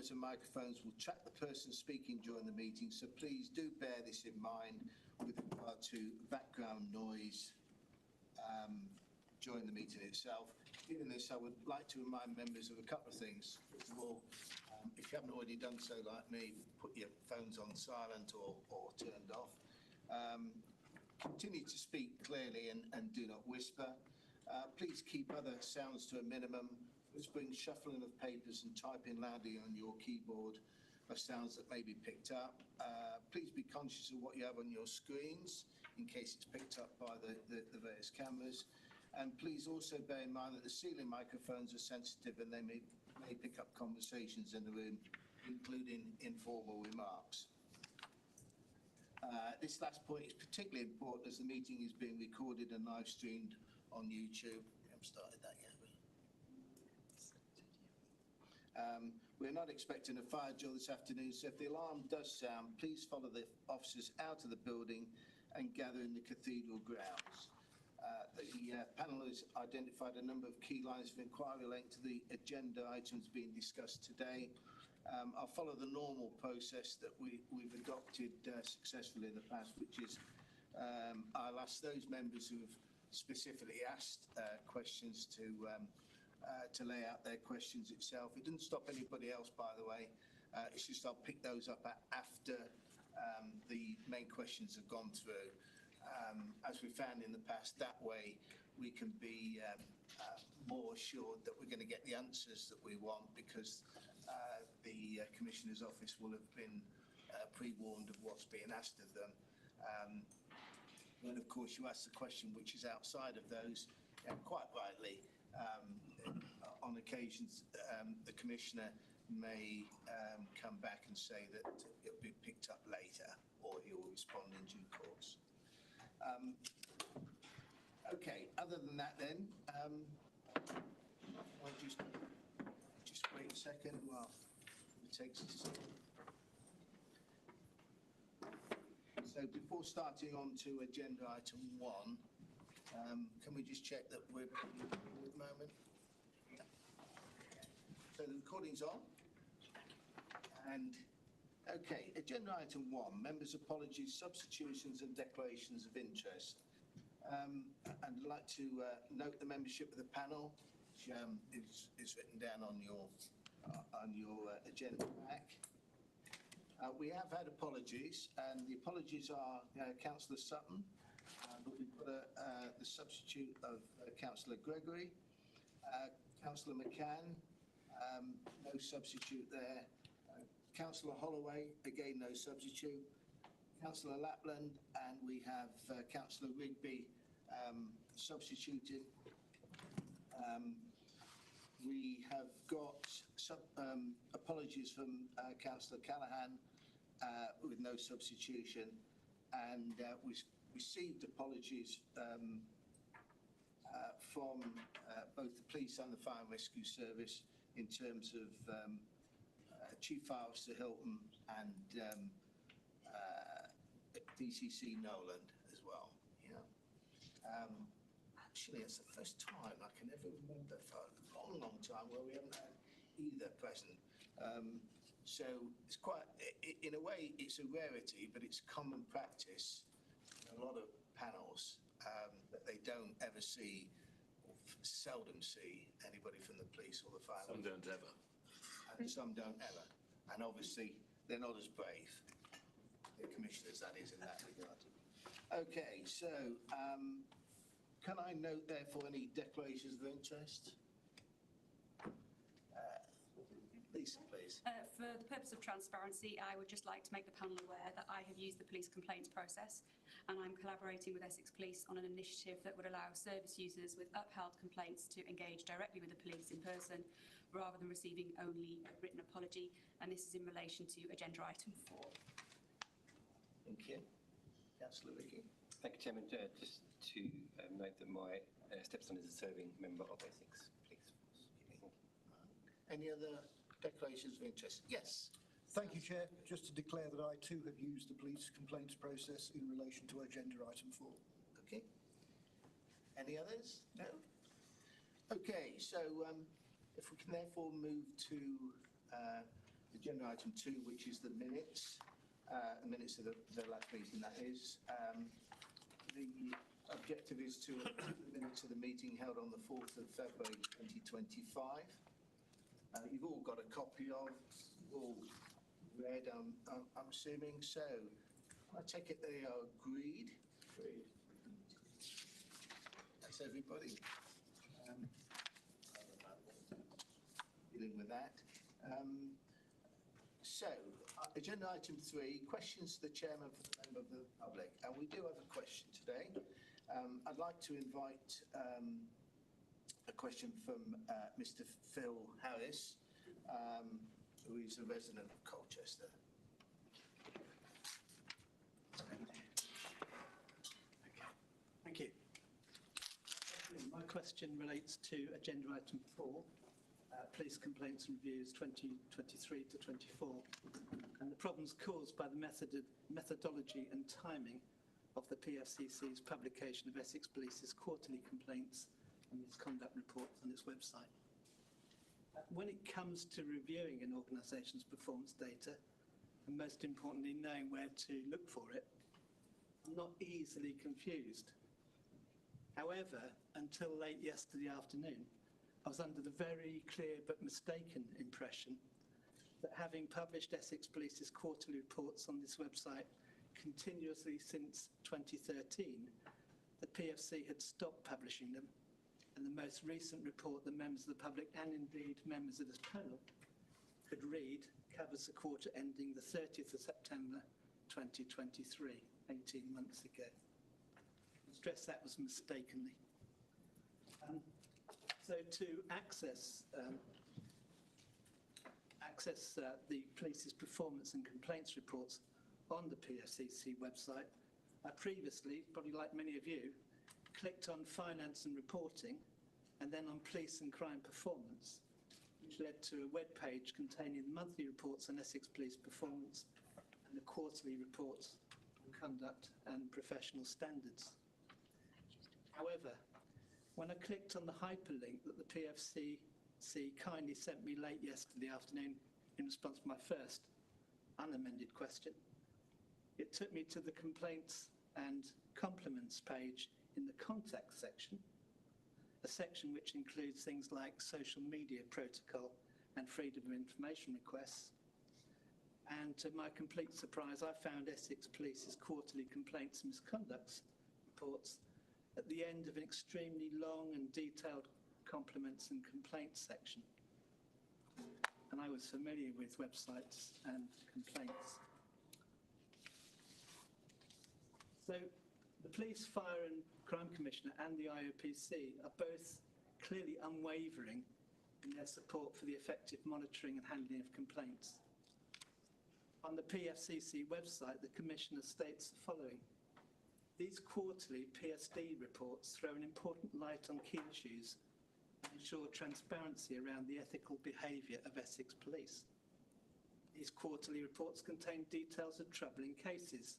cameras and microphones will track the person speaking during the meeting, so please do bear this in mind with regard to background noise during the meeting itself. Given this, I would like to remind members of a couple of things. First of all, if you haven't already done so like me, put your phones on silent or turned off. Continue to speak clearly and do not whisper. Please keep other sounds to a minimum. Whispering, shuffling of papers and typing loudly on your keyboard of sounds that may be picked up. Please be conscious of what you have on your screens in case it's picked up by the various cameras. And please also bear in mind that the ceiling microphones are sensitive and they may pick up conversations in the room, including informal remarks. This last point is particularly important as the meeting is being recorded and live streamed on YouTube. We haven't started that yet. We're not expecting a fire drill this afternoon, so if the alarm does sound, please follow the officers out of the building and gather in the cathedral grounds. The panel has identified a number of key lines of inquiry linked to the agenda items being discussed today. I'll follow the normal process that we've adopted successfully in the past, which is I'll ask those members who have specifically asked questions to lay out their questions itself. It doesn't stop anybody else, by the way. It's just I'll pick those up after the main questions have gone through. As we found in the past, that way we can be more assured that we're going to get the answers that we want, because the Commissioner's office will have been pre-warned of what's being asked of them. When, of course, you ask the question which is outside of those, quite rightly, on occasions, the Commissioner may come back and say that it'll be picked up later, or he will respond in due course. Okay, other than that then, I'll just wait a second while it takes us. So before starting on to agenda item 1, can we just check that we're at the moment? Yeah. So the recording's on. And okay, agenda item 1, members' apologies, substitutions and declarations of interest. I'd like to note the membership of the panel, which is written down on your agenda pack. We have had apologies, and the apologies are Councillor Sutton, but we've got the substitute of Councillor Gregory, Councillor McCann, no substitute there. Councillor Holloway, again no substitute. Councillor Lapland, and we have Councillor Rigby substituting. We have got apologies from Councillor Callaghan with no substitution, and we received apologies from both the police and the fire and rescue service in terms of Chief Fire Officer Hilton and DCC Noland as well. Actually, it's the first time I can ever remember for a long time where we haven't had either present. So it's quite, in a way, it's a rarity, but it's common practice in a lot of panels that they don't ever see, or seldom see, anybody from the police or the fire. Some don't ever. And some don't ever. And obviously, they're not as brave. The commissioners, that is, in that regard. Okay, so can I note, therefore, any declarations of interest? Lisa, please. For the purpose of transparency, I would just like to make the panel aware that I have used the police complaints process, and I'm collaborating with Essex Police on an initiative that would allow service users with upheld complaints to engage directly with the police in person rather than receiving only a written apology, and this is in relation to agenda item 4. Thank you. Councillor Ricky. Thank you, Chairman. Just to note that my stepson is a serving member of Essex Police Force. Thank you. Any other declarations of interest? Yes. Thank you, Chair. Just to declare that I too have used the police complaints process in relation to agenda item 4. Okay. Any others? No? Okay, so if we can therefore move to agenda item 2, which is the minutes of the last meeting, that is. The objective is to approve the minutes of the meeting held on the 4th of February 2025. You've all got a copy of, all read, I'm assuming. So I take it they are agreed. Agreed. That's everybody. Dealing with that. Agenda item 3, questions to the chairman for the member of the public. And we do have a question today. I'd like to invite a question from Mr. Phil Harris, who is a resident of Colchester. Thank you. My question relates to agenda item 4, police complaints and reviews 2023 to 24, and the problems caused by the methodology and timing of the PFCC's publication of Essex Police's quarterly complaints and misconduct reports on its website. When it comes to reviewing an organisation's performance data, and most importantly knowing where to look for it, I'm not easily confused. However, until late yesterday afternoon, I was under the very clear but mistaken impression that having published Essex Police's quarterly reports on this website continuously since 2013, the PFC had stopped publishing them, and the most recent report that members of the public and indeed members of this panel could read covers the quarter ending the 30th of September 2023, 18 months ago. I stress that was mistakenly. So to access the police's performance and complaints reports on the PFCC website, I previously, probably like many of you, clicked on Finance and Reporting and then on Police and Crime Performance, which led to a web page containing the monthly reports on Essex Police performance and the quarterly reports on conduct and professional standards. However, when I clicked on the hyperlink that the PFCC kindly sent me late yesterday afternoon in response to my first unamended question, it took me to the complaints and compliments page in the contact section, a section which includes things like social media protocol and freedom of information requests. And to my complete surprise, I found Essex Police's quarterly complaints and misconduct reports at the end of an extremely long and detailed compliments and complaints section. And I was familiar with websites and complaints. So the Police, Fire and Crime Commissioner and the IOPC are both clearly unwavering in their support for the effective monitoring and handling of complaints. On the PFCC website, the Commissioner states the following: these quarterly PSD reports throw an important light on key issues and ensure transparency around the ethical behaviour of Essex Police. These quarterly reports contain details of troubling cases,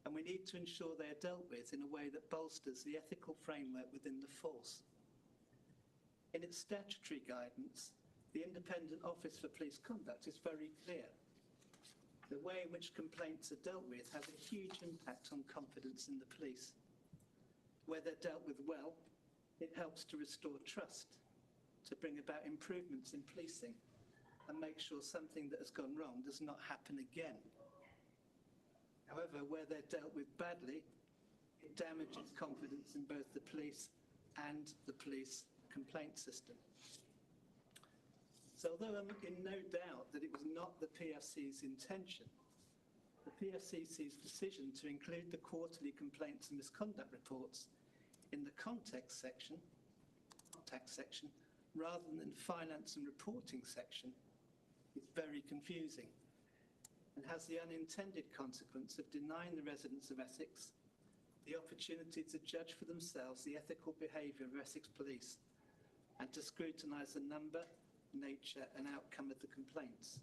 and we need to ensure they are dealt with in a way that bolsters the ethical framework within the force. In its statutory guidance, the Independent Office for Police Conduct is very clear. The way in which complaints are dealt with has a huge impact on confidence in the police. Where they're dealt with well, it helps to restore trust, to bring about improvements in policing, and make sure something that has gone wrong does not happen again. However, where they're dealt with badly, it damages confidence in both the police and the police complaint system. So although I'm in no doubt that it was not the PFC's intention, the PFCC's decision to include the quarterly complaints and misconduct reports in the contact section rather than the finance and reporting section is very confusing and has the unintended consequence of denying the residents of Essex the opportunity to judge for themselves the ethical behaviour of Essex Police and to scrutinise the number, nature and outcome of the complaints.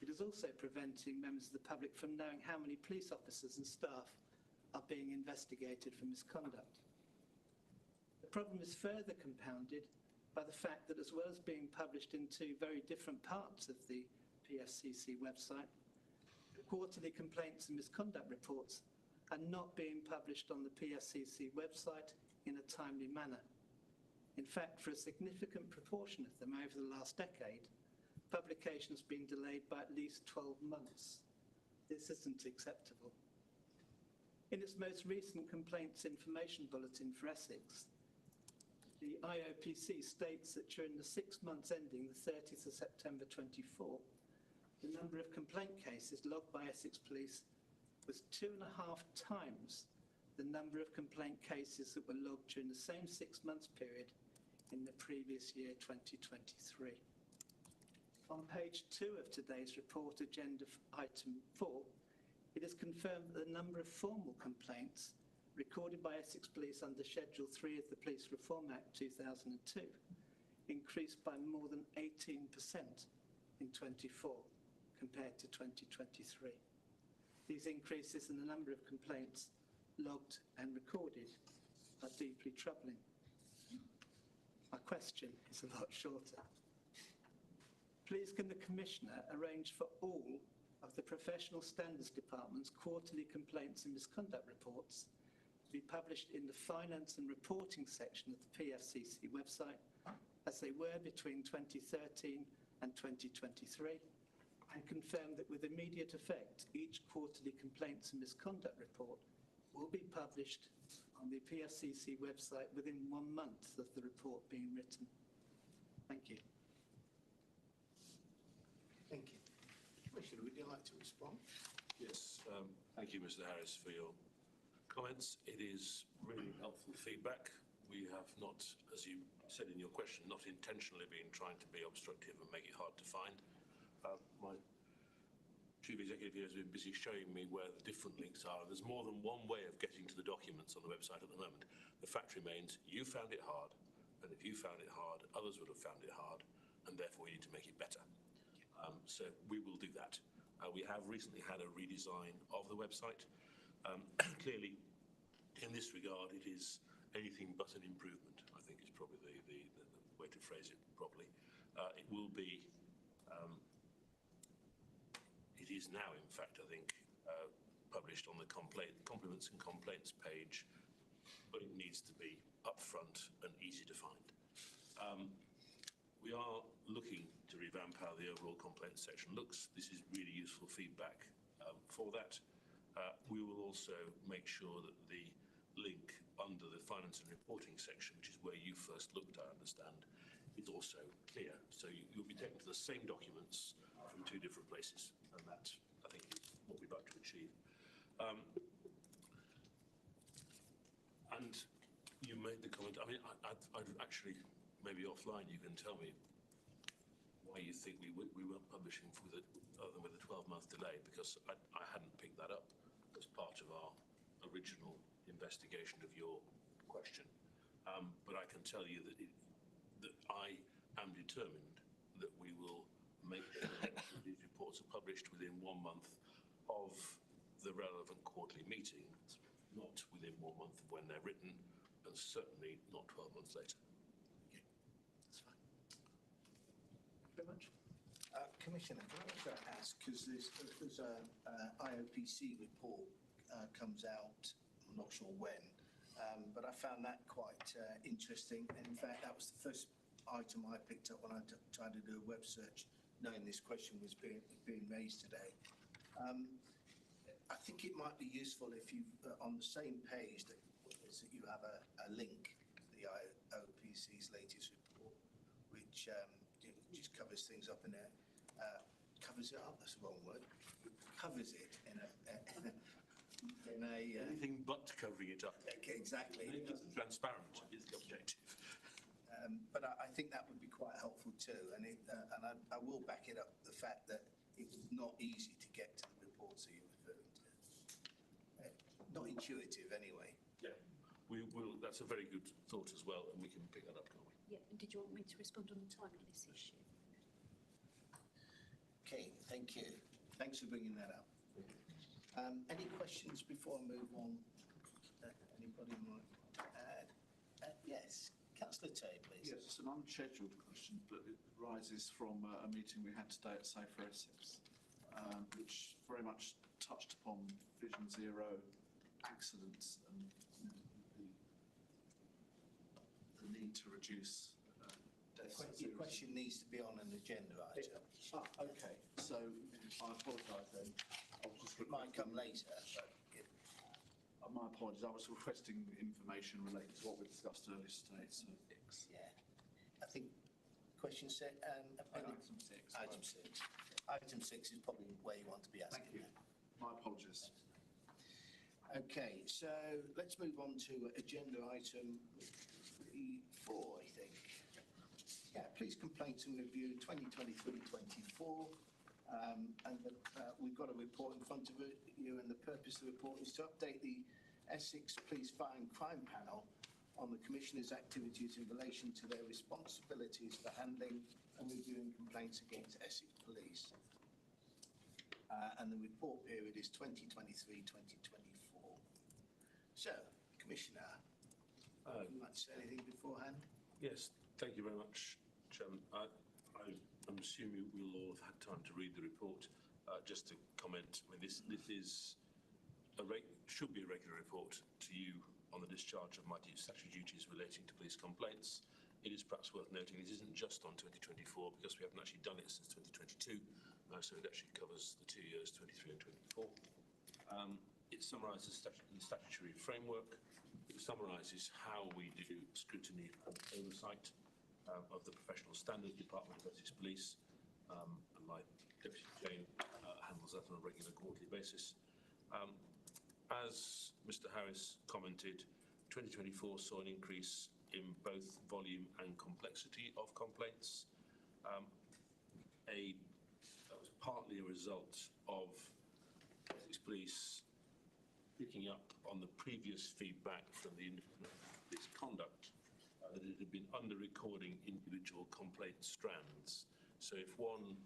It is also preventing members of the public from knowing how many police officers and staff are being investigated for misconduct. The problem is further compounded by the fact that, as well as being published in two very different parts of the PSCC website, the quarterly complaints and misconduct reports are not being published on the PSCC website in a timely manner. In fact, for a significant proportion of them over the last decade, publication has been delayed by at least 12 months. This isn't acceptable. In its most recent Complaints Information Bulletin for Essex, the IOPC states that during the 6 months ending the 30th of September 24, the number of complaint cases logged by Essex Police was 2.5 times the number of complaint cases that were logged during the same 6 months period in the previous year, 2023. On page 2 of today's report, agenda item 4, it is confirmed that the number of formal complaints recorded by Essex Police under Schedule 3 of the Police Reform Act 2002 increased by more than 18% in 24 compared to 2023. These increases in the number of complaints logged and recorded are deeply troubling. My question is a lot shorter. Please can the Commissioner arrange for all of the Professional Standards Department's quarterly complaints and misconduct reports to be published in the Finance and Reporting section of the PSCC website as they were between 2013 and 2023, and confirm that with immediate effect each quarterly complaints and misconduct report will be published on the PSCC website within 1 month of the report being written. Thank you. Thank you. Commissioner, would you like to respond? Yes, thank you, Mr. Harris, for your comments. It is really helpful feedback. We have not, as you said in your question, not intentionally been trying to be obstructive and make it hard to find. My Chief Executive here has been busy showing me where the different links are. There's more than one way of getting to the documents on the website at the moment. The fact remains, you found it hard, and if you found it hard, others would have found it hard, and therefore we need to make it better. So we will do that. We have recently had a redesign of the website. Clearly, in this regard, it is anything but an improvement, I think is probably the way to phrase it properly. It will be, it is now, in fact, I think, published on the compliments and complaints page, but it needs to be upfront and easy to find. We are looking to revamp how the overall complaints section looks. This is really useful feedback for that. We will also make sure that the link under the finance and reporting section, which is where you first looked, I understand, is also clear. So you'll be taken to the same documents from 2 different places, and that, I think, is what we'd like to achieve. And you made the comment, I mean, I'd actually, maybe offline you can tell me why you think we weren't publishing with a 12-month delay, because I hadn't picked that up as part of our original investigation of your question. But I can tell you that I am determined that we will make sure that these reports are published within 1 month of the relevant quarterly meetings, not within 1 month of when they're written, and certainly not 12 months later. Okay, that's fine. Thank you very much. Commissioner, can I also ask, because there's a IOPC report comes out, I'm not sure when, but I found that quite interesting. And in fact, that was the first item I picked up when I tried to do a web search, knowing this question was being raised today. I think it might be useful if you, on the same page, that you have a link to the IOPC's latest report, which just covers things up in there. Covers it up, that's the wrong word. It covers it in a Anything but covering it up. Exactly. Transparent is the objective. But I think that would be quite helpful too, and I will back it up, the fact that it was not easy to get to the reports that you're referring to. Not intuitive anyway. Yeah, we will. That's a very good thought as well, and we can pick that up, can't we? Yeah, and did you want me to respond on the timeliness issue? Okay, thank you. Thanks for bringing that up. Any questions before I move on? Anybody might add? Yes, Councillor Tay, please. Yes, it's an unscheduled question, but it arises from a meeting we had today at Safer Essex, which very much touched upon Vision Zero accidents and the need to reduce deaths. Your question needs to be on an agenda item. Okay, so I apologise then. I was just It might come later, but my apologies. I was requesting information related to what we discussed earlier today. So yeah. I think question six, item 6. item 6. Item 6 is probably where you want to be asking. Thank you. My apologies. Okay, so let's move on to agenda item 4, I think. Yeah, police complaints and review 2023-24. We've got a report in front of you, and the purpose of the report is to update the Essex Police Fire and Crime Panel on the Commissioner's activities in relation to their responsibilities for handling and reviewing complaints against Essex Police. And the report period is 2023-2024. So, Commissioner, would you like to say anything beforehand? Yes, thank you very much, Chairman. I'm assuming we'll all have had time to read the report. Just to comment, I mean, this is should be a regular report to you on the discharge of my statutory duties relating to police complaints. It is perhaps worth noting it isn't just on 2024 because we haven't actually done it since 2022, so it actually covers the 2 years, 23 and 24. It summarises the statutory framework. It summarises how we do scrutiny and oversight of the Professional Standards Department of Essex Police, and my Deputy Jane handles that on a regular quarterly basis. As Mr. Harris commented, 2024 saw an increase in both volume and complexity of complaints. That was partly a result of Essex Police picking up on the previous feedback from the Independent Police Conduct that it had been under-recording individual complaint strands. So if one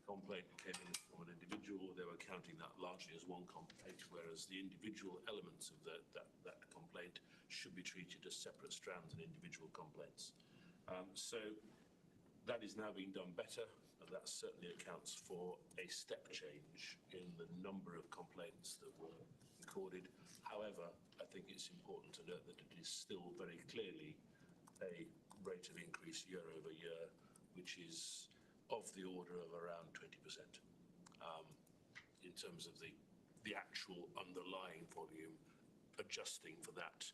complaint came in from an individual, they were counting that largely as one complaint, whereas the individual elements of that complaint should be treated as separate strands and individual complaints. So that is now being done better, and that certainly accounts for a step change in the number of complaints that were recorded. However, I think it's important to note that it is still very clearly a rate of increase year over year, which is of the order of around 20% in terms of the actual underlying volume, adjusting for that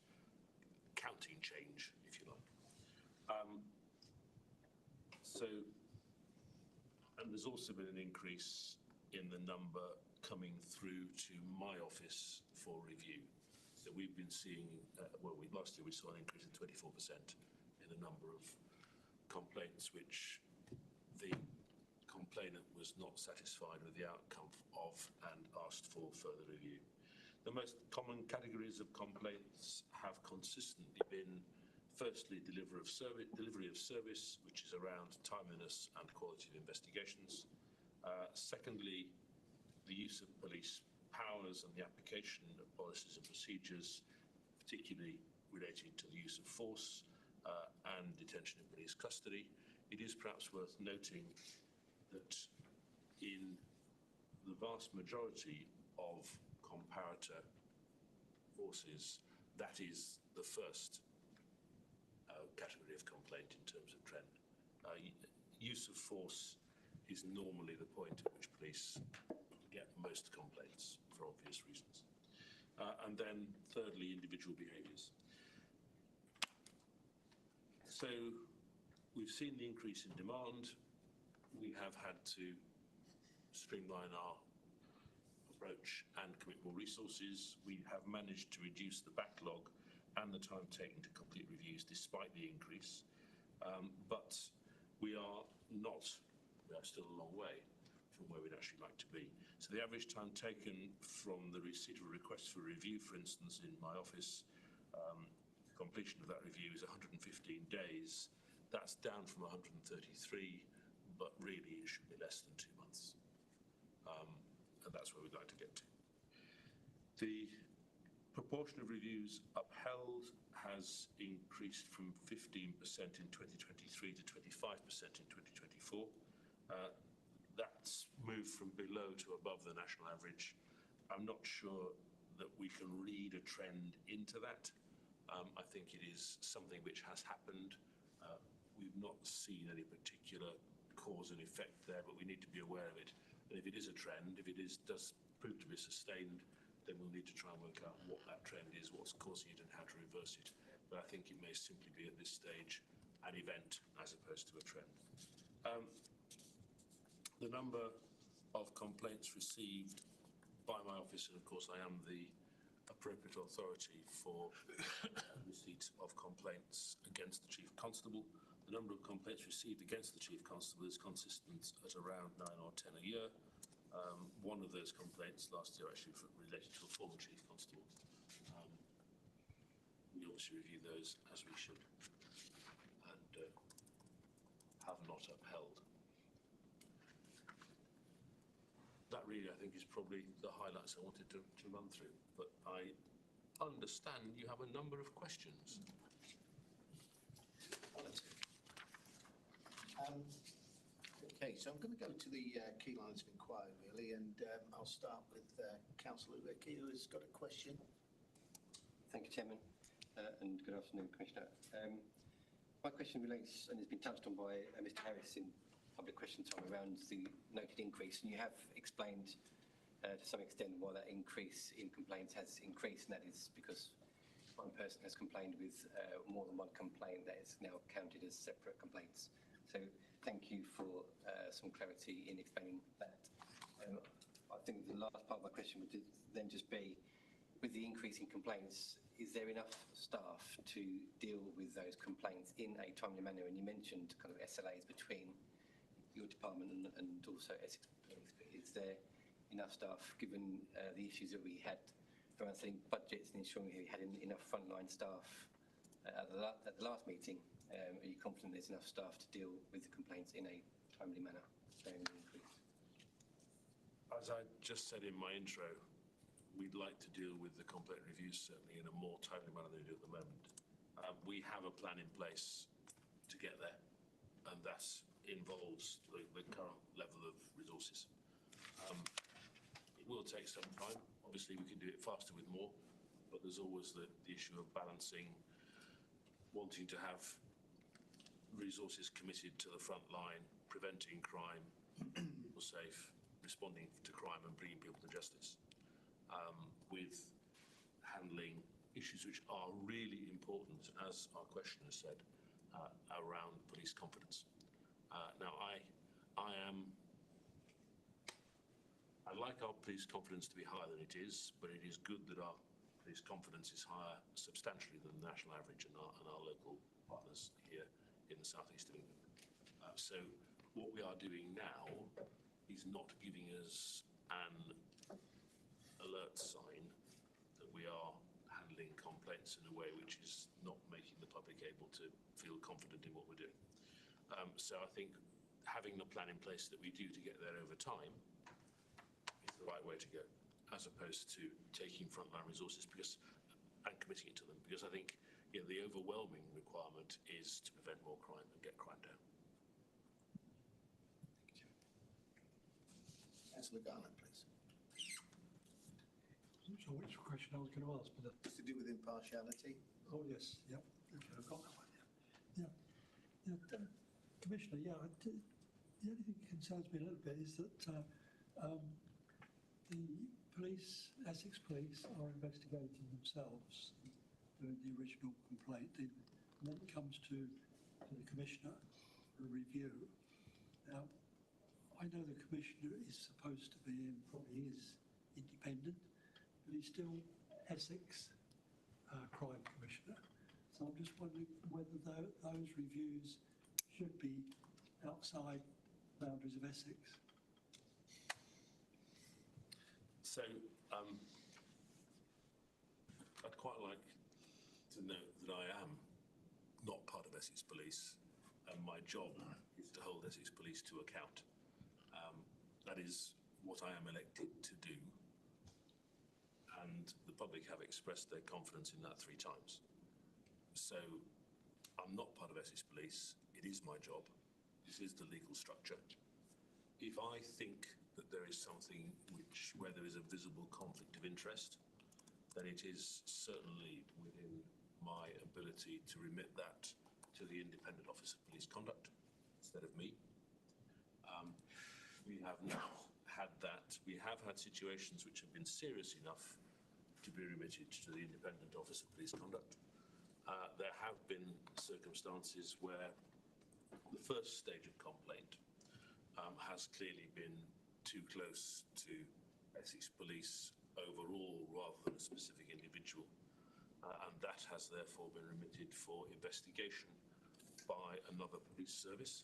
counting change, if you like. And there's also been an increase in the number coming through to my office for review. So we've been seeing, last year we saw an increase in 24% in the number of complaints which the complainant was not satisfied with the outcome of and asked for further review. The most common categories of complaints have consistently been, firstly, delivery of service, which is around timeliness and quality of investigations. Secondly, the use of police powers and the application of policies and procedures, particularly relating to the use of force and detention in police custody. It is perhaps worth noting that in the vast majority of comparator forces, that is the first category of complaint in terms of trend. Use of force is normally the point at which police get most complaints for obvious reasons. And then thirdly, individual behaviours. So we've seen the increase in demand. We have had to streamline our approach and commit more resources. We have managed to reduce the backlog and the time taken to complete reviews despite the increase. But we are still a long way from where we'd actually like to be. So the average time taken from the receipt of a request for review, for instance, in my office, completion of that review is 115 days. That's down from 133, but really it should be less than 2 months. And that's where we'd like to get to. The proportion of reviews upheld has increased from 15% in 2023 to 25% in 2024. That's moved from below to above the national average. I'm not sure that we can read a trend into that. I think it is something which has happened. We've not seen any particular cause and effect there, but we need to be aware of it. And if it is a trend, if it does prove to be sustained, then we'll need to try and work out what that trend is, what's causing it and how to reverse it. But I think it may simply be at this stage an event as opposed to a trend. The number of complaints received by my office, and of course I am the appropriate authority for receipt of complaints against the Chief Constable. The number of complaints received against the Chief Constable is consistent at around 9 or 10 a year. One of those complaints last year actually related to a former Chief Constable. We obviously review those as we should and have not upheld. That really, I think, is probably the highlights I wanted to run through. But I understand you have a number of questions. Okay, so I'm going to go to the key lines of inquiry, really, and I'll start with Councillor Ricky, who has got a question. Thank you, Chairman, and good afternoon, Commissioner. My question relates, and has been touched on by Mr Harris in public question time, around the noted increase, and you have explained to some extent why that increase in complaints has increased, and that is because one person has complained with more than one complaint that is now counted as separate complaints. So thank you for some clarity in explaining that. I think the last part of my question would then just be, with the increase in complaints, is there enough staff to deal with those complaints in a timely manner? And you mentioned kind of SLAs between your department and also Essex Police. Is there enough staff, given the issues that we had around setting budgets and ensuring we had enough frontline staff at the last meeting? Are you confident there's enough staff to deal with the complaints in a timely manner? As I just said in my intro, we'd like to deal with the complaint reviews certainly in a more timely manner than we do at the moment. We have a plan in place to get there, and that involves the current level of resources. It will take some time. Obviously, we can do it faster with more, but there's always the issue of balancing wanting to have resources committed to the front line, preventing crime, people safe, responding to crime and bringing people to justice, with handling issues which are really important, as our questioner said, around police confidence. Now, I'd like our police confidence to be higher than it is, but it is good that our police confidence is higher substantially than the national average and our local partners here in the southeast of England. So what we are doing now is not giving us an alert sign that we are handling complaints in a way which is not making the public able to feel confident in what we're doing. So I think having the plan in place that we do to get there over time is the right way to go, as opposed to taking frontline resources and committing it to them, because I think the overwhelming requirement is to prevent more crime and get crime down. Councillor Garland, please. I'm not sure which question I was going to ask, but It's to do with impartiality. oh yes, yep, okay, I've got that one. Yeah. Commissioner, the only thing that concerns me a little bit is that the police, Essex Police, are investigating themselves, doing the original complaint, and then it comes to the Commissioner for a review. Now, I know the Commissioner is supposed to be, and probably is, independent, but he's still Essex Crime Commissioner. So I'm just wondering whether those reviews should be outside boundaries of Essex. So I'd quite like to note that I am not part of Essex Police, and my job is to hold Essex Police to account. That is what I am elected to do, and the public have expressed their confidence in that 3 times. So I'm not part of Essex Police. It is my job. This is the legal structure. If I think that there is something where there is a visible conflict of interest, then it is certainly within my ability to remit that to the Independent Office of Police Conduct instead of me. We have not had that. We have had situations which have been serious enough to be remitted to the Independent Office of Police Conduct. There have been circumstances where the first stage of complaint has clearly been too close to Essex Police overall rather than a specific individual. And that has therefore been remitted for investigation by another police service.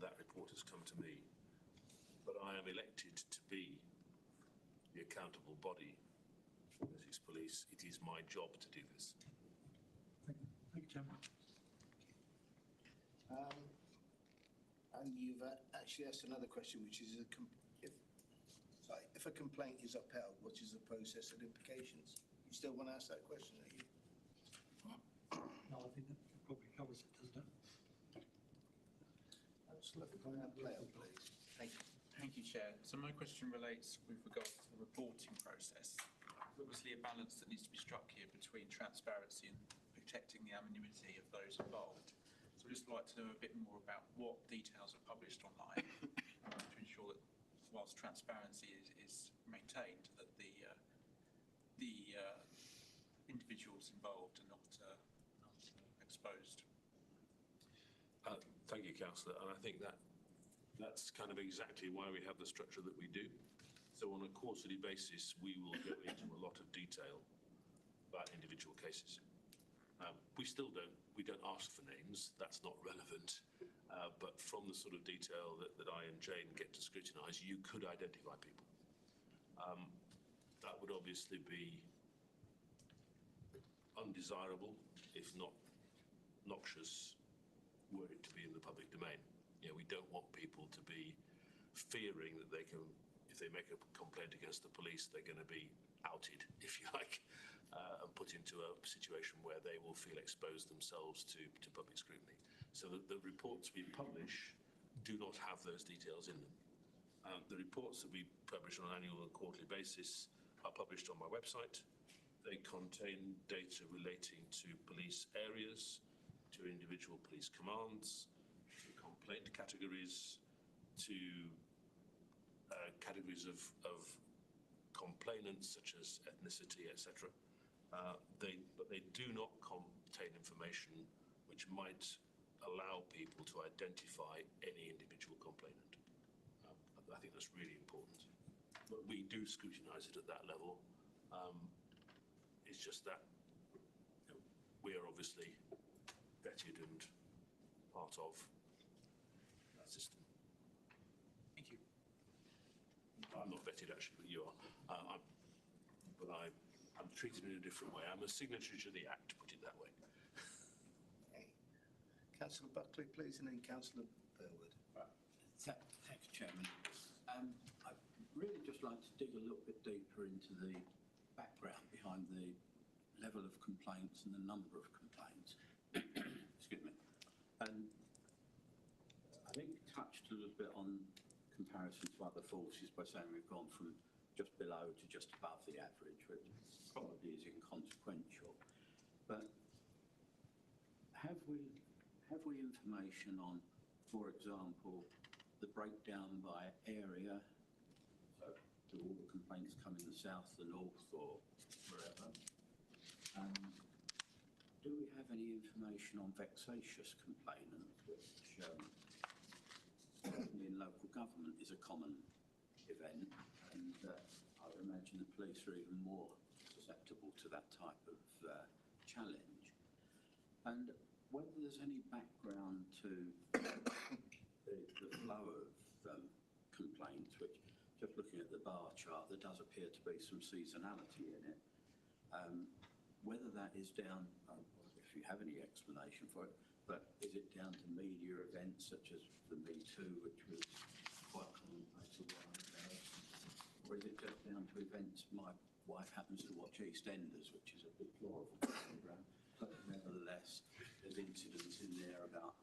That report has come to me. But I am elected to be the accountable body of Essex Police. It is my job to do this. Thank you, Chairman. And you've actually asked another question, which is if a complaint is upheld, what is the process and implications? You still want to ask that question, are you? No, I think that probably covers it, doesn't it? Absolutely. Please. Thank you. Thank you, Chair. So my question relates with regards to the reporting process. There's obviously a balance that needs to be struck here between transparency and protecting the anonymity of those involved. So I'd just like to know a bit more about what details are published online to ensure that whilst transparency is maintained, that the individuals involved are not exposed. Thank you, Councillor. And I think that's kind of exactly why we have the structure that we do. So on a quarterly basis, we will go into a lot of detail about individual cases. We don't ask for names. That's not relevant. But from the sort of detail that I and Jane get to scrutinise, you could identify people. That would obviously be undesirable, if not noxious, were it to be in the public domain. We don't want people to be fearing that they can, if they make a complaint against the police, they're going to be outed, if you like, and put into a situation where they will feel exposed themselves to public scrutiny. So the reports we publish do not have those details in them. The reports that we publish on an annual and quarterly basis are published on my website. They contain data relating to police areas, to individual police commands, to complaint categories, to categories of complainants such as ethnicity, etc. But they do not contain information which might allow people to identify any individual complainant. I think that's really important. But we do scrutinise it at that level. It's just that we are obviously vetted and part of that system. Thank you. I'm not vetted actually, but you are. I'm treated in a different way. I'm a signatory to the Act, put it that way. Okay. Councillor Buckley, please, and then Councillor Burwood. Thank you, Chairman. I'd really just like to dig a little bit deeper into the background behind the level of complaints and the number of complaints. Excuse me. And I think you touched a little bit on comparison to other forces by saying we've gone from just below to just above the average, which probably is inconsequential. But have we information on, for example, the breakdown by area? So do all the complaints come in the south, the north, or wherever? Do we have any information on vexatious complainants, which certainly in local government is a common event, and I would imagine the police are even more susceptible to that type of challenge? And whether there's any background to the flow of complaints, which, just looking at the bar chart, there does appear to be some seasonality in it. Whether that is down, if you have any explanation for it, but is it down to media events such as the Me Too, which was quite commonplace a while ago, or is it just down to events wife happens to watch EastEnders, which is a deplorable programme, but nevertheless, there's incidents in there about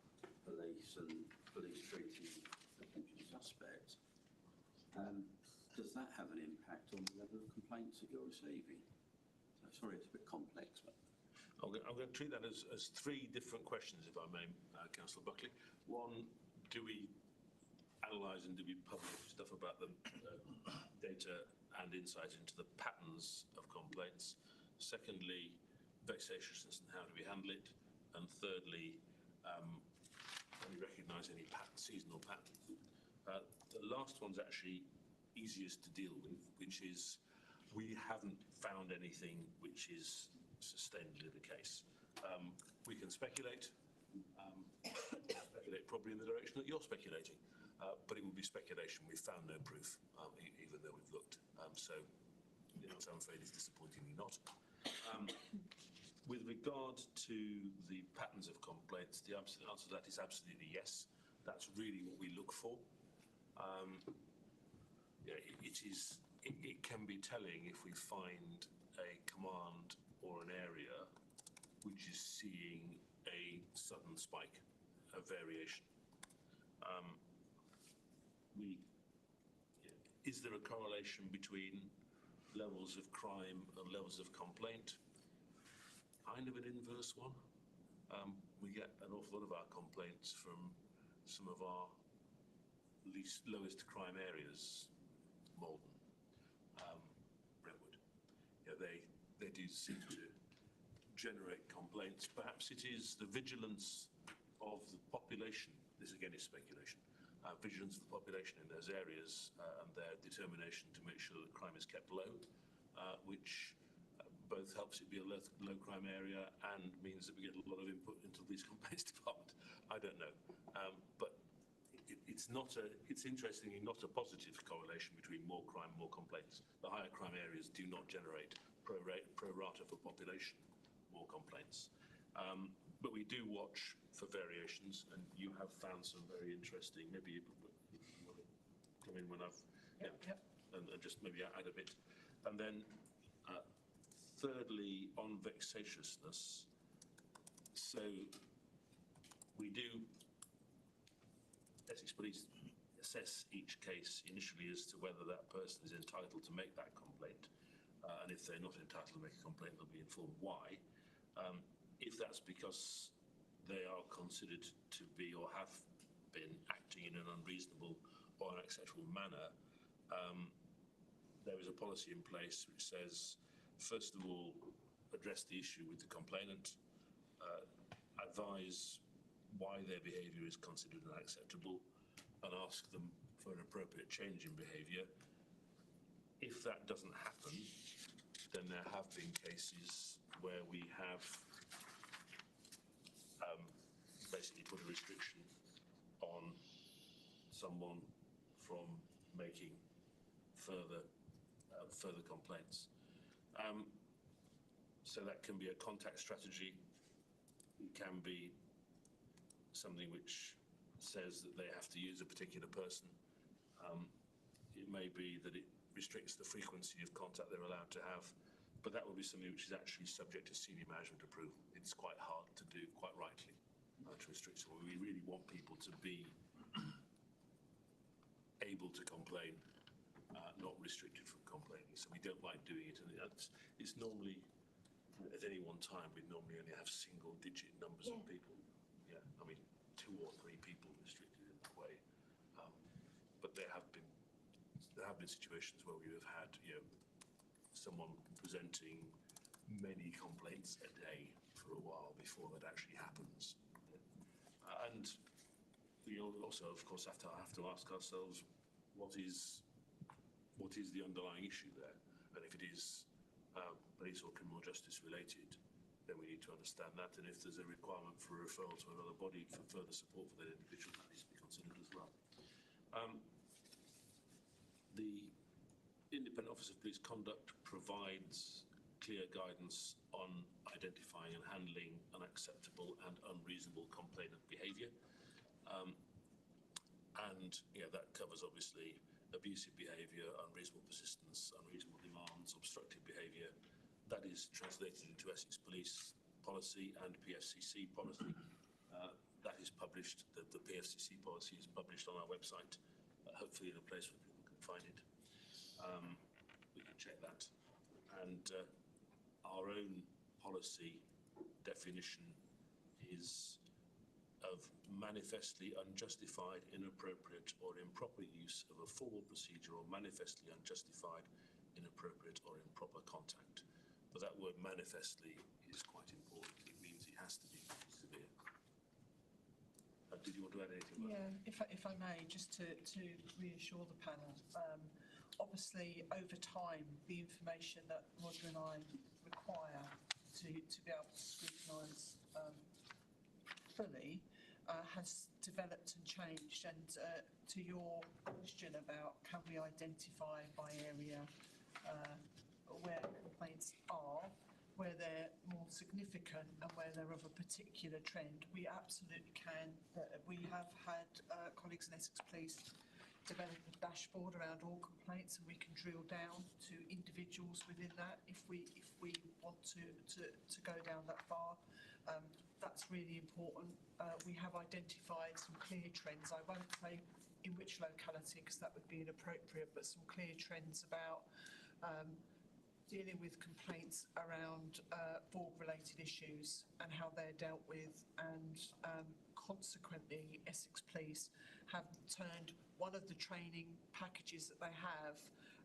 police and police treating potential suspects. Does that have an impact on the level of complaints that you're receiving? So, sorry, it's a bit complex, but... I'm going to treat that as three different questions, if I may, Councillor Buckley. One, do we analyse and do we publish stuff about the data and insight into the patterns of complaints? Secondly, vexatiousness and how do we handle it? And thirdly, can we recognise any seasonal patterns? The last one's actually easiest to deal with, which is we haven't found anything which is sustainably the case. We can speculate, speculate probably in the direction that you're speculating, but it would be speculation. We've found no proof, even though we've looked. So the answer, I'm afraid, is disappointingly not. With regard to the patterns of complaints, the answer to that is absolutely yes. That's really what we look for. It can be telling if we find a command or an area which is seeing a sudden spike, a variation. Is there a correlation between levels of crime and levels of complaint? Kind of an inverse one. We get an awful lot of our complaints from some of our lowest crime areas, Malden, Brentwood. They do seem to generate complaints. Perhaps it is the vigilance of the population. This again is speculation. Vigilance of the population in those areas and their determination to make sure that crime is kept low, which both helps it be a low crime area and means that we get a lot of input into the police complaints department. I don't know, but it's interestingly not a positive correlation between more crime, more complaints. The higher crime areas do not generate pro rata for population more complaints. But we do watch for variations, and you have found some very interesting. Maybe you want to come in when I've and just maybe add a bit. And then thirdly, on vexatiousness, so we do, Essex Police assess each case initially as to whether that person is entitled to make that complaint, and if they're not entitled to make a complaint, they'll be informed why. If that's because they are considered to be or have been acting in an unreasonable or unacceptable manner, there is a policy in place which says, first of all, address the issue with the complainant, advise why their behaviour is considered unacceptable, and ask them for an appropriate change in behaviour. If that doesn't happen, then there have been cases where we have basically put a restriction on someone from making further complaints. So that can be a contact strategy. It can be something which says that they have to use a particular person. It may be that it restricts the frequency of contact they're allowed to have, but that will be something which is actually subject to senior management approval. It's quite hard to do, quite rightly, to restrict. So we really want people to be able to complain, not restricted from complaining. So we don't like doing it, and it's normally, at any one time, we normally only have single-digit numbers of people. Yeah, I mean, 2 or 3 people restricted in that way. But there have been situations where we have had, someone presenting many complaints a day for a while before that actually happens. And we also, of course, have to ask ourselves, what is the underlying issue there? And if it is police or criminal justice related, then we need to understand that. And if there's a requirement for a referral to another body for further support for that individual, that needs to be considered as well. The Independent Office of Police Conduct provides clear guidance on identifying and handling unacceptable and unreasonable complainant behaviour. And that covers obviously abusive behaviour, unreasonable persistence, unreasonable demands, obstructive behaviour, that is translated into Essex Police policy and PFCC policy. That is published, the PFCC policy is published on our website, hopefully in a place where people can find it. We can check that. And our own policy definition is of manifestly unjustified, inappropriate or improper use of a formal procedure or manifestly unjustified, inappropriate or improper contact. But that word manifestly is quite important. It means it has to be severe. Did you want to add anything? Yeah, if I may, just to reassure the panel, obviously over time the information that Roger and I require to be able to scrutinise fully has developed and changed. And to your question about can we identify by area where complaints are, where they're more significant and where they're of a particular trend, we absolutely can. We have had colleagues in Essex Police develop a dashboard around all complaints, and we can drill down to individuals within that if we want to go down that far. That's really important. We have identified some clear trends. I won't say in which locality because that would be inappropriate, but some clear trends about dealing with complaints around Borg-related issues and how they're dealt with, and consequently Essex Police have turned one of the training packages that they have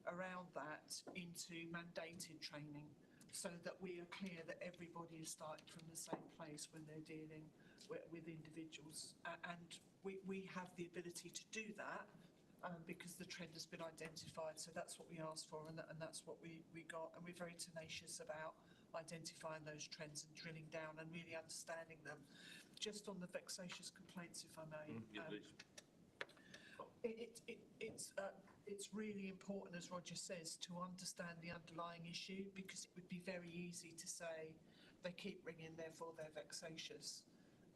around that into mandated training, so that we are clear that everybody is starting from the same place when they're dealing with individuals. And we have the ability to do that because the trend has been identified. So that's what we asked for, and that's what we got. And we're very tenacious about identifying those trends and drilling down and really understanding them. Just on the vexatious complaints, if I may. It's really important, as Roger says, to understand the underlying issue, because it would be very easy to say they keep ringing, therefore they're vexatious.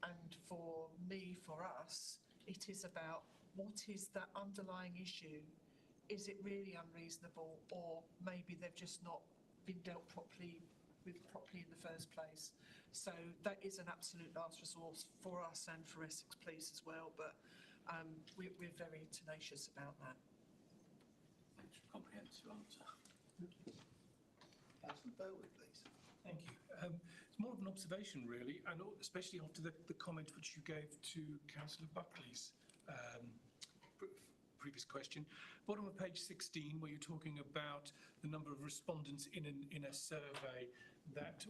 And for me, for us, it is about what is that underlying issue? Is it really unreasonable, or maybe they've just not been dealt properly in the first place? So that is an absolute last resource for us and for Essex Police as well, but we're very tenacious about that. Thanks for a comprehensive answer. Councillor Burwood, please. Thank you. It's more of an observation, really, and especially after the comment which you gave to Councillor Buckley's previous question. Bottom of page 16, where you're talking about the number of respondents in a survey that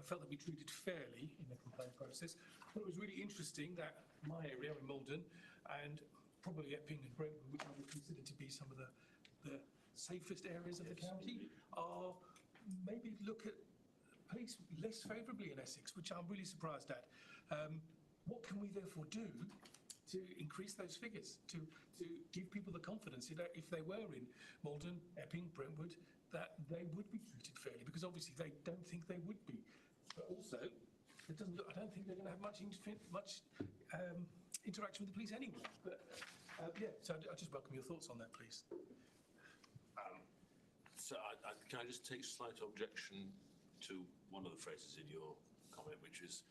felt to be treated fairly in the complaint process. But it was really interesting that my area in Malden, and probably Epping and Brentwood, which I would consider to be some of the safest areas of the county, are maybe look at police less favourably in Essex, which I'm really surprised at. What can we therefore do to increase those figures, to give people the confidence that if they were in Malden, Epping, Brentwood, that they would be treated fairly? Because obviously they don't think they would be. But also, it doesn't look, I don't think they're going to have much interaction with the police anyway. But yeah, so I just welcome your thoughts on that, please. So can I just take slight objection to one of the phrases in your comment, which is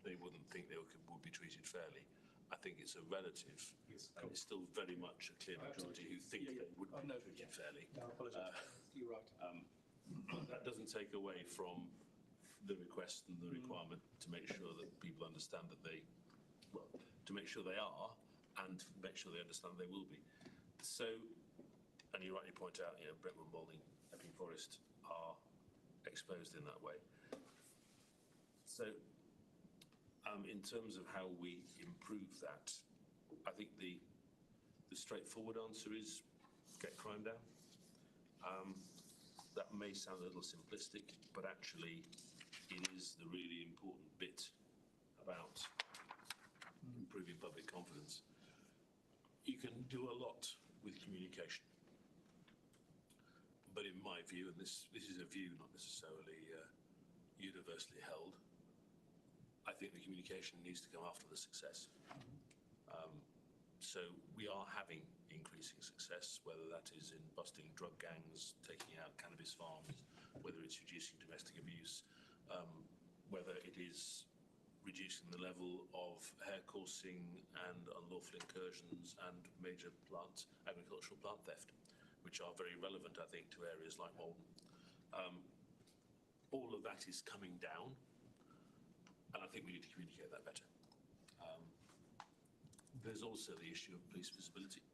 they wouldn't think they would be treated fairly. I think it's a relative, and it's still very much a clear majority who think they would be treated fairly. No, I apologise. You're right. That doesn't take away from the request and the requirement to make sure that people understand that to make sure they are, and make sure they understand they will be. So, and you rightly point out, Brentwood, Malden, Epping Forest are exposed in that way. So, in terms of how we improve that, I think the straightforward answer is get crime down. That may sound a little simplistic, but actually it is the really important bit about improving public confidence. You can do a lot with communication, but in my view, and this is a view not necessarily universally held, I think the communication needs to come after the success. So we are having increasing success, whether that is in busting drug gangs, taking out cannabis farms, whether it's reducing domestic abuse, whether it is reducing the level of hair coursing and unlawful incursions and major agricultural plant theft, which are very relevant, I think, to areas like Malden. All of that is coming down, and I think we need to communicate that better. There's also the issue of police visibility,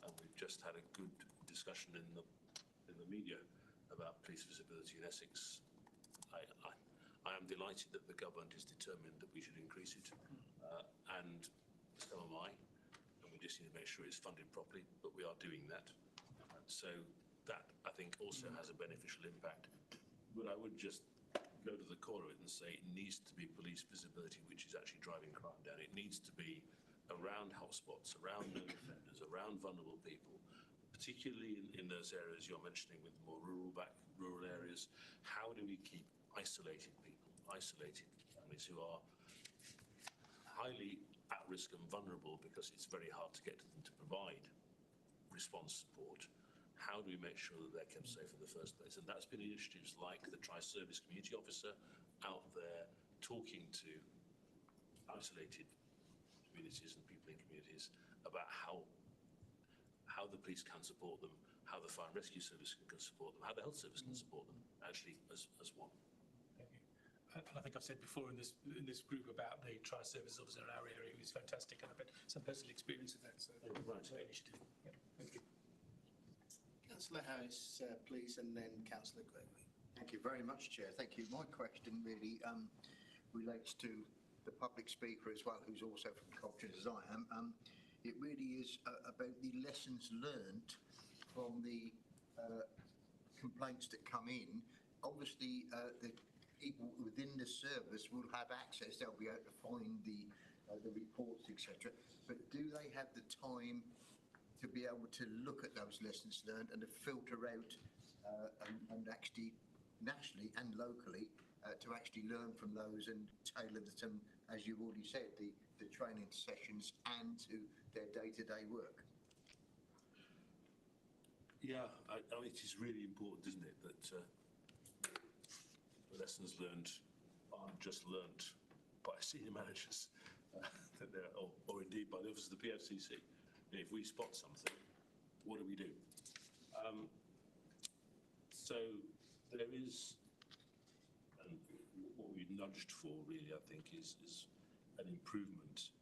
and we've just had a good discussion in the media about police visibility in Essex. I am delighted that the government is determined that we should increase it, and so am I, and we just need to make sure it's funded properly, but we are doing that. So that, I think, also has a beneficial impact. But I would just go to the core of it and say it needs to be police visibility which is actually driving crime down. It needs to be around hotspots, around known offenders, around vulnerable people, particularly in those areas you're mentioning with more rural areas. How do we keep isolated people, isolated families who are highly at risk and vulnerable because it's very hard to get to them to provide response support? How do we make sure that they're kept safe in the first place? And that's been initiatives like the Tri-Service Community Officer out there talking to isolated communities and people in communities about how the police can support them, how the fire and rescue service can support them, how the health service can support them, actually as one. Thank you. And I think I've said before in this group about the Tri-Service Officer in our area, who's fantastic, and I've had some personal experience with that. So right. Initiative. Yeah. Thank you. Councillor Harris, please, and then Councillor Gregory. Thank you very much, Chair. Thank you. My question really relates to the public speaker as well, who's also from culture as I am. It really is about the lessons learned from the complaints that come in. Obviously, the people within the service will have access. They'll be able to find the reports, etc. But do they have the time to be able to look at those lessons learned and to filter out and actually nationally and locally to actually learn from those and tailor them, as you've already said, the training sessions and to their day-to-day work? Yeah, I mean, it is really important, isn't it, that the lessons learned aren't just learned by senior managers or indeed by the officers of the PFCC. If we spot something, what do we do? So there is, and what we've nudged for really, I think, is an improvement.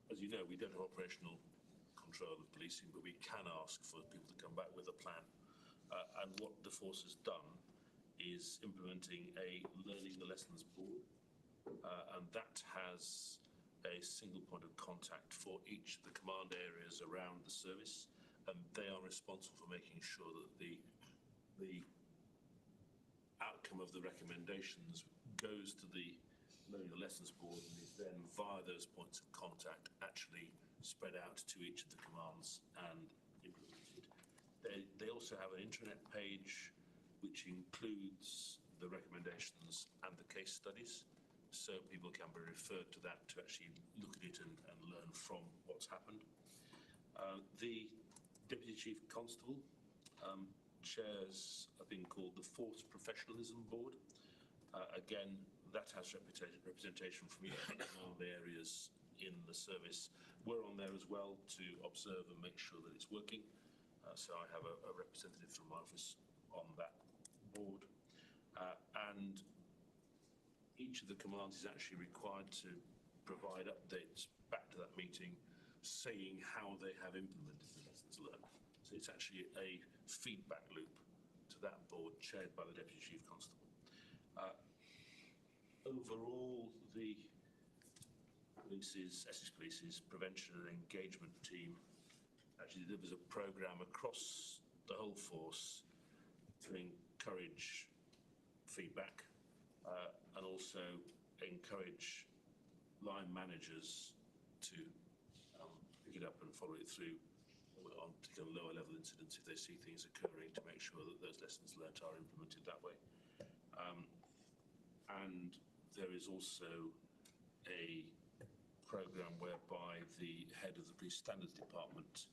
As you know, we don't have operational control of policing, but we can ask for people to come back with a plan. And what the force has done is implementing a learning the lessons board, and that has a single point of contact for each of the command areas around the service, and they are responsible for making sure that the outcome of the recommendations goes to the learning the lessons board and is then via those points of contact actually spread out to each of the commands and implemented. They also have an intranet page which includes the recommendations and the case studies, so people can be referred to that to actually look at it and learn from what's happened. The Deputy Chief Constable chairs a thing called the Force Professionalism Board. Again, that has representation from each of the areas in the service. We're on there as well to observe and make sure that it's working. So I have a representative from my office on that board. And each of the commands is actually required to provide updates back to that meeting saying how they have implemented the lessons learned. So it's actually a feedback loop to that board chaired by the Deputy Chief Constable. Overall, the Essex Police's prevention and engagement team actually delivers a programme across the whole force to encourage feedback and also encourage line managers to pick it up and follow it through on particular lower level incidents if they see things occurring, to make sure that those lessons learnt are implemented that way. And there is also a programme whereby the head of the Police Standards Department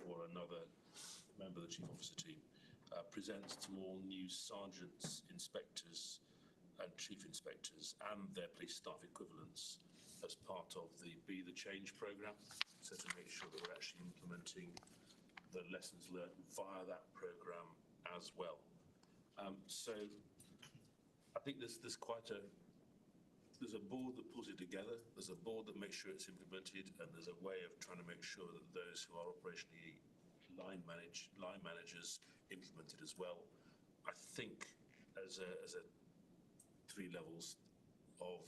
or another member of the Chief Officer team presents to all new sergeants, inspectors and chief inspectors and their police staff equivalents as part of the Be the Change programme, so to make sure that we're actually implementing the lessons learned via that programme as well. So I think there's a board that pulls it together, there's a board that makes sure it's implemented, and there's a way of trying to make sure that those who are operationally line managers implement it as well. I think as a 3 levels of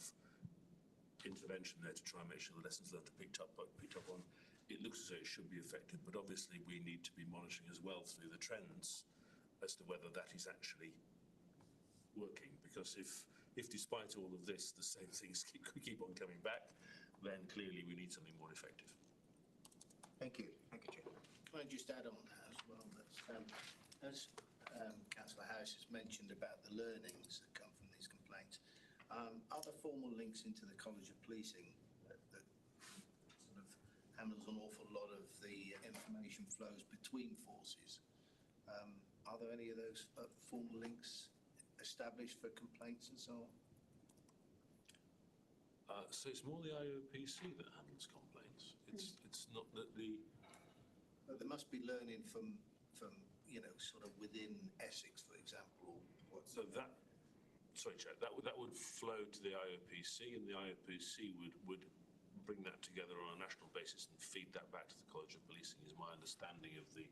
intervention there to try and make sure the lessons learned are picked up on, it looks as though it should be effective, but obviously we need to be monitoring as well through the trends as to whether that is actually working, because if despite all of this the same things keep on coming back, then clearly we need something more effective. Thank you. Thank you, Chair. Can I just add on that as well, that as Councillor Harris has mentioned about the learnings that come from these complaints, other formal links into the College of Policing that sort of handles an awful lot of the information flows between forces. Are there any of those formal links established for complaints and so on? So it's more the IOPC that handles complaints. It's not that the... But there must be learning from sort of within Essex, for example. So that, sorry, Chair, that would flow to the IOPC, and the IOPC would bring that together on a national basis and feed that back to the College of Policing, is my understanding of the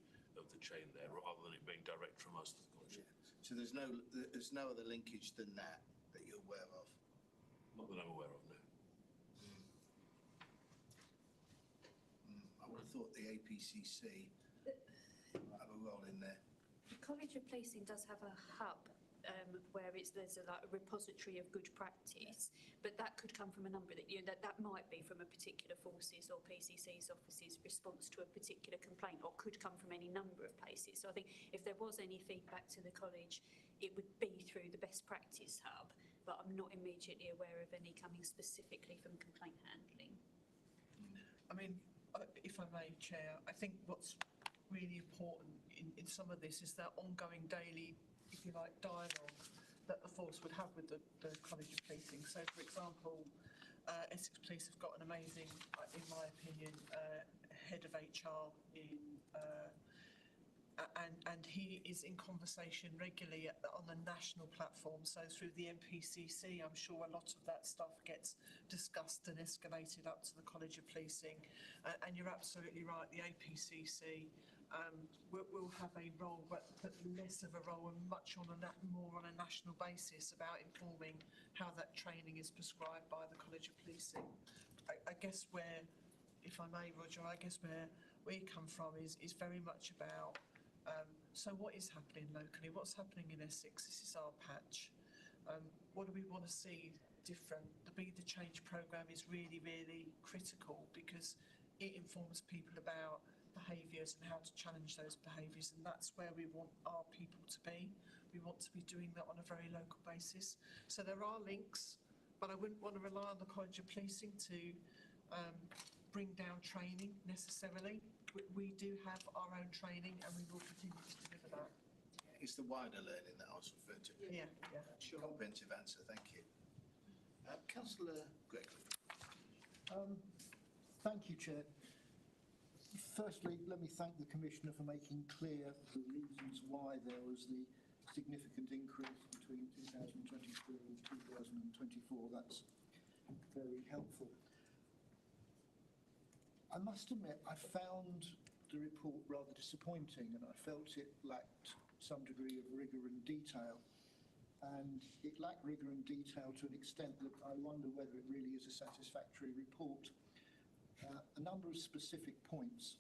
chain there, rather than it being direct from us to the College. Yeah. So there's no other linkage than that you're aware of? Not that I'm aware of, no. I would have thought the APCC might have a role in there. The College of Policing does have a hub where there's a repository of good practice, but that could come from a number that might be from a particular forces or PCC's office's response to a particular complaint, or could come from any number of places. So I think if there was any feedback to the college, it would be through the best practice hub, but I'm not immediately aware of any coming specifically from complaint handling. I mean, if I may, Chair, I think what's really important in some of this is that ongoing daily, if you like, dialogue that the force would have with the College of Policing. So, for example, Essex Police have got an amazing, in my opinion, head of HR and he is in conversation regularly on the national platform. So through the MPCC, I'm sure a lot of that stuff gets discussed and escalated up to the College of Policing. And you're absolutely right, the APCC will have a role, but less of a role and much more on a national basis about informing how that training is prescribed by the College of Policing. I guess where, if I may, Roger, I guess where we come from is very much about so what is happening locally, what's happening in Essex, this is our patch. What do we want to see different? The Be the Change programme is really, really critical because it informs people about behaviours and how to challenge those behaviours, and that's where we want our people to be. We want to be doing that on a very local basis. So there are links, but I wouldn't want to rely on the College of Policing to bring down training necessarily. We do have our own training and we will continue to deliver that. It's the wider learning that I was referring to. Yeah, sure. Comprehensive answer, thank you. Councillor Gregory. Thank you, Chair. Firstly, let me thank the Commissioner for making clear the reasons why there was the significant increase between 2023 and 2024. That's very helpful. I must admit, I found the report rather disappointing and I felt it lacked some degree of rigour and detail. And it lacked rigour and detail to an extent that I wonder whether it really is a satisfactory report. A number of specific points.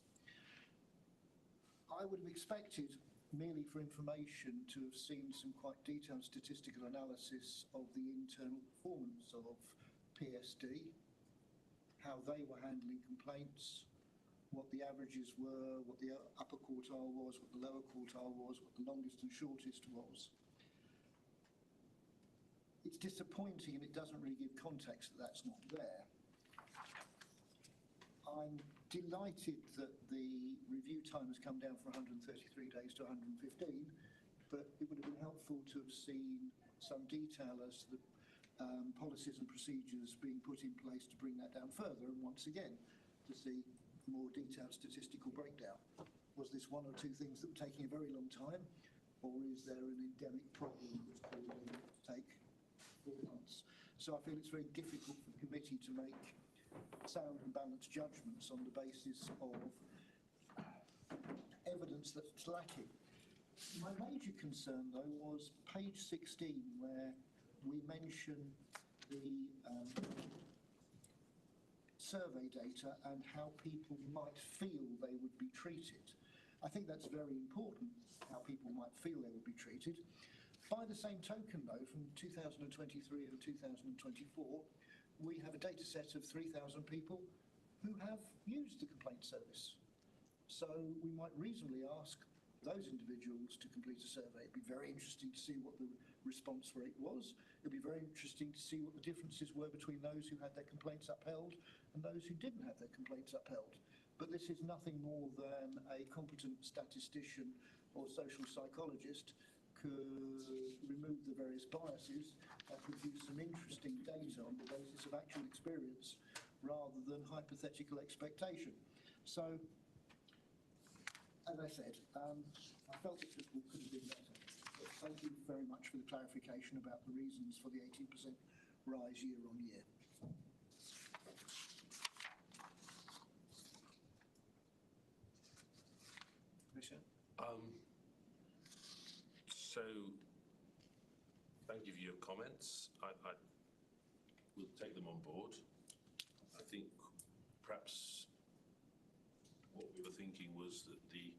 I would have expected, merely for information, to have seen some quite detailed statistical analysis of the internal performance of PSD, how they were handling complaints, what the averages were, what the upper quartile was, what the lower quartile was, what the longest and shortest was. It's disappointing and it doesn't really give context that that's not there. I'm delighted that the review time has come down from 133 days to 115. helpful to have seen some detail as to the policies and procedures being put in place to bring that down further, and once again, to see more detailed statistical breakdown. Was this one or two things that were taking a very long time, or is there an endemic problem that's causing it to take 4 months? So I feel it's very difficult for the committee to make sound and balanced judgments on the basis of evidence that's lacking. My major concern, though, was page 16, where we mention the survey data and how people might feel they would be treated. I think that's very important, how people might feel they would be treated. By the same token, though, from 2023 and 2024, we have a data set of 3,000 people who have used the complaint service. So we might reasonably ask those individuals to complete a survey. It'd be very interesting to see what the response rate was. It'd be very interesting to see what the differences were between those who had their complaints upheld and those who didn't have their complaints upheld. But this is nothing more than a competent statistician or social psychologist could remove the various biases and produce some interesting data on the basis of actual experience rather than hypothetical expectation. So, as I said, I felt it could have been better. But thank you very much for the clarification about the reasons for the 18% rise year on year. Commissioner? So, thank you for your comments. I will take them on board. I think perhaps what we were thinking was that the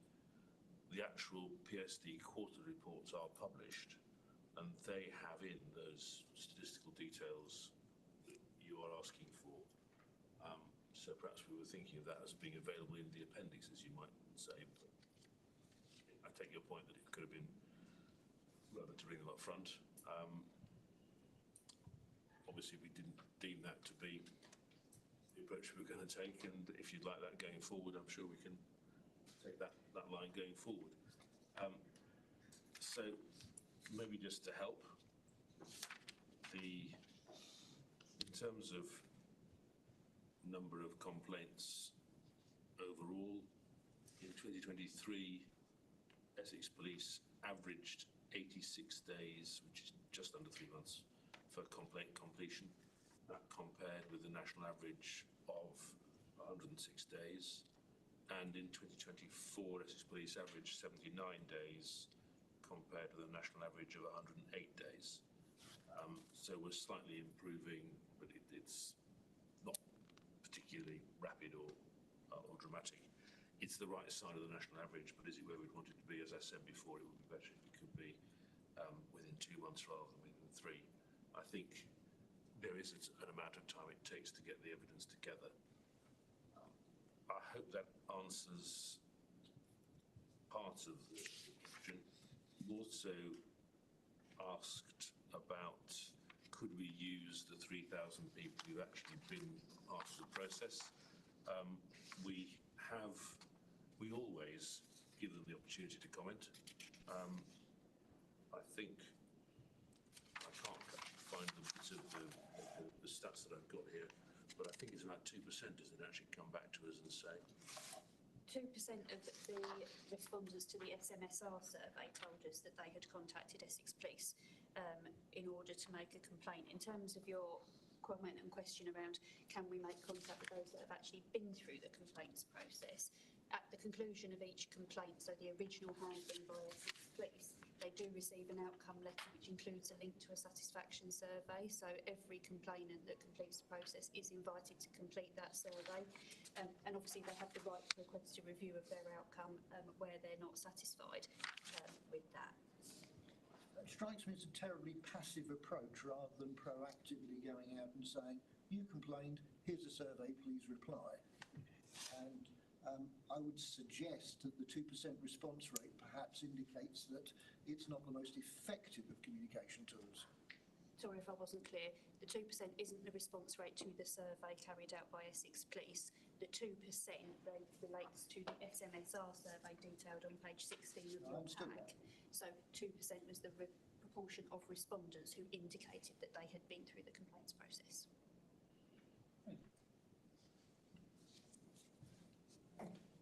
actual PSD quarterly reports are published, and they have in those statistical details that you are asking for. So perhaps we were thinking of that as being available in the appendix, as you might say. But I take your point that it could have been relevant to bring them up front. Obviously, we didn't deem that to be the approach we were going to take, and if you'd like that going forward, I'm sure we can take that line going forward. So maybe just to help, in terms of number of complaints overall, in 2023, Essex Police averaged 86 days, which is just under 3 months, for complaint completion. That compared with the national average of 106 days. And in 2024, Essex Police averaged 79 days compared to the national average of 108 days. So we're slightly improving, but it's not particularly rapid or dramatic. It's the right side of the national average, but is it where we'd want it to be? As I said before, it would be better if it could be within 2 months rather than within 3. I think there is an amount of time it takes to get the evidence together. I hope that answers part of the question. You also asked about could we use the 3,000 people who've actually been part of the process. We always give them the opportunity to comment. I think I can't find the bits of the stats that I've got here, but I think it's about 2% does it actually come back to us and say. 2% of the respondents to the SMSR survey told us that they had contacted Essex Police in order to make a complaint. In terms of your comment and question around can we make contact with those that have actually been through the complaints process, at the conclusion of each complaint, so the original handling by Essex Police, they do receive an outcome letter which includes a link to a satisfaction survey. So every complainant that completes the process is invited to complete that survey. And obviously they have the right to request a review of their outcome where they're not satisfied with that. It strikes me as a terribly passive approach rather than proactively going out and saying, you complained, here's a survey, please reply. And I would suggest that the 2% response rate perhaps indicates that it's not the most effective of communication tools. Sorry if I wasn't clear. The 2% isn't the response rate to the survey carried out by Essex Police. The 2% relates to the SMSR survey detailed on page 16 of your pack. So 2% was the proportion of respondents who indicated that they had been through the complaints process.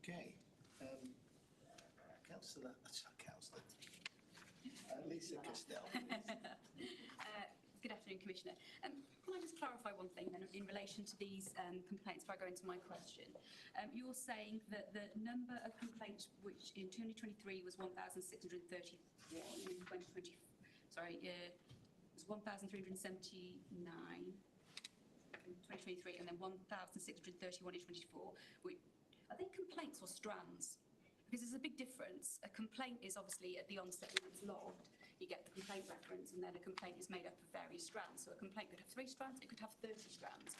Okay. Lisa Castell. Good afternoon, Commissioner. Can I just clarify one thing then in relation to these complaints before I go into my question? You're saying that the number of complaints which in 2023 was 1,631, in 2020, sorry, it was 1,379 in 2023 and then 1,631 in 2024. Are they complaints or strands? Because there's a big difference. A complaint is obviously at the onset when it's logged, you get the complaint reference, and then a complaint is made up of various strands. So a complaint could have 3 strands, it could have 30 strands.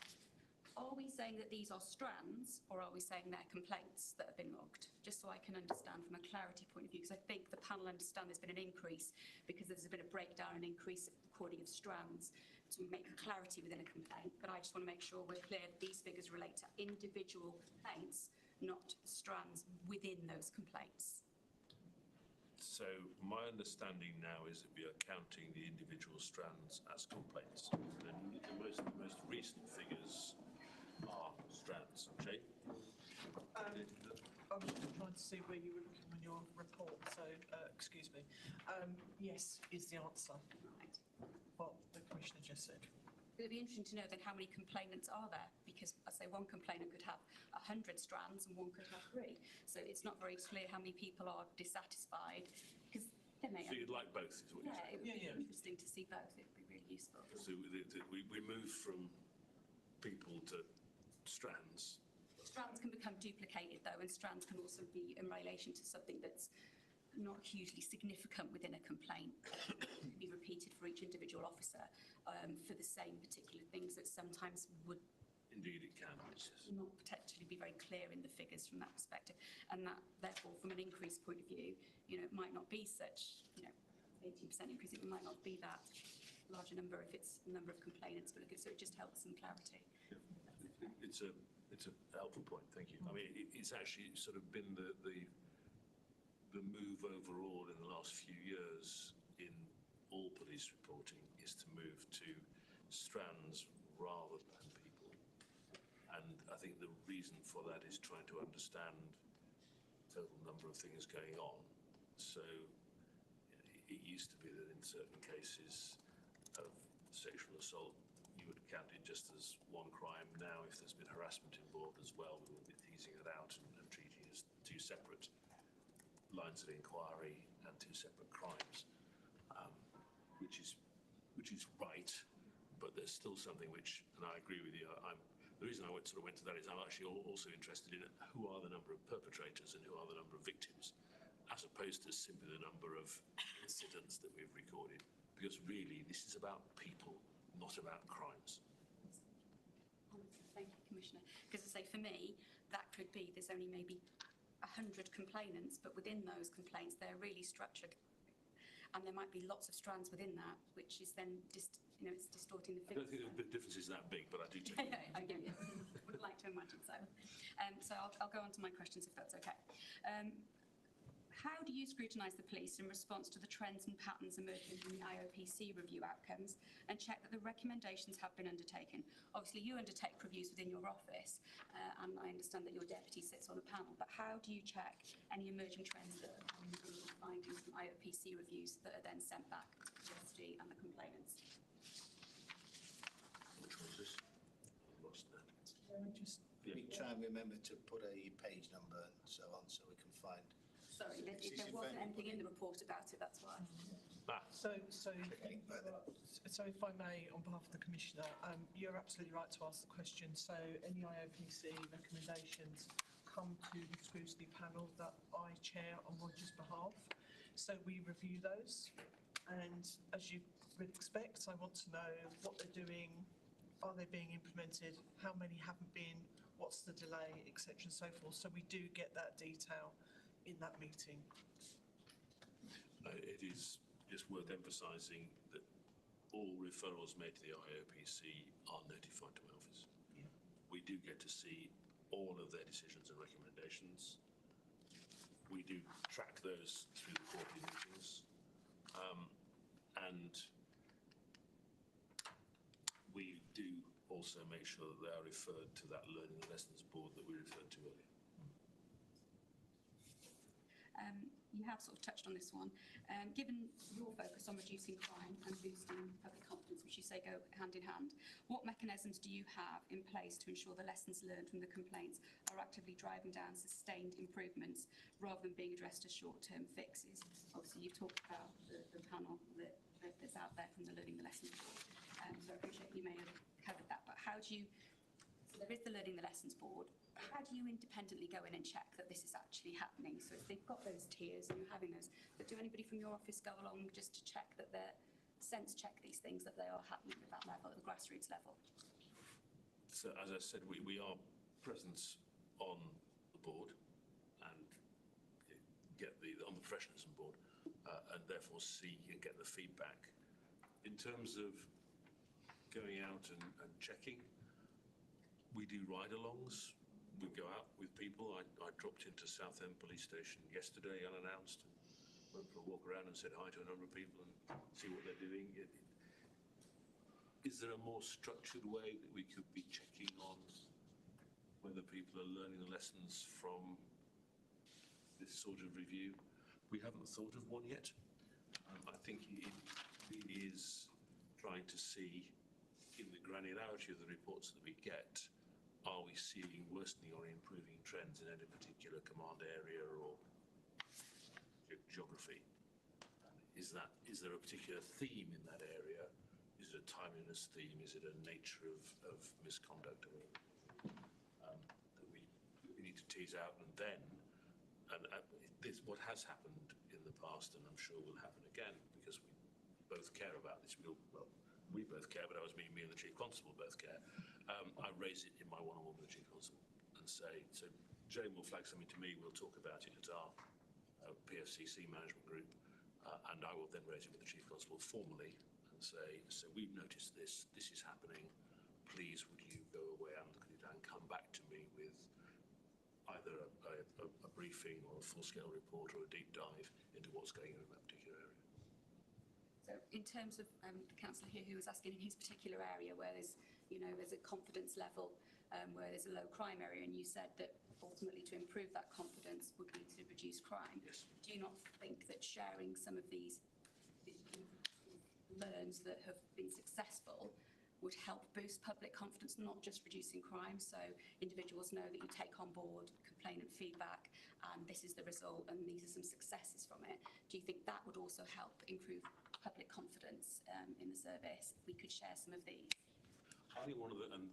Are we saying that these are strands, or are we saying they're complaints that have been logged? Just so I can understand from a clarity point of view, because I think the panel understand there's been an increase because there's been a breakdown and increase of recording of strands to make clarity within a complaint. But I just want to make sure we're clear that these figures relate to individual complaints, not strands within those complaints. So my understanding now is that we are counting the individual strands as complaints. The most recent figures are strands. Jay? I was just trying to see where you were looking on your report, so excuse me. Yes is the answer. Right. What the Commissioner just said. It would be interesting to know then how many complainants are there, because I say one complainant could have 100 strands and one could have 3. So it's not very clear how many people are dissatisfied, because they may. So you'd like both, is what you're saying? It would be interesting to see both. It would be really useful. So we move from people to strands. Strands can become duplicated though, and strands can also be in relation to something that's not hugely significant within a complaint, be repeated for each individual officer for the same particular things that sometimes would Indeed it can. not potentially be very clear in the figures from that perspective, and that therefore from an increase point of view, it might not be such 18% increase, it might not be that larger number if it's a number of complainants, but so it just helps some clarity. Yeah. It's a helpful point, thank you. I mean, it's actually sort of been the move overall in the last few years in all police reporting is to move to strands rather than people. And I think the reason for that is trying to understand the total number of things going on. So it used to be that in certain cases of sexual assault, you would count it just as one crime. Now, if there's been harassment involved as well, we will be teasing it out and treating it as 2 separate lines of inquiry and 2 separate crimes, which is right, but there's still something which, and I agree with you, the reason I went to that is I'm actually also interested in who are the number of perpetrators and who are the number of victims, as opposed to simply the number of incidents that we've recorded, because really this is about people, not about crimes. Thank you, Commissioner. Because I say for me, that could be there's only maybe 100 complainants, but within those complaints they're really structured, and there might be lots of strands within that, which is then just it's distorting the figures. I don't think the difference is that big, but I do take it. I get you. Would like to imagine so. So I'll go on to my questions if that's okay. How do you scrutinise the police in response to the trends and patterns emerging from the IOPC review outcomes and check that the recommendations have been undertaken? Obviously, you undertake reviews within your office, and I understand that your deputy sits on a panel, but how do you check any emerging trends that are coming from your findings from IOPC reviews that are then sent back to the PSG and the complainants? Which one is this? I've lost that. We try and remember to put a page number and so on so we can find. Sorry, if there wasn't anything in the report about it, that's why. So if I may, on behalf of the Commissioner, you're absolutely right to ask the question. So any IOPC recommendations come to the scrutiny panel that I chair on Roger's behalf. So we review those, and as you would expect, I want to know what they're doing, are they being implemented, how many haven't been, what's the delay, etc. and so forth. So we do get that detail in that meeting. It is just worth emphasising that all referrals made to the IOPC are notified to my office. Yeah. We do get to see all of their decisions and recommendations. We do track those through the quarterly meetings. And also make sure that they are referred to that learning and lessons board that we referred to earlier. You have sort of touched on this one. Given your focus on reducing crime and boosting public confidence, which you say go hand in hand, what mechanisms do you have in place to ensure the lessons learned from the complaints are actively driving down sustained improvements rather than being addressed as short-term fixes? Obviously, you've talked about the panel that's out there from the Learning the Lessons Board. So I appreciate you may have covered that, but how do you, so there is the Learning the Lessons Board, how do you independently go in and check that this is actually happening? So if they've got those tiers and you're having those, but do anybody from your office go along just to check that they're, sense check these things, that they are happening at that level, at the grassroots level? So as I said, we are present on the board and get on the professionalism board and therefore see and get the feedback. In terms of going out and checking, we do ride-alongs. We go out with people. I dropped into Southend Police Station yesterday unannounced, went for a walk around and said hi to a number of people and see what they're doing. Is there a more structured way that we could be checking on whether people are learning the lessons from this sort of review? We haven't thought of one yet. I think it really is trying to see in the granularity of the reports that we get, are we seeing worsening or improving trends in any particular command area or geography? Is there a particular theme in that area? Is it a timeliness theme? Is it a nature of misconduct that we need to tease out? And then, this what has happened in the past, and I'm sure will happen again, because we both care about this. We both care, but I was me and the Chief Constable both care. I raise it in my one-on-one with the Chief Constable and say, so Jane will flag something to me, we'll talk about it at our PFCC management group, and I will then raise it with the Chief Constable formally and say, so we've noticed this is happening, please would you go away and look at it and come back to me with either a briefing or a full-scale report or a deep dive into what's going on in that particular area. So in terms of the councillor here who was asking in his particular area where there's, there's a confidence level, where there's a low crime area, and you said that ultimately to improve that confidence would be to reduce crime. Yes. Do you not think that sharing some of these learns that have been successful would help boost public confidence, not just reducing crime? So individuals know that you take on board complainant feedback and this is the result and these are some successes from it. Do you think that would also help improve public confidence in the service if we could share some of these? I think one of the, and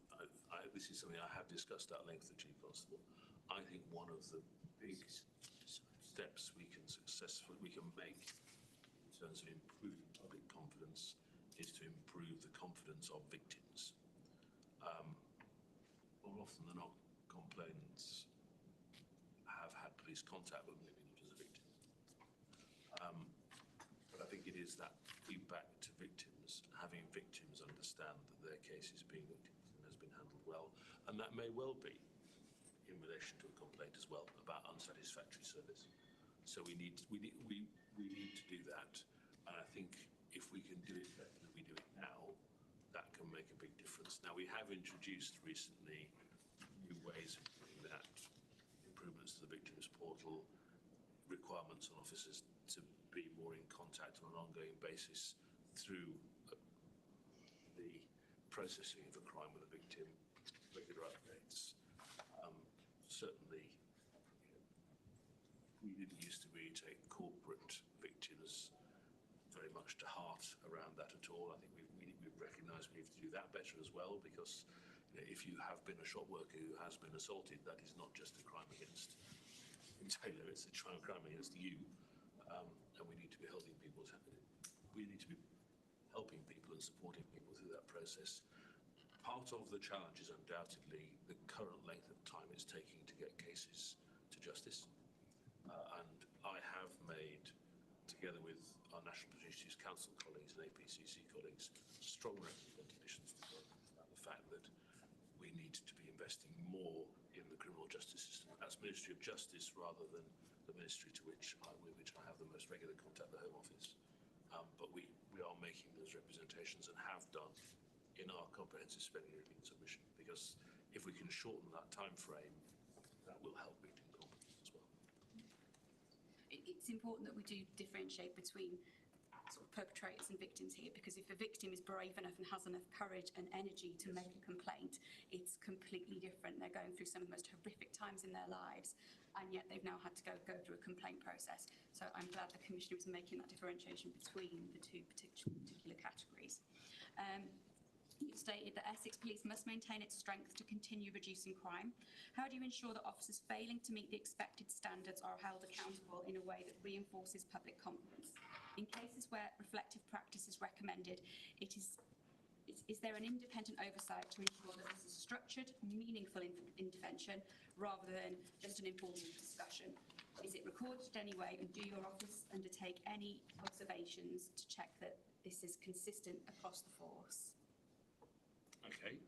this is something I have discussed at length with the Chief Constable, I think one of the big steps we can make in terms of improving public confidence is to improve the confidence of victims. More often than not, complainants have had police contact with them, maybe not as a victim. But I think it is that feedback to victims, having victims understand that their case is being looked into and has been handled well, and that may well be in relation to a complaint as well about unsatisfactory service. So we need to do that, and I think if we can do it better than we do it now, that can make a big difference. Now we have introduced recently new ways of doing that, improvements to the victims portal, requirements on officers to be more in contact on an ongoing basis through the processing of a crime with a victim, regular updates. Certainly, we didn't used to really take corporate victims very much to heart around that at all. I think we've recognised we need to do that better as well, because if you have been a shop worker who has been assaulted, that is not just a crime against Taylor, it's a crime against you, and we need to be helping people. We need to be helping people and supporting people through that process. Part of the challenge is undoubtedly the current length of time it's taking to get cases to justice, and I have made, together with our National Police Use Council colleagues and APCC colleagues, strong recommendations about the fact that we need to be investing more in the criminal justice system. That's Ministry of Justice rather than the ministry to which I have the most regular contact, the Home Office. But we are making those representations and have done in our comprehensive spending review submission, because if we can shorten that time frame, that will help meet incompetence as well. It's important that we do differentiate between sort of perpetrators and victims here, because if a victim is brave enough and has enough courage and energy to make a complaint, it's completely different. They're going through some of the most horrific times in their lives, and yet they've now had to go through a complaint process. So I'm glad the Commissioner is making that differentiation between the two particular categories. You stated that Essex Police must maintain its strength to continue reducing crime. How do you ensure that officers failing to meet the expected standards are held accountable in a way that reinforces public confidence? In cases where reflective practice is recommended, is there an independent oversight to ensure that this is structured, meaningful intervention rather than just an informal discussion? Is it recorded anyway, and do your office undertake any observations to check that this is consistent across the force? Okay.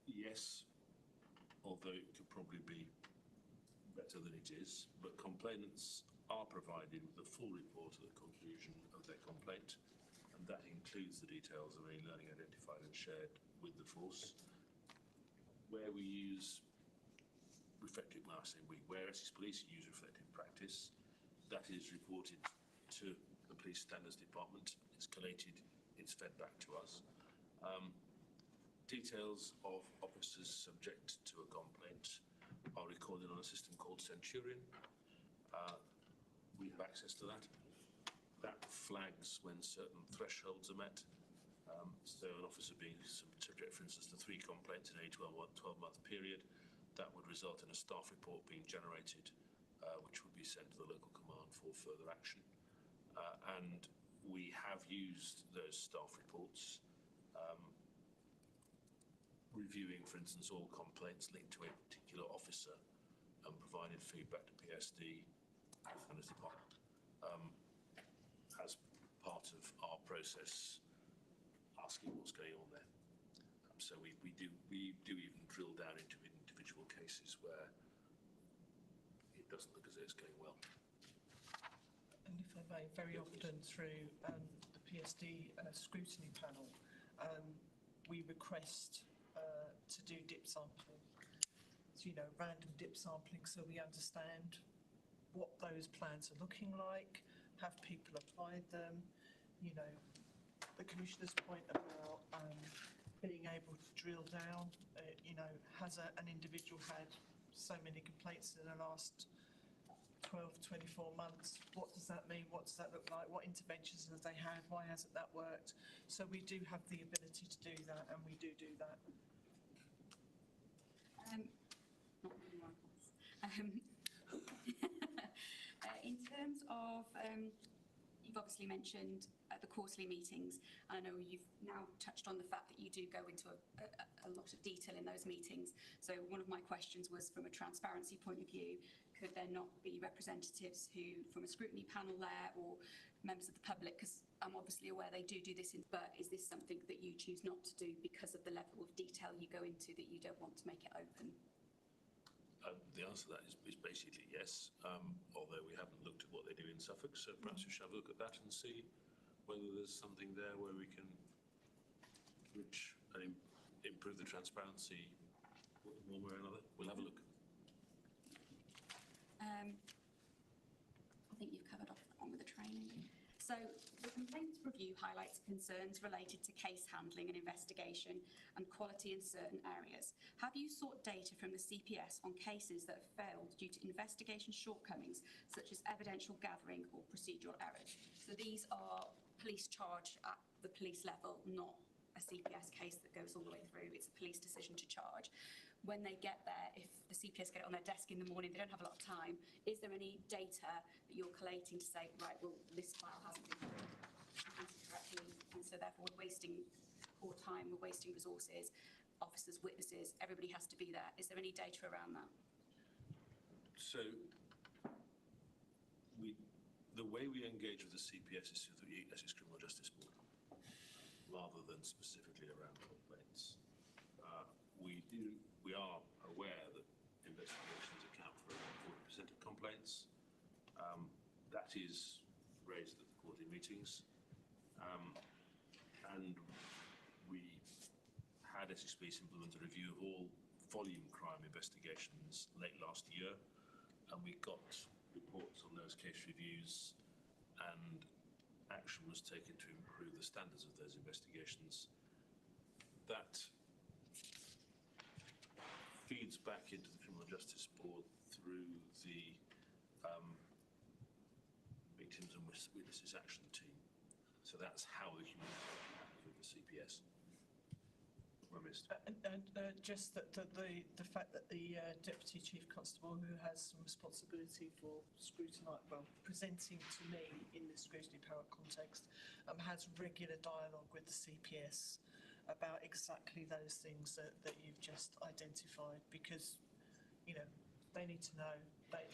Yes, although it could probably be better than it is, but complainants are provided with a full report at the conclusion of their complaint, and that includes the details of any learning identified and shared with the force. Where we use reflective, when I say we, where Essex Police use reflective practice, that is reported to the Police Standards Department, it's collated, it's fed back to us. Details of officers subject to a complaint are recorded on a system called Centurion. We have access to that. That flags when certain thresholds are met. So an officer being subject, for instance, to 3 complaints in a 12-month period, that would result in a staff report being generated, which would be sent to the local command for further action. And we have used those staff reports, reviewing, for instance, all complaints linked to a particular officer and provided feedback to PSD and the department as part of our process, asking what's going on there. So we do even drill down into individual cases where it doesn't look as though it's going well. And if I may, very often through the PSD scrutiny panel, we request to do dip sampling, so, random dip sampling, so we understand what those plans are looking like, have people applied them, the Commissioner's point about being able to drill down, has an individual had so many complaints in the last 12, 24 months, what does that mean, what does that look like, what interventions have they had, why hasn't that worked? So we do have the ability to do that, and we do that. Not really my voice. In terms of, you've obviously mentioned the quarterly meetings, and I know you've now touched on the fact that you do go into a lot of detail in those meetings. So one of my questions was, from a transparency point of view, could there not be representatives who, from a scrutiny panel there, or members of the public, because I'm obviously aware they do this, but is this something that you choose not to do because of the level of detail you go into, that you don't want to make it open? The answer to that is basically yes, although we haven't looked at what they do in Suffolk, so perhaps we should have a look at that and see whether there's something there where we can reach and improve the transparency one way or another. We'll have a look. I think you've covered off that one with the training. So the complaints review highlights concerns related to case handling and investigation and quality in certain areas. Have you sought data from the CPS on cases that have failed due to investigation shortcomings, such as evidential gathering or procedural errors? So these are police charged at the police level, not a CPS case that goes all the way through. It's a police decision to charge. When they get there, if the CPS get it on their desk in the morning, they don't have a lot of time. Is there any data that you're collating to say, right, well, this file hasn't been accounted correctly, and so therefore we're wasting more time, we're wasting resources, officers, witnesses, everybody has to be there. Is there any data around that? So the way we engage with the CPS is through the Essex Criminal Justice Board, rather than specifically around complaints. We are aware that investigations account for around 40% of complaints. That is raised at the quarterly meetings. and we had Essex Police implement a review of all volume crime investigations late last year, and we got reports on those case reviews, and action was taken to improve the standards of those investigations. That feeds back into the Criminal Justice Board through the Victims and Witnesses Action Team. So that's how the communication happened with the CPS. Just that the fact that the Deputy Chief Constable, who has some responsibility for scrutiny, well, presenting to me in the scrutiny power context, has regular dialogue with the CPS about exactly those things that you've just identified, because, you know, they need to know, they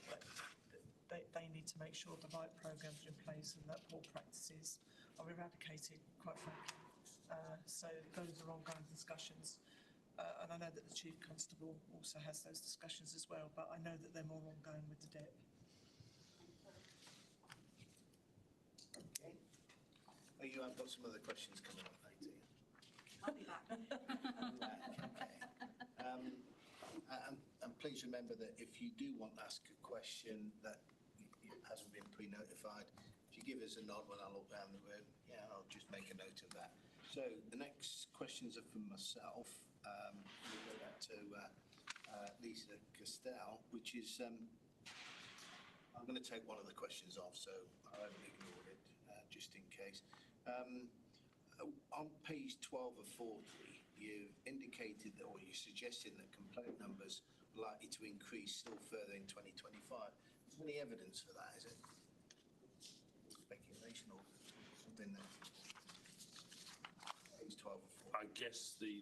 need to make sure the right programmes are in place and that poor practices are eradicated, quite frankly. So those are ongoing discussions. And I know that the Chief Constable also has those discussions as well, but I know that they're more ongoing with the DEP. Okay. Oh, you have got some other questions coming up later. I'll be back. Okay. And please remember that if you do want to ask a question that hasn't been pre-notified, if you give us a nod when I look around the room, yeah, I'll just make a note of that. So the next questions are from myself. We'll go back to Lisa Castell, which is, I'm going to take one of the questions off, so I haven't ignored it, just in case. On page 12 of 40, you indicated that, or you suggested that complaint numbers are likely to increase still further in 2025. Is there any evidence for that, is it? Speculation or something that... Page 12 of 40. I guess the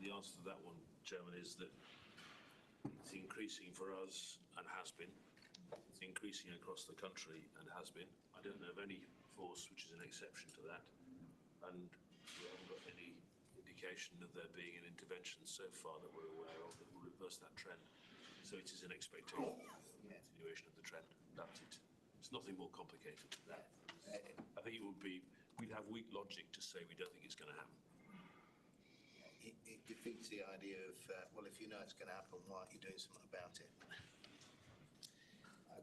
answer to that one, Chairman, is that it's increasing for us and has been. It's increasing across the country and has been. I don't know of any force which is an exception to that, and we haven't got any indication of there being an intervention so far that we're aware of that will reverse that trend. So it is an expectation continuation of the trend. That's it. It's nothing more complicated than that. I think it would be, we'd have weak logic to say we don't think it's going to happen. It defeats the idea of, well, if you know it's going to happen, why aren't you doing something about it?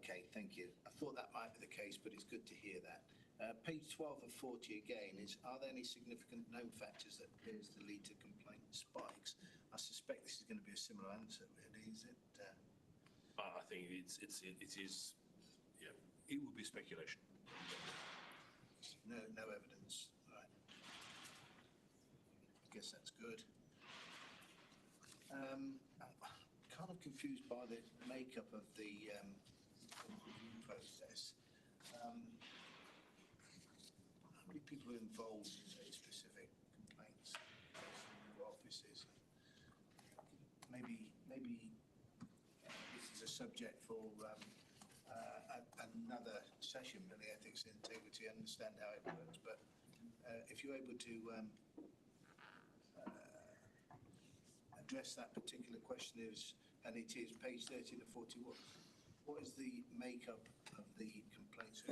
Okay, thank you. I thought that might be the case, but it's good to hear that. Page 12 of 40 again is, are there any significant known factors that appears to lead to complaint spikes? I suspect this is going to be a similar answer, really, is it? I think it is, yeah, it would be speculation. No evidence. Right. I guess that's good. I'm kind of confused by the makeup of the review process. How many people are involved in these specific complaints in your offices? Maybe this is a subject for another session, really, ethics and integrity, understand how it works. But if you're able to address that particular question, and it is page 13 of 41, what is the makeup of the complaints?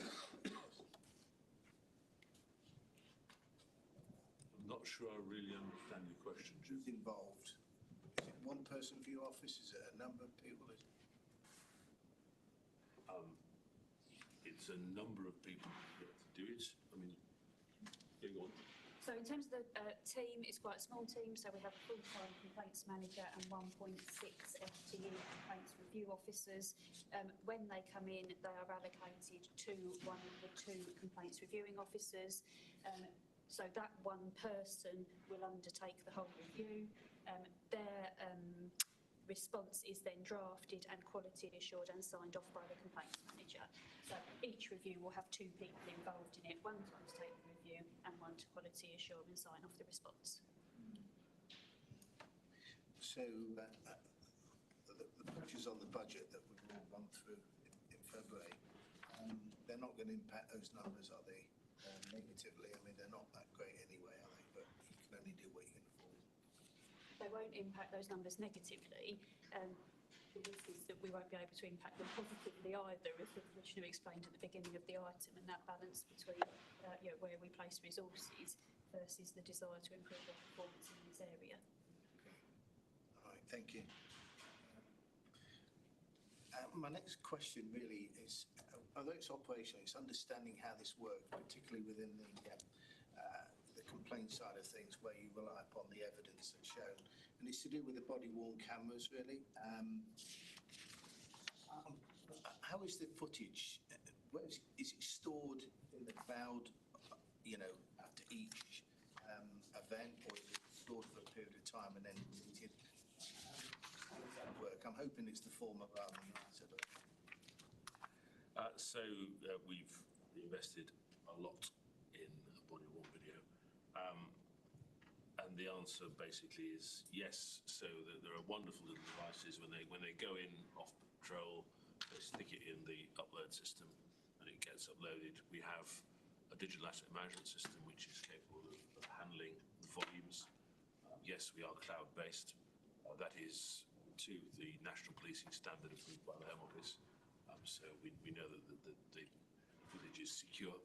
I'm not sure I really understand your question, Jim. Who's involved? Is it one person for your office? Is it a number of people? It's a number of people that do it. I mean, go on. So in terms of the team, it's quite a small team. So we have a full-time complaints manager and 1.6 FTE complaints review officers. When they come in, they are allocated to one of the two complaints reviewing officers. So that one person will undertake the whole review. Their response is then drafted and quality assured and signed off by the complaints manager. So each review will have two people involved in it, one to undertake the review and one to quality assure and sign off the response. So the pressures on the budget that we've all gone through in February, they're not going to impact those numbers, are they, negatively? I mean, they're not that great anyway, are they? But you can only do what you can afford. They won't impact those numbers negatively. The risk is that we won't be able to impact them positively either, as the Commissioner explained at the beginning of the item, and that balance between where we place resources. versus the desire to improve their performance in this area. All right, thank you. My next question really is, although it's operational, it's understanding how this works, particularly within the complaint side of things, where you rely upon the evidence that's shown, and it's to do with the body-worn cameras, really. How is the footage? Is it stored in the cloud, after each event, or is it stored for a period of time and then deleted? How does that work? I'm hoping it's the former rather than the latter. We've invested a lot in body-worn video, and the answer basically is yes. So there are wonderful little devices when they go in off patrol, they stick it in the upload system, and it gets uploaded. We have a digital asset management system which is capable of handling the volumes. Yes, we are cloud-based. That is to the national policing standard approved by the Home Office. So we know that the footage is secure,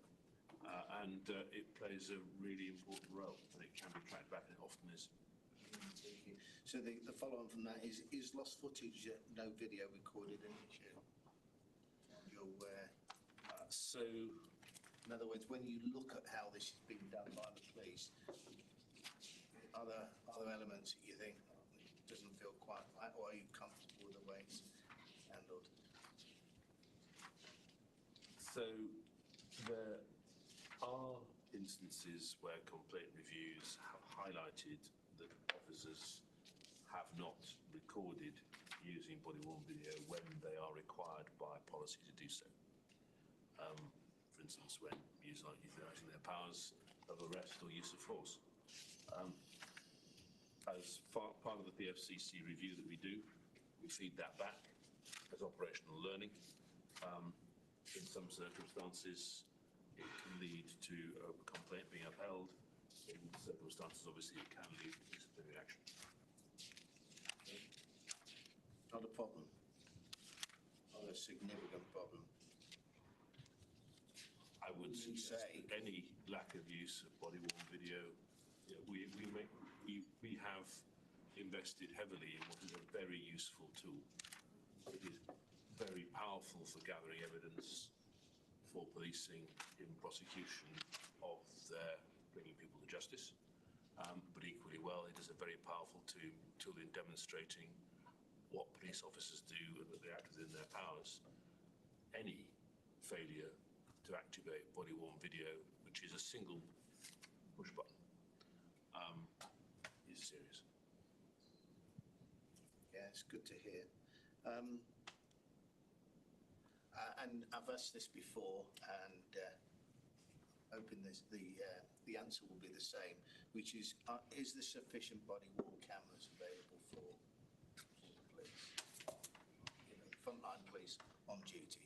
and it plays a really important role, and it can be tracked back, and it often is. Thank you. So the follow-on from that is lost footage, no video recorded in issue? You're aware? In other words, when you look at how this is being done by the police, are there other elements that you think it doesn't feel quite right, or are you comfortable with the way it's handled? So there are instances where complaint reviews have highlighted that officers have not recorded using body-worn video when they are required by policy to do so. For instance, when utilising their powers of arrest or use of force. As part of the PFCC review that we do, we feed that back as operational learning. In some circumstances, it can lead to a complaint being upheld. In circumstances, obviously, it can lead to disciplinary action. Not a problem. Not a significant problem. I would suggest that any lack of use of body-worn video, we have invested heavily in what is a very useful tool. It is very powerful for gathering evidence, for policing in prosecution of their bringing people to justice. But equally well, it is a very powerful tool in demonstrating what police officers do and that they act within their powers. Any failure to activate body-worn video, which is a single push button, is serious. Yeah, it's good to hear. And I've asked this before, and hoping the answer will be the same, which is there sufficient body-worn cameras available for the police, frontline police on duty?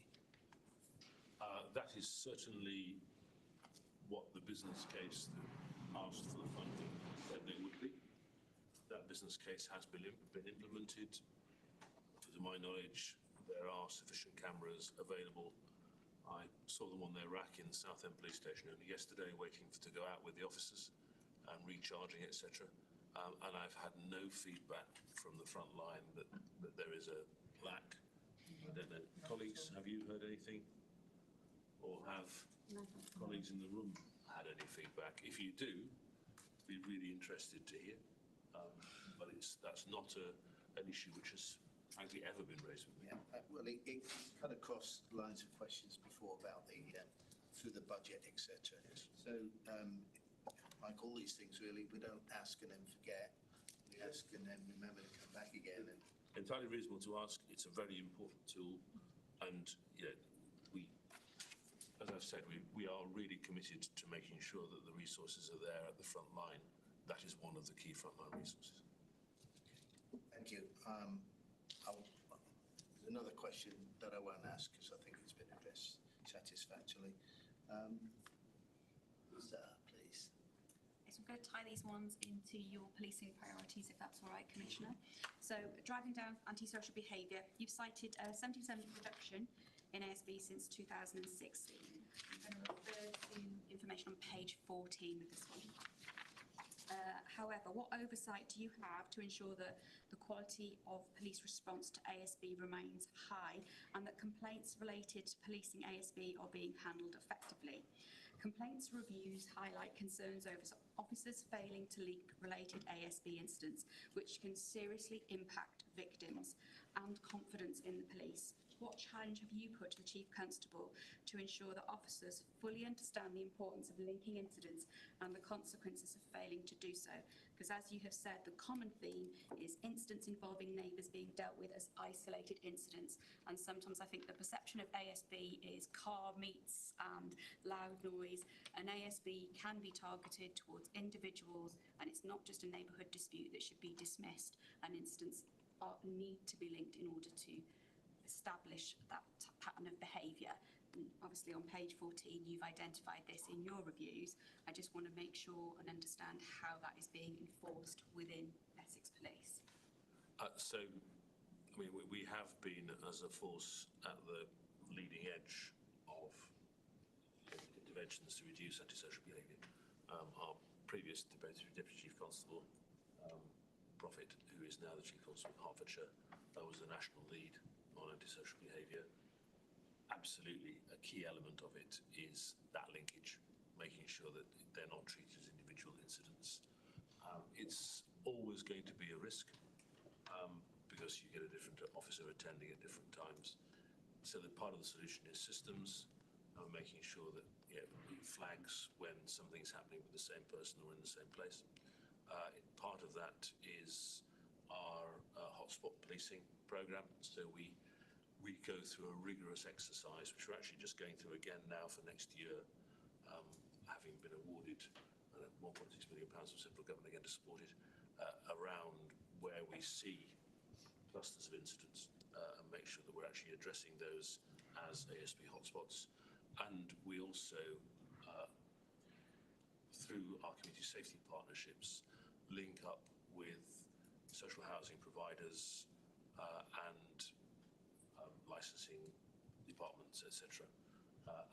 That is certainly what the business case that asked for the funding said they would be. That business case has been implemented. To my knowledge, there are sufficient cameras available. I saw them on their rack in Southend Police Station only yesterday, waiting to go out with the officers and recharging, etc. And I've had no feedback from the front line that there is a lack. I don't know. Colleagues, have you heard anything? Or have colleagues in the room had any feedback? If you do, I'd be really interested to hear. But that's not an issue which has frankly ever been raised with me. Yeah, well, it cut across lines of questions before about through the budget, etc. Yes. So, like all these things, really, we don't ask and then forget. We ask and then remember to come back again. And entirely reasonable to ask. It's a very important tool, and we, as I've said, we are really committed to making sure that the resources are there at the front line. That is one of the key frontline resources. Thank you. There's another question that I won't ask because I think it's been addressed satisfactorily. Sir, please. So I'm going to tie these ones into your policing priorities, if that's all right, Commissioner. So driving down antisocial behaviour, you've cited a 70% reduction in ASB since 2016. I'm going to refer to information on page 14 of this one. However, what oversight do you have to ensure that the quality of police response to ASB remains high and that complaints related to policing ASB are being handled effectively? Complaints reviews highlight concerns over officers failing to link related ASB incidents, which can seriously impact victims and confidence in the police. What challenge have you put to the Chief Constable to ensure that officers fully understand the importance of linking incidents and the consequences of failing to do so? Because as you have said, the common theme is incidents involving neighbours being dealt with as isolated incidents. And sometimes I think the perception of ASB is car meets and loud noise. An ASB can be targeted towards individuals, and it's not just a neighbourhood dispute that should be dismissed. And incidents need to be linked in order to establish that pattern of behaviour. And obviously on page 14 you've identified this in your reviews. I just want to make sure and understand how that is being enforced within Essex Police. We have been as a force at the leading edge of interventions to reduce antisocial behaviour. Our previous Deputy Chief Constable, Prophet, who is now the Chief Constable of Hertfordshire, was the national lead on antisocial behaviour. Absolutely a key element of it is that linkage, making sure that they're not treated as individual incidents. It's always going to be a risk because you get a different officer attending at different times. So that part of the solution is systems, making sure that it flags when something's happening with the same person or in the same place. Part of that is our hotspot policing programme. So we go through a rigorous exercise, which we're actually just going through again now for next year, having been awarded £1.6 million from central government again to support it, around where we see clusters of incidents and make sure that we're actually addressing those as ASB hotspots. And we also, through our community safety partnerships, link up with social housing providers and licensing departments, etc.,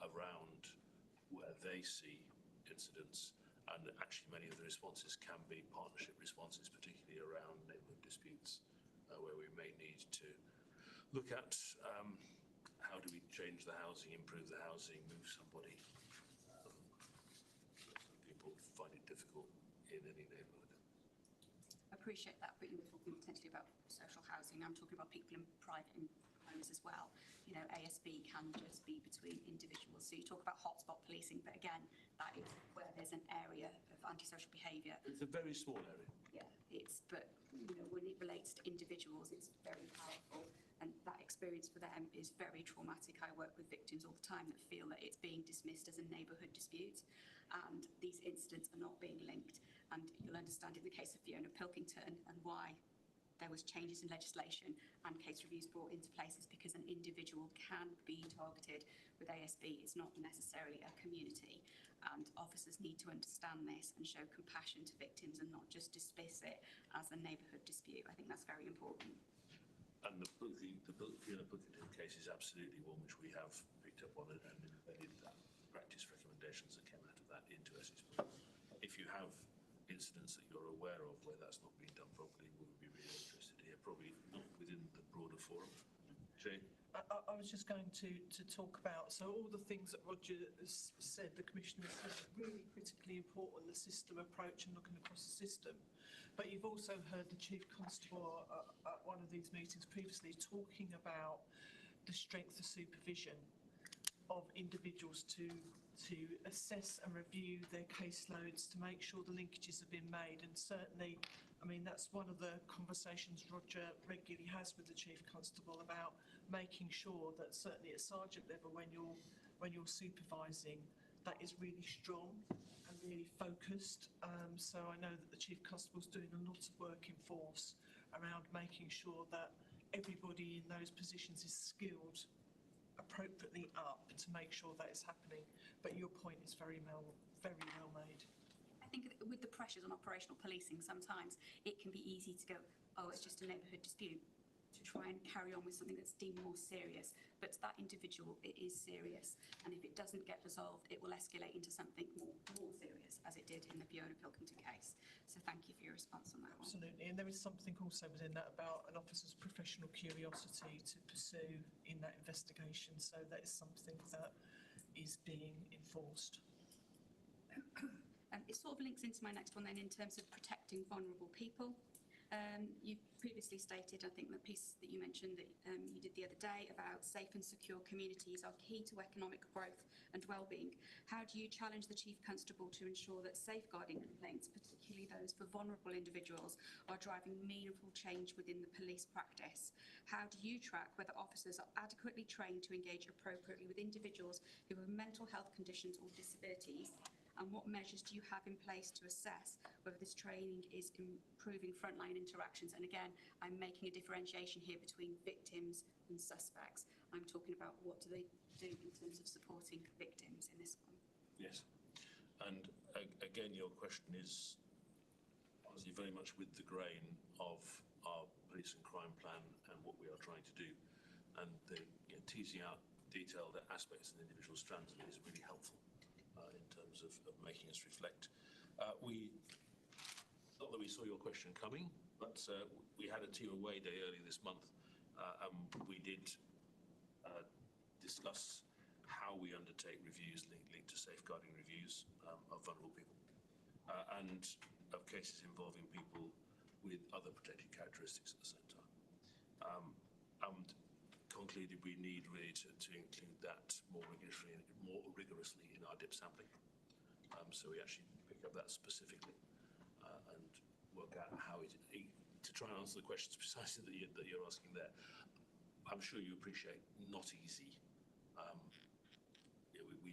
around where they see incidents. And actually many of the responses can be partnership responses, particularly around neighbourhood disputes, where we may need to look at how do we change the housing, improve the housing, move somebody. Some people find it difficult in any neighbourhood. I appreciate that, but you're talking potentially about social housing. I'm talking about people in private homes as well. You know, ASB can just be between individuals. So you talk about hotspot policing, but again, that is where there's an area of antisocial behaviour. It's a very small area. Yeah, but you know, when it relates to individuals, it's very powerful, and that experience for them is very traumatic. I work with victims all the time that feel that it's being dismissed as a neighbourhood dispute, and these incidents are not being linked. And you'll understand in the case of Fiona Pilkington and why there was changes in legislation and case reviews brought into place is because an individual can be targeted with ASB. It's not necessarily a community. And officers need to understand this and show compassion to victims and not just dismiss it as a neighbourhood dispute. I think that's very important. And the Fiona Pilkington case is absolutely one which we have picked up on and embedded that practice recommendations that came out of that into Essex Police. If you have incidents that you're aware of where that's not being done properly, we would be really interested to hear, probably not within the broader forum. Jane? I was just going to talk about, so all the things that Roger has said, the Commissioner said, really critically important, the system approach and looking across the system. But you've also heard the Chief Constable at one of these meetings previously talking about the strength of supervision of individuals to assess and review their caseloads to make sure the linkages have been made. And certainly, I mean, that's one of the conversations Roger regularly has with the Chief Constable about making sure that certainly at sergeant level, when you're supervising, that is really strong and really focused. So I know that the Chief Constable's doing a lot of work in force around making sure that everybody in those positions is skilled appropriately up to make sure that is happening. But your point is very well made. I think with the pressures on operational policing, sometimes it can be easy to go, oh, it's just a neighbourhood dispute. to try and carry on with something that's deemed more serious. But to that individual, it is serious. And if it doesn't get resolved, it will escalate into something more serious, as it did in the Fiona Pilkington case. So thank you for your response on that one. Absolutely, and there is something also within that about an officer's professional curiosity to pursue in that investigation, so that is something that is being enforced. It sort of links into my next one then in terms of protecting vulnerable people. You previously stated, I think the piece that you mentioned that you did the other day about safe and secure communities are key to economic growth and well-being. How do you challenge the Chief Constable to ensure that safeguarding complaints, particularly those for vulnerable individuals, are driving meaningful change within the police practice? How do you track whether officers are adequately trained to engage appropriately with individuals who have mental health conditions or disabilities? And what measures do you have in place to assess whether this training is improving frontline interactions? And again, I'm making a differentiation here between victims and suspects. I'm talking about what do they do in terms of supporting victims in this one. Yes. And again, your question is obviously very much with the grain of our police and crime plan and what we are trying to do. And the, teasing out detailed aspects and individual strands of it is really helpful. In terms of making us reflect. Not that we saw your question coming, but we had a team away day earlier this month, and we did discuss how we undertake reviews linked to safeguarding reviews of vulnerable people, and of cases involving people with other protected characteristics at the same time. And concluded we need really to include that more rigorously in our dip sampling. So we actually pick up that specifically and work out how to try and answer the questions precisely that you're asking there. I'm sure you appreciate not easy. It would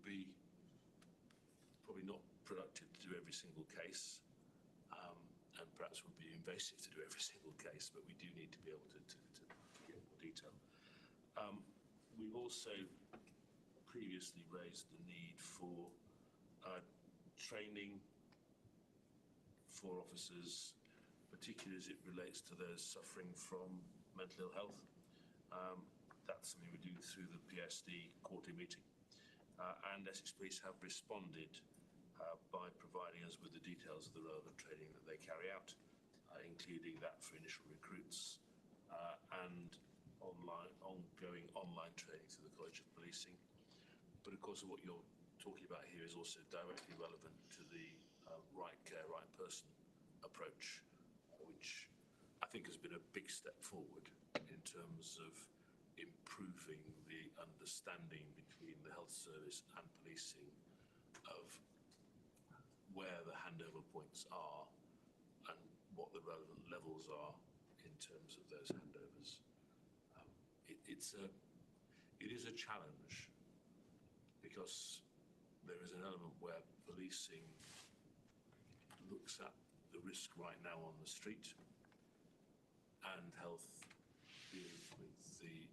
be probably not productive to do every single case. And perhaps would be invasive to do every single case, but we do need to be able to get more detail. We've also previously raised the need for training for officers, particularly as it relates to those suffering from mental ill health. That's something we do through the PSD quarterly meeting. And Essex Police have responded by providing us with the details of the relevant training that they carry out, including that for initial recruits and ongoing online training through the College of Policing. But of course, what you're talking about here is also directly relevant to the right care, right person approach, which I think has been a big step forward in terms of improving the understanding between the health service and policing of where the handover points are and what the relevant levels are in terms of those handovers. It is a challenge because there is an element where policing looks at the risk right now on the street and health deals with the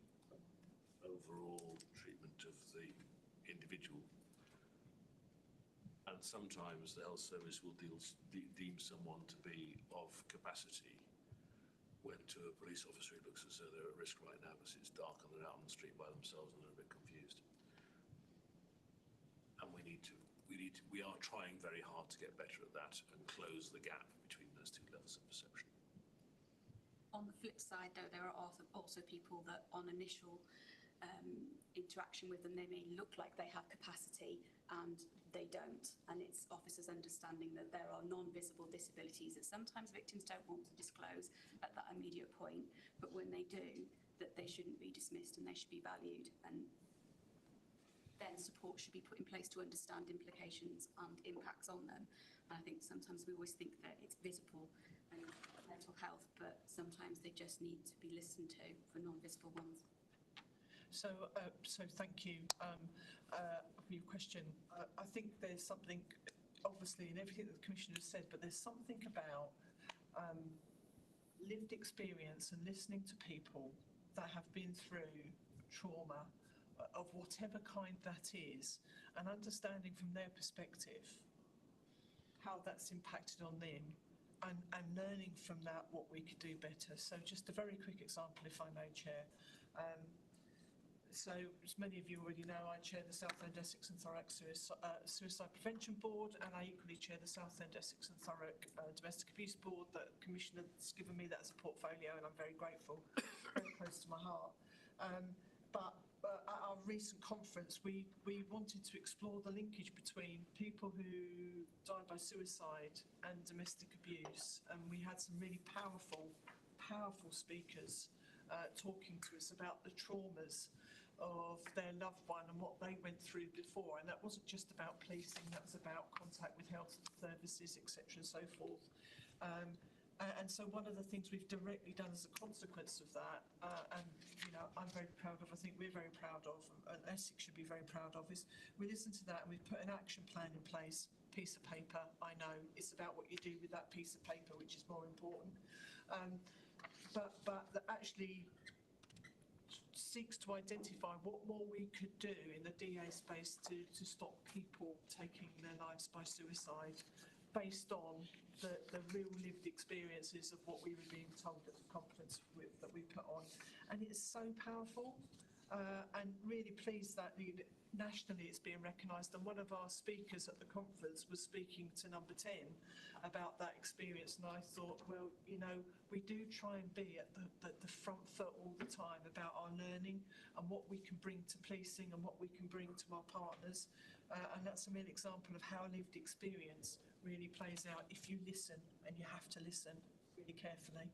overall treatment of the individual. And sometimes the health service will deem someone to be of capacity when to a police officer it looks as though they're at risk right now because it's dark and they're out on the street by themselves and they're a bit confused. And we are trying very hard to get better at that and close the gap between those two levels of perception. On the flip side, though, there are also people that on initial interaction with them, they may look like they have capacity and they don't. And it's officers understanding that there are non-visible disabilities that sometimes victims don't want to disclose at that immediate point, but when they do, that they shouldn't be dismissed and they should be valued. And then support should be put in place to understand implications and impacts on them. And I think sometimes we always think that it's visible and mental health, but sometimes they just need to be listened to for non-visible ones. So thank you for your question. I think there's something, obviously, in everything that the Commissioner has said, but there's something about lived experience and listening to people that have been through trauma of whatever kind that is, and understanding from their perspective how that's impacted on them and learning from that what we could do better. So just a very quick example, if I may, Chair. So, as many of you already know, I chair the Southend Essex and Thurrock Suicide Prevention Board, and I equally chair the Southend Essex and Thurrock Domestic Abuse Board that the Commissioner's given me that as a portfolio, and I'm very grateful, very close to my heart. But at our recent conference, we wanted to explore the linkage between people who died by suicide and domestic abuse, and we had some really powerful speakers talking to us about the traumas of their loved one and what they went through before. And that wasn't just about policing, that was about contact with health services, etc. and so forth. And so one of the things we've directly done as a consequence of that, and I'm very proud of, I think we're very proud of, and Essex should be very proud of, is we listened to that and we've put an action plan in place. Piece of paper, I know, it's about what you do with that piece of paper, which is more important. But that actually seeks to identify what more we could do in the DA space to stop people taking their lives by suicide, based on the real lived experiences of what we were being told at the conference that we put on. And it's so powerful, and really pleased that nationally it's being recognised. And one of our speakers at the conference was speaking to number 10 about that experience, and I thought, well, we do try and be at the front foot all the time about our learning and what we can bring to policing and what we can bring to our partners, and that's a real example of how lived experience really plays out if you listen, and you have to listen really carefully.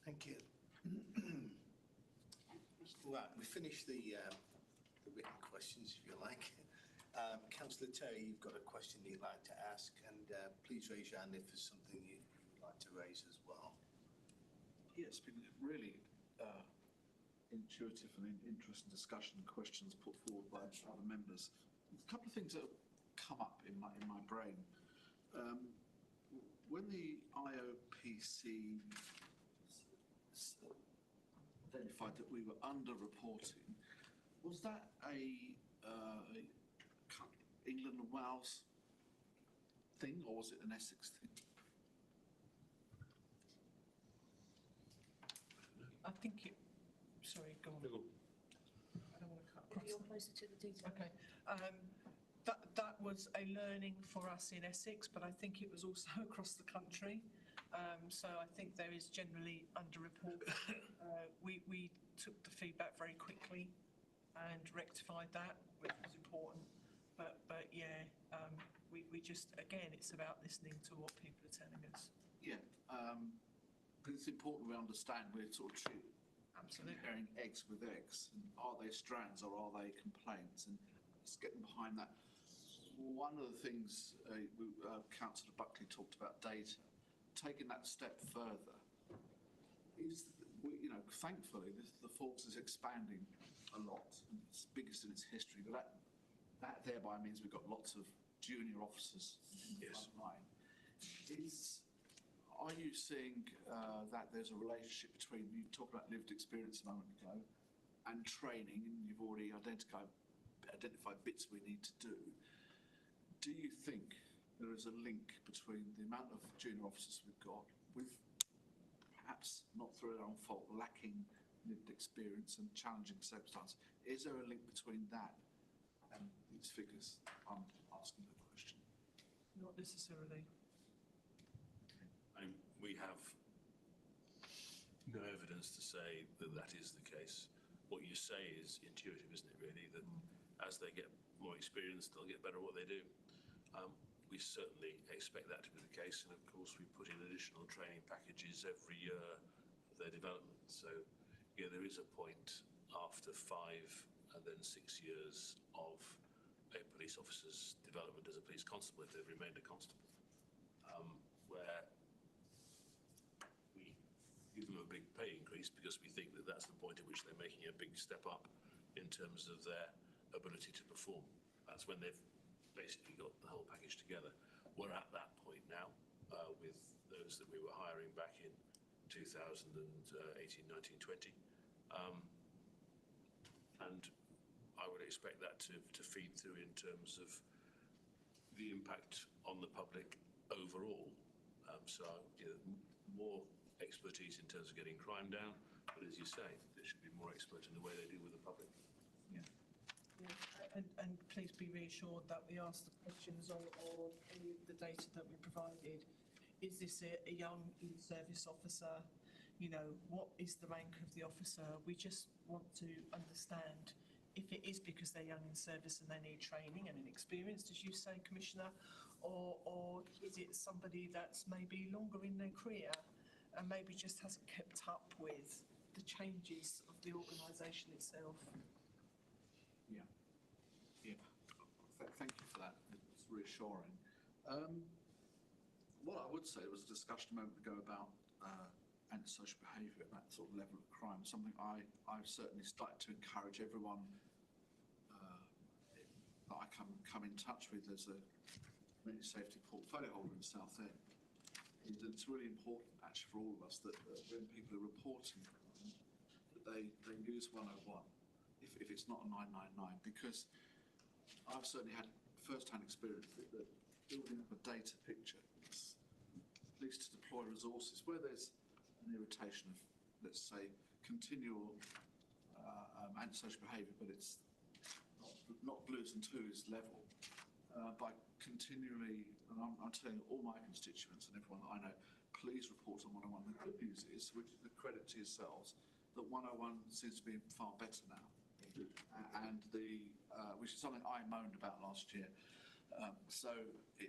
Thank you. Right, we finished the written questions, if you like. Councillor Terry, you've got a question you'd like to ask, and please raise your hand if there's something you would like to raise as well. Yeah, it's been really intuitive and interesting discussion and questions put forward by other members. A couple of things that have come up in my brain. When the IOPC identified that we were under-reporting, was that a England and Wales thing, or was it an Essex thing? I think it... Sorry, go on. I don't want to cut across. You're closer to the detail. Okay. That was a learning for us in Essex, but I think it was also across the country. So I think there is generally under-reporting. We took the feedback very quickly and rectified that, which was important. But yeah, we just, again, it's about listening to what people are telling us. Yeah, because it's important we understand we're sort of comparing eggs with eggs. And are they strands or are they complaints? And let's get them behind that. One of the things Councillor Buckley talked about data. Taking that step further is, thankfully, the force is expanding a lot. It's biggest in its history, but that thereby means we've got lots of junior officers in the front line. Are you seeing that there's a relationship between, you talked about lived experience a moment ago, and training, and you've already identified bits we need to do. Do you think there is a link between the amount of junior officers we've got with, perhaps not through their own fault, lacking lived experience and challenging circumstances? Is there a link between that and these figures? I'm asking the question. Not necessarily. We have no evidence to say that that is the case. What you say is intuitive, isn't it, really? That as they get more experience, they'll get better at what they do. We certainly expect that to be the case, and of course we put in additional training packages every year of their development. So yeah, there is a point after 5 and then 6 years of a police officer's development as a police constable, if they've remained a constable, where we give them a big pay increase because we think that that's the point at which they're making a big step up in terms of their ability to perform. That's when they've basically got the whole package together. We're at that point now with those that we were hiring back in 2018, 19, 20. And I would expect that to feed through in terms of the impact on the public overall. So, more expertise in terms of getting crime down, but as you say, they should be more expert in the way they deal with the public. Yeah. And please be reassured that we asked the questions on any of the data that we provided. Is this a young in-service officer? What is the rank of the officer? We just want to understand if it is because they're young in service and they need training and experience, as you say, Commissioner, or is it somebody that's maybe longer in their career and maybe just hasn't kept up with the changes of the organisation itself? Yeah. Thank you for that. It's reassuring. What I would say was a discussion a moment ago about antisocial behaviour at that sort of level of crime, something I've certainly started to encourage everyone that I come in touch with as a community safety portfolio holder in Southend. It's really important actually for all of us that when people are reporting crime, that they use 101 if it's not a 999, because I've certainly had first-hand experience that building up a data picture, at least to deploy resources where there's an irritation of, let's say, continual antisocial behaviour, but it's not blues and twos level, by continually, and I'm telling all my constituents and everyone that I know, please report on 101. The good news is, which is a credit to yourselves, that 101 seems to be far better now, and which is something I moaned about last year. So the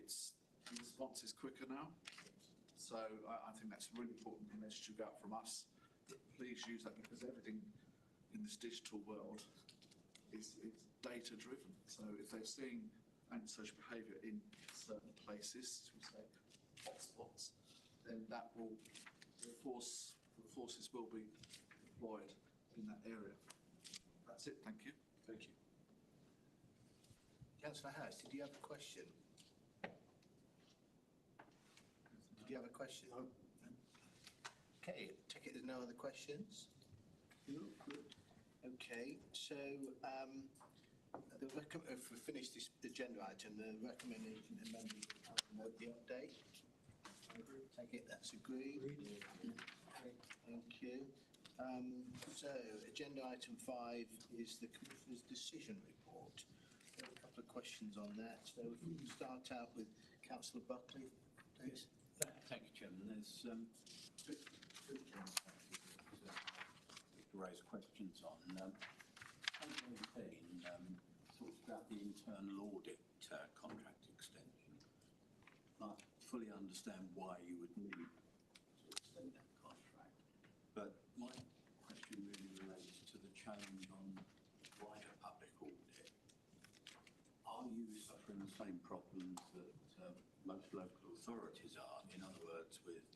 response is quicker now. So I think that's a really important message to go out from us, that please use that, because everything in this digital world is data driven. So if they're seeing antisocial behaviour in certain places, we say hotspots, then that will, the forces will be deployed in that area. That's it, thank you. Thank you. Councillor Harris, did you have a question? Did you have a question? No. Okay, take it there's no other questions? No, good. Okay, so if we finish this agenda item, the recommendation amended note the update. Take it that's agreed. Thank you. So agenda item 5 is the Commissioner's decision report. There are a couple of questions on that. So if we can start out with Councillor Buckley, please. Thank you, Chairman. There's two things to raise questions on. Page 18 talks about the internal audit contract extension. I fully understand why you would need to extend that contract, but my question really relates to the change on wider public audit. Are you suffering the same problems that most local authorities are? In other words, with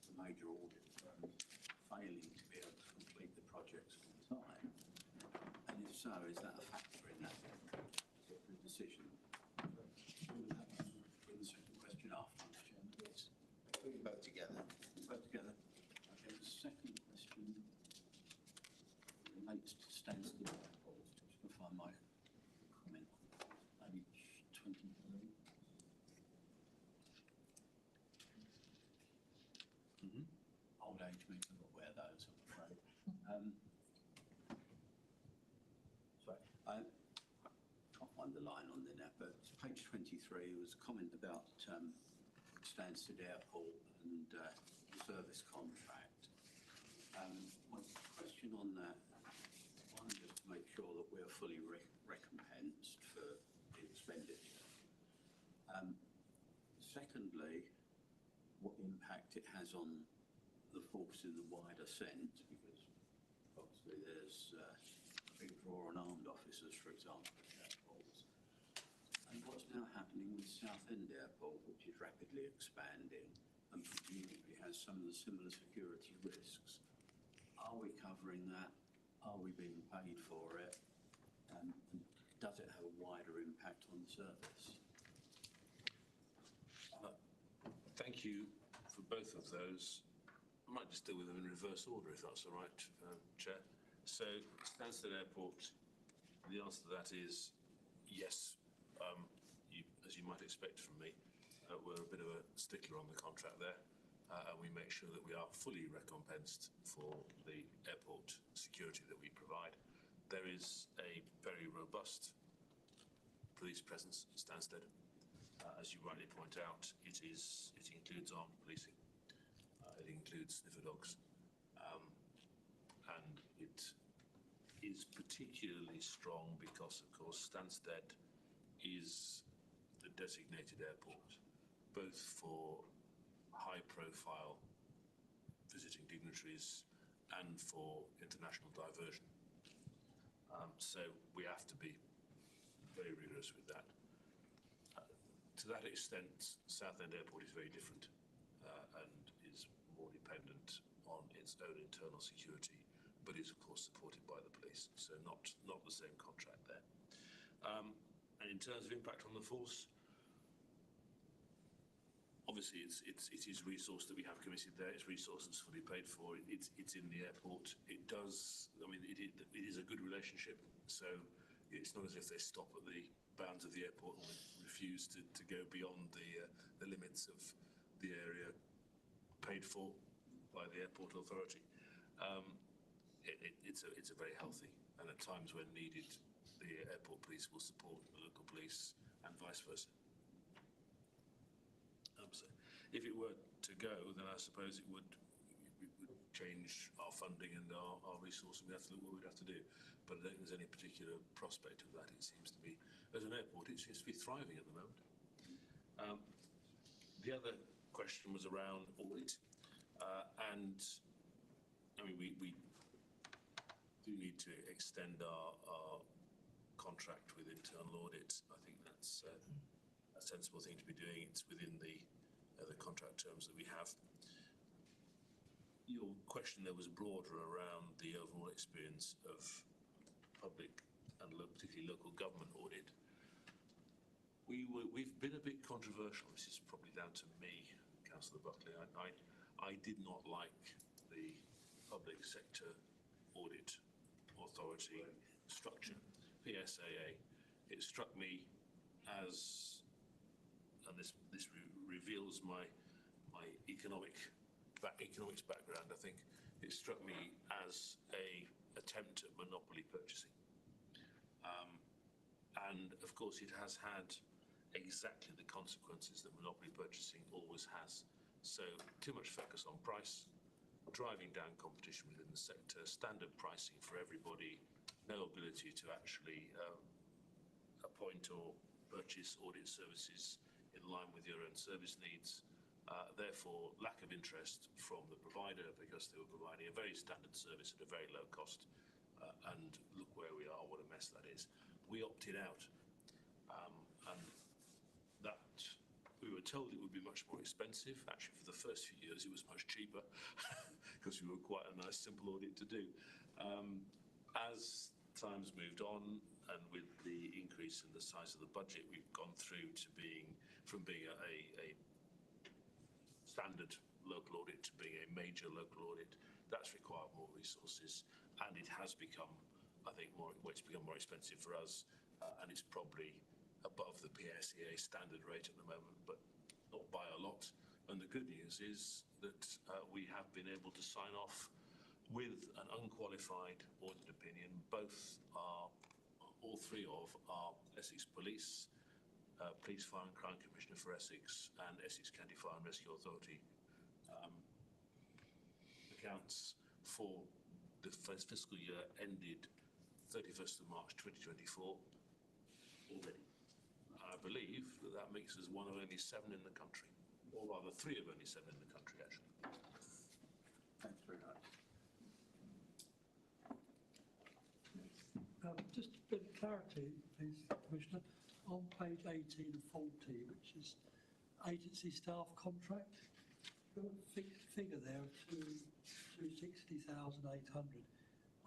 the major audit firms failing to be able to complete the projects on time? And if so, is that a factor in that decision? The second question after, Mr. Chairman. Yes. We can both together. Both together. Okay, the second question relates to standstill airports. Just to find my comment on page 23. Old age means I've got to wear those, I'm afraid. Sorry, I can't find the line on there now, but page 23 was a comment about Stansted Airport and service contract. My question on that, one, just to make sure that we're fully recompensed for the expenditure. Secondly, what impact it has on the force in the wider sense, because obviously there's a big draw on armed officers, for example, at airports. And what's now happening with Southend Airport, which is rapidly expanding and presumably has some of the similar security risks. Are we covering that? Are we being paid for it? And does it have a wider impact on the service? Thank you for both of those. I might just deal with them in reverse order, if that's all right, Chair. So, Stansted Airport, the answer to that is yes. as you might expect from me, we're a bit of a stickler on the contract there, and we make sure that we are fully recompensed for the airport security that we provide. There is a very robust police presence at Stansted. As you rightly point out, it includes armed policing. It includes sniffer dogs. And it is particularly strong because, of course, Stansted is the designated airport, both for high-profile visiting dignitaries and for international diversion. So we have to be very rigorous with that. To that extent, Southend Airport is very different and is more dependent on its own internal security, but is of course supported by the police. So not the same contract there. And in terms of impact on the force, obviously it is resource that we have committed there. It's resource that's fully paid for. It's in the airport. It does. I mean, it is a good relationship. So it's not as if they stop at the bounds of the airport and refuse to go beyond the limits of the area paid for by the airport authority. It's a very healthy, and at times when needed, the airport police will support the local police and vice versa. So if it were to go, then I suppose it would change our funding and our resources. We have to look what we'd have to do. But I don't think there's any particular prospect of that. It seems to be, as an airport, it seems to be thriving at the moment. The other question was around audit. And I mean, we do need to extend our contract with internal audit. I think that's a sensible thing to be doing. It's within the contract terms that we have. Your question there was broader around the overall experience of public and particularly local government audit. We've been a bit controversial. This is probably down to me, Councillor Buckley. I did not like the public sector audit authority structure, PSAA. It struck me as, and this reveals my economics background, I think, it struck me as a attempt at monopoly purchasing. And of course it has had exactly the consequences that monopoly purchasing always has. So too much focus on price, driving down competition within the sector, standard pricing for everybody, no ability to actually appoint or purchase audit services in line with your own service needs. Therefore, lack of interest from the provider because they were providing a very standard service at a very low cost. And look where we are, what a mess that is. We opted out. And that, we were told it would be much more expensive. Actually, for the first few years, it was much cheaper because we were quite a nice, simple audit to do. As times moved on, and with the increase in the size of the budget, we've gone through to from being a standard local audit to being a major local audit. That's required more resources, and it has become, I think, it's become more expensive for us, and it's probably above the PSEA standard rate at the moment, but not by a lot. And the good news is that we have been able to sign off with an unqualified audit opinion. All three of our Essex Police, Police, Fire and Crime Commissioner for Essex, and Essex County Fire and Rescue Authority accounts for the first fiscal year ended 31st of March 2024 already. I believe that makes us one of only 7 in the country, or rather 3 of only 7 in the country, actually. Thanks very much. Just a bit of clarity, please, Commissioner. On page 18 and 40, which is agency staff contract, you've got a figure there of 260,800.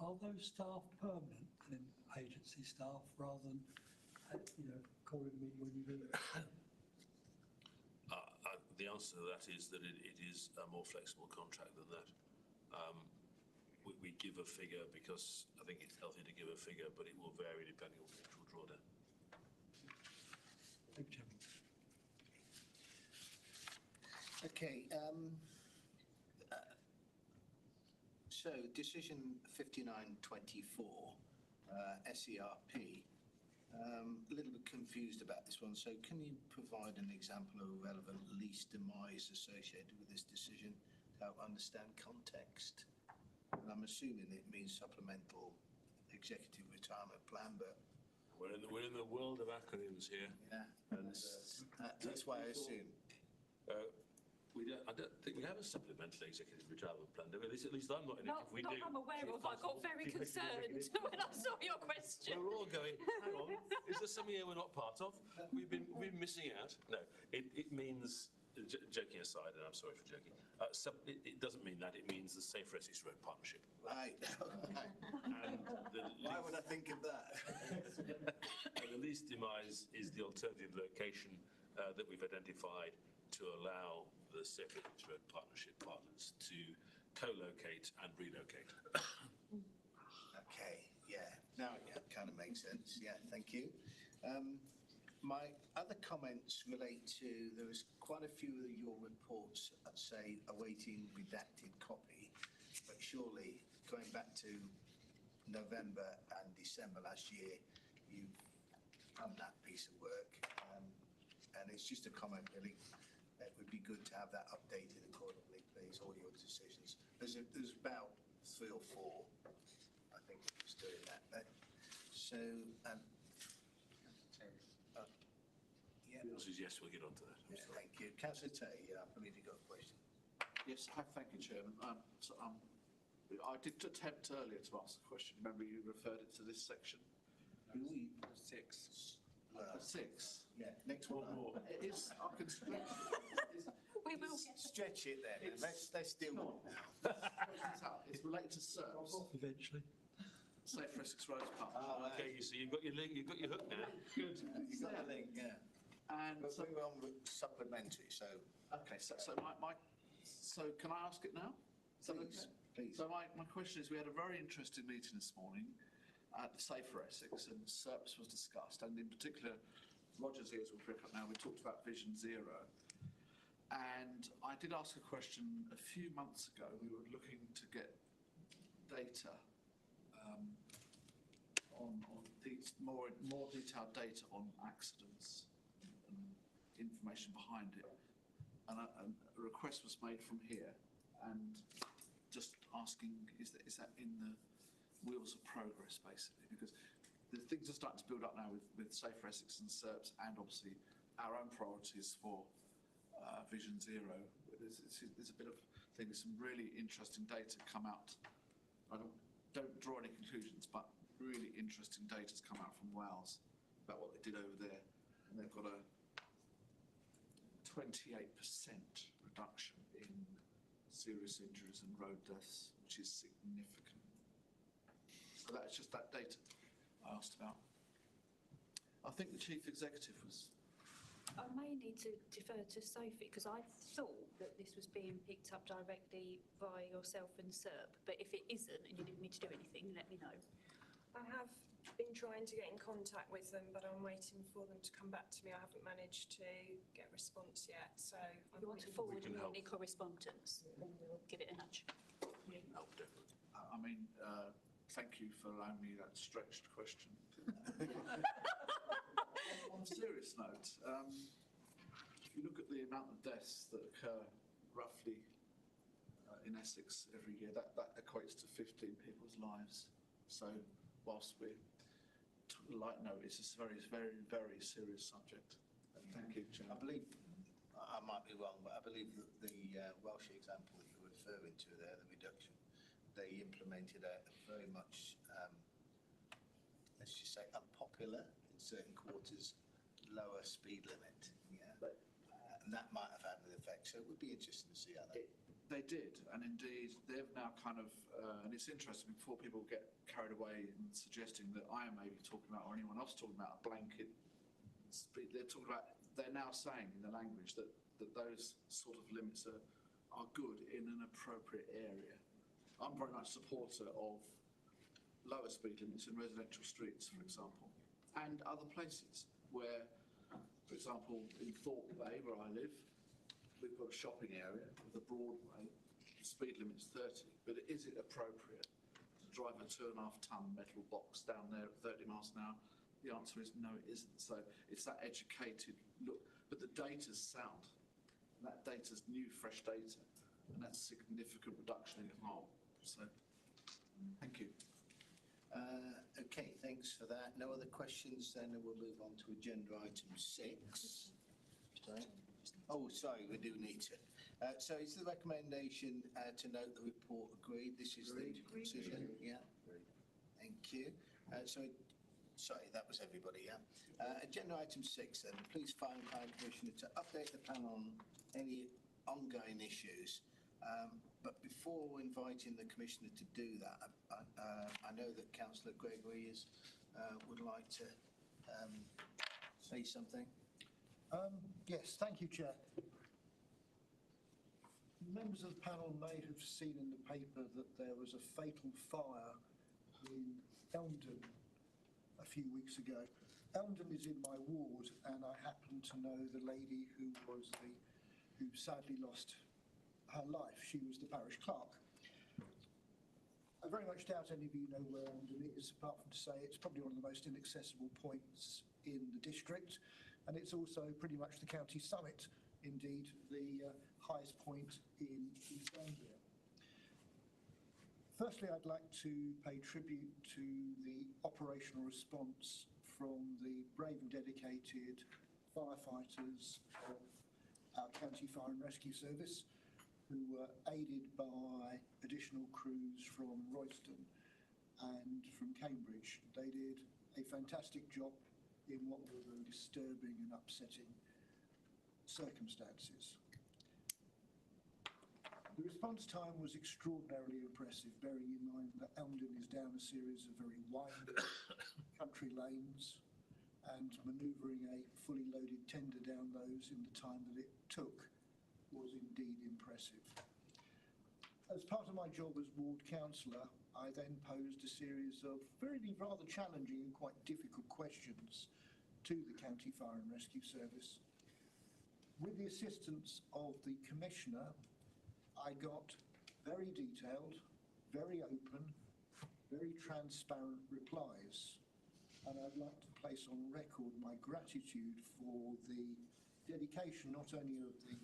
Are those staff permanent in agency staff rather than, calling me when you do it? The answer to that is that it is a more flexible contract than that. We give a figure because I think it's healthy to give a figure, but it will vary depending on the actual drawdown. Thank you. Okay, so decision 5924, SERP, a little bit confused about this one. So can you provide an example of a relevant lease demise associated with this decision to help understand context? And I'm assuming it means supplemental executive retirement plan, but We're in the world of acronyms here. yeah, and that's why I assume. I don't think we have a supplemental executive retirement plan, do we? At least I'm not in it. Not, If we not do, I'm aware of. I got very concerned when I saw your question. we're all going, hang on, is there something here we're not part of? We've been missing out. No, it means, joking aside, and I'm sorry for joking, it doesn't mean that. It means the Safe Essex Road Partnership. Right. And Why would I think of that? and the least demise is the alternative location that we've identified to allow the Safe Essex Road Partnership partners to co-locate and relocate. Okay, yeah, now it kind of makes sense. Yeah, thank you. My other comments relate to, there was quite a few of your reports that say awaiting redacted copy, but surely going back to November and December last year, you've done that piece of work, and it's just a comment really. It would be good to have that updated accordingly, please, all your decisions. There's about 3 or 4, I think, who's doing that. So, yeah. The answer is yes, we'll get on to that. Yeah, thank you. Councillor Tay, I believe you've got a question. Yes, thank you, Chairman. I did attempt earlier to ask a question. Remember, you referred it to this section. 6. Well, 6. yeah, next one. It is. I can stretch. We will. Stretch it then. Let's deal with it now. It's related to SERPs. Eventually. Safe Essex Road Park. Okay, so you've got your link, you've got your hook now. Good. You've got a link, yeah. And But we were on supplementary, so okay, so can I ask it now? Is that please, okay? please. So my question is, we had a very interesting meeting this morning at the Safer Essex, and SERPs was discussed, and in particular, Roger's ears will prick up now. We talked about Vision Zero, and I did ask a question a few months ago. We were looking to get data on these more detailed data on accidents and information behind it, and a request was made from here, and just asking, is that in the wheels of progress, basically, because the things are starting to build up now with Safer Essex and SERPs, and obviously our own priorities for Vision Zero. There's a bit of thing, there's some really interesting data come out. I don't draw any conclusions, but really interesting data's come out from Wales about what they did over there, and they've got a 28% reduction in serious injuries and road deaths, which is significant. So that's just that data I asked about. I think the chief executive was. I may need to defer to Sophie, because I thought that this was being picked up directly via yourself and SERP, but if it isn't and you need me to do anything, let me know. I have been trying to get in contact with them, but I'm waiting for them to come back to me. I haven't managed to get a response yet, so If you want to forward me any correspondence, then we'll give it a nudge. Help, definitely. I mean, thank you for allowing me that stretched question. On a serious note, if you look at the amount of deaths that occur roughly in Essex every year, that equates to 15 people's lives. So whilst we're light note, it's a very, very, very serious subject. Thank you, Chair. I believe, I might be wrong, but I believe that the Welsh example that you're referring to there, the reduction, they implemented a very much, let's just say, unpopular in certain quarters, lower speed limit. Yeah, and that might have had an effect. So it would be interesting to see how that. They did, and indeed they've now kind of, and it's interesting, before people get carried away in suggesting that I am maybe talking about, or anyone else talking about, a blanket speed, they're now saying in the language that those sort of limits are good in an appropriate area. I'm very much a supporter of lower speed limits in residential streets, for example, and other places where, for example, in Thorpe Bay, where I live, we've got a shopping area with a Broadway, the speed limit's 30, but is it appropriate to drive a 2.5-ton metal box down there at 30 miles an hour? The answer is no, it isn't. So it's that educated look, but the data's sound. And that data's new, fresh data, and that's a significant reduction in harm. So, thank you. Okay, thanks for that. No other questions, then we'll move on to agenda item 6. Sorry. Oh, sorry, we do need to. So it's the recommendation to note the report agreed. This is the decision. Yeah. Thank you. Sorry, that was everybody, yeah. Agenda item 6 then. Please find Planning Commissioner to update the plan on any ongoing issues. But before inviting the Commissioner to do that, I know that Councillor Gregory would like to say something. Yes, thank you, Chair. Members of the panel may have seen in the paper that there was a fatal fire in Elmdon a few weeks ago. Elmdon is in my ward, and I happen to know the lady who sadly lost her life. She was the parish clerk. I very much doubt any of you know where Elmdon is, apart from to say it's probably one of the most inaccessible points in the district, and it's also pretty much the county summit, indeed the highest point in East Anglia. Firstly, I'd like to pay tribute to the operational response from the brave and dedicated firefighters of our County Fire and Rescue Service, who were aided by additional crews from Royston and from Cambridge. They did a fantastic job in what were very disturbing and upsetting circumstances. The response time was extraordinarily impressive, bearing in mind that Elmdon is down a series of very winding country lanes, and manoeuvring a fully loaded tender down those in the time that it took was indeed impressive. As part of my job as ward councillor, I then posed a series of rather challenging and quite difficult questions to the County Fire and Rescue Service. With the assistance of the Commissioner, I got very detailed, very open, very transparent replies, and I'd like to place on record my gratitude for the dedication not only of the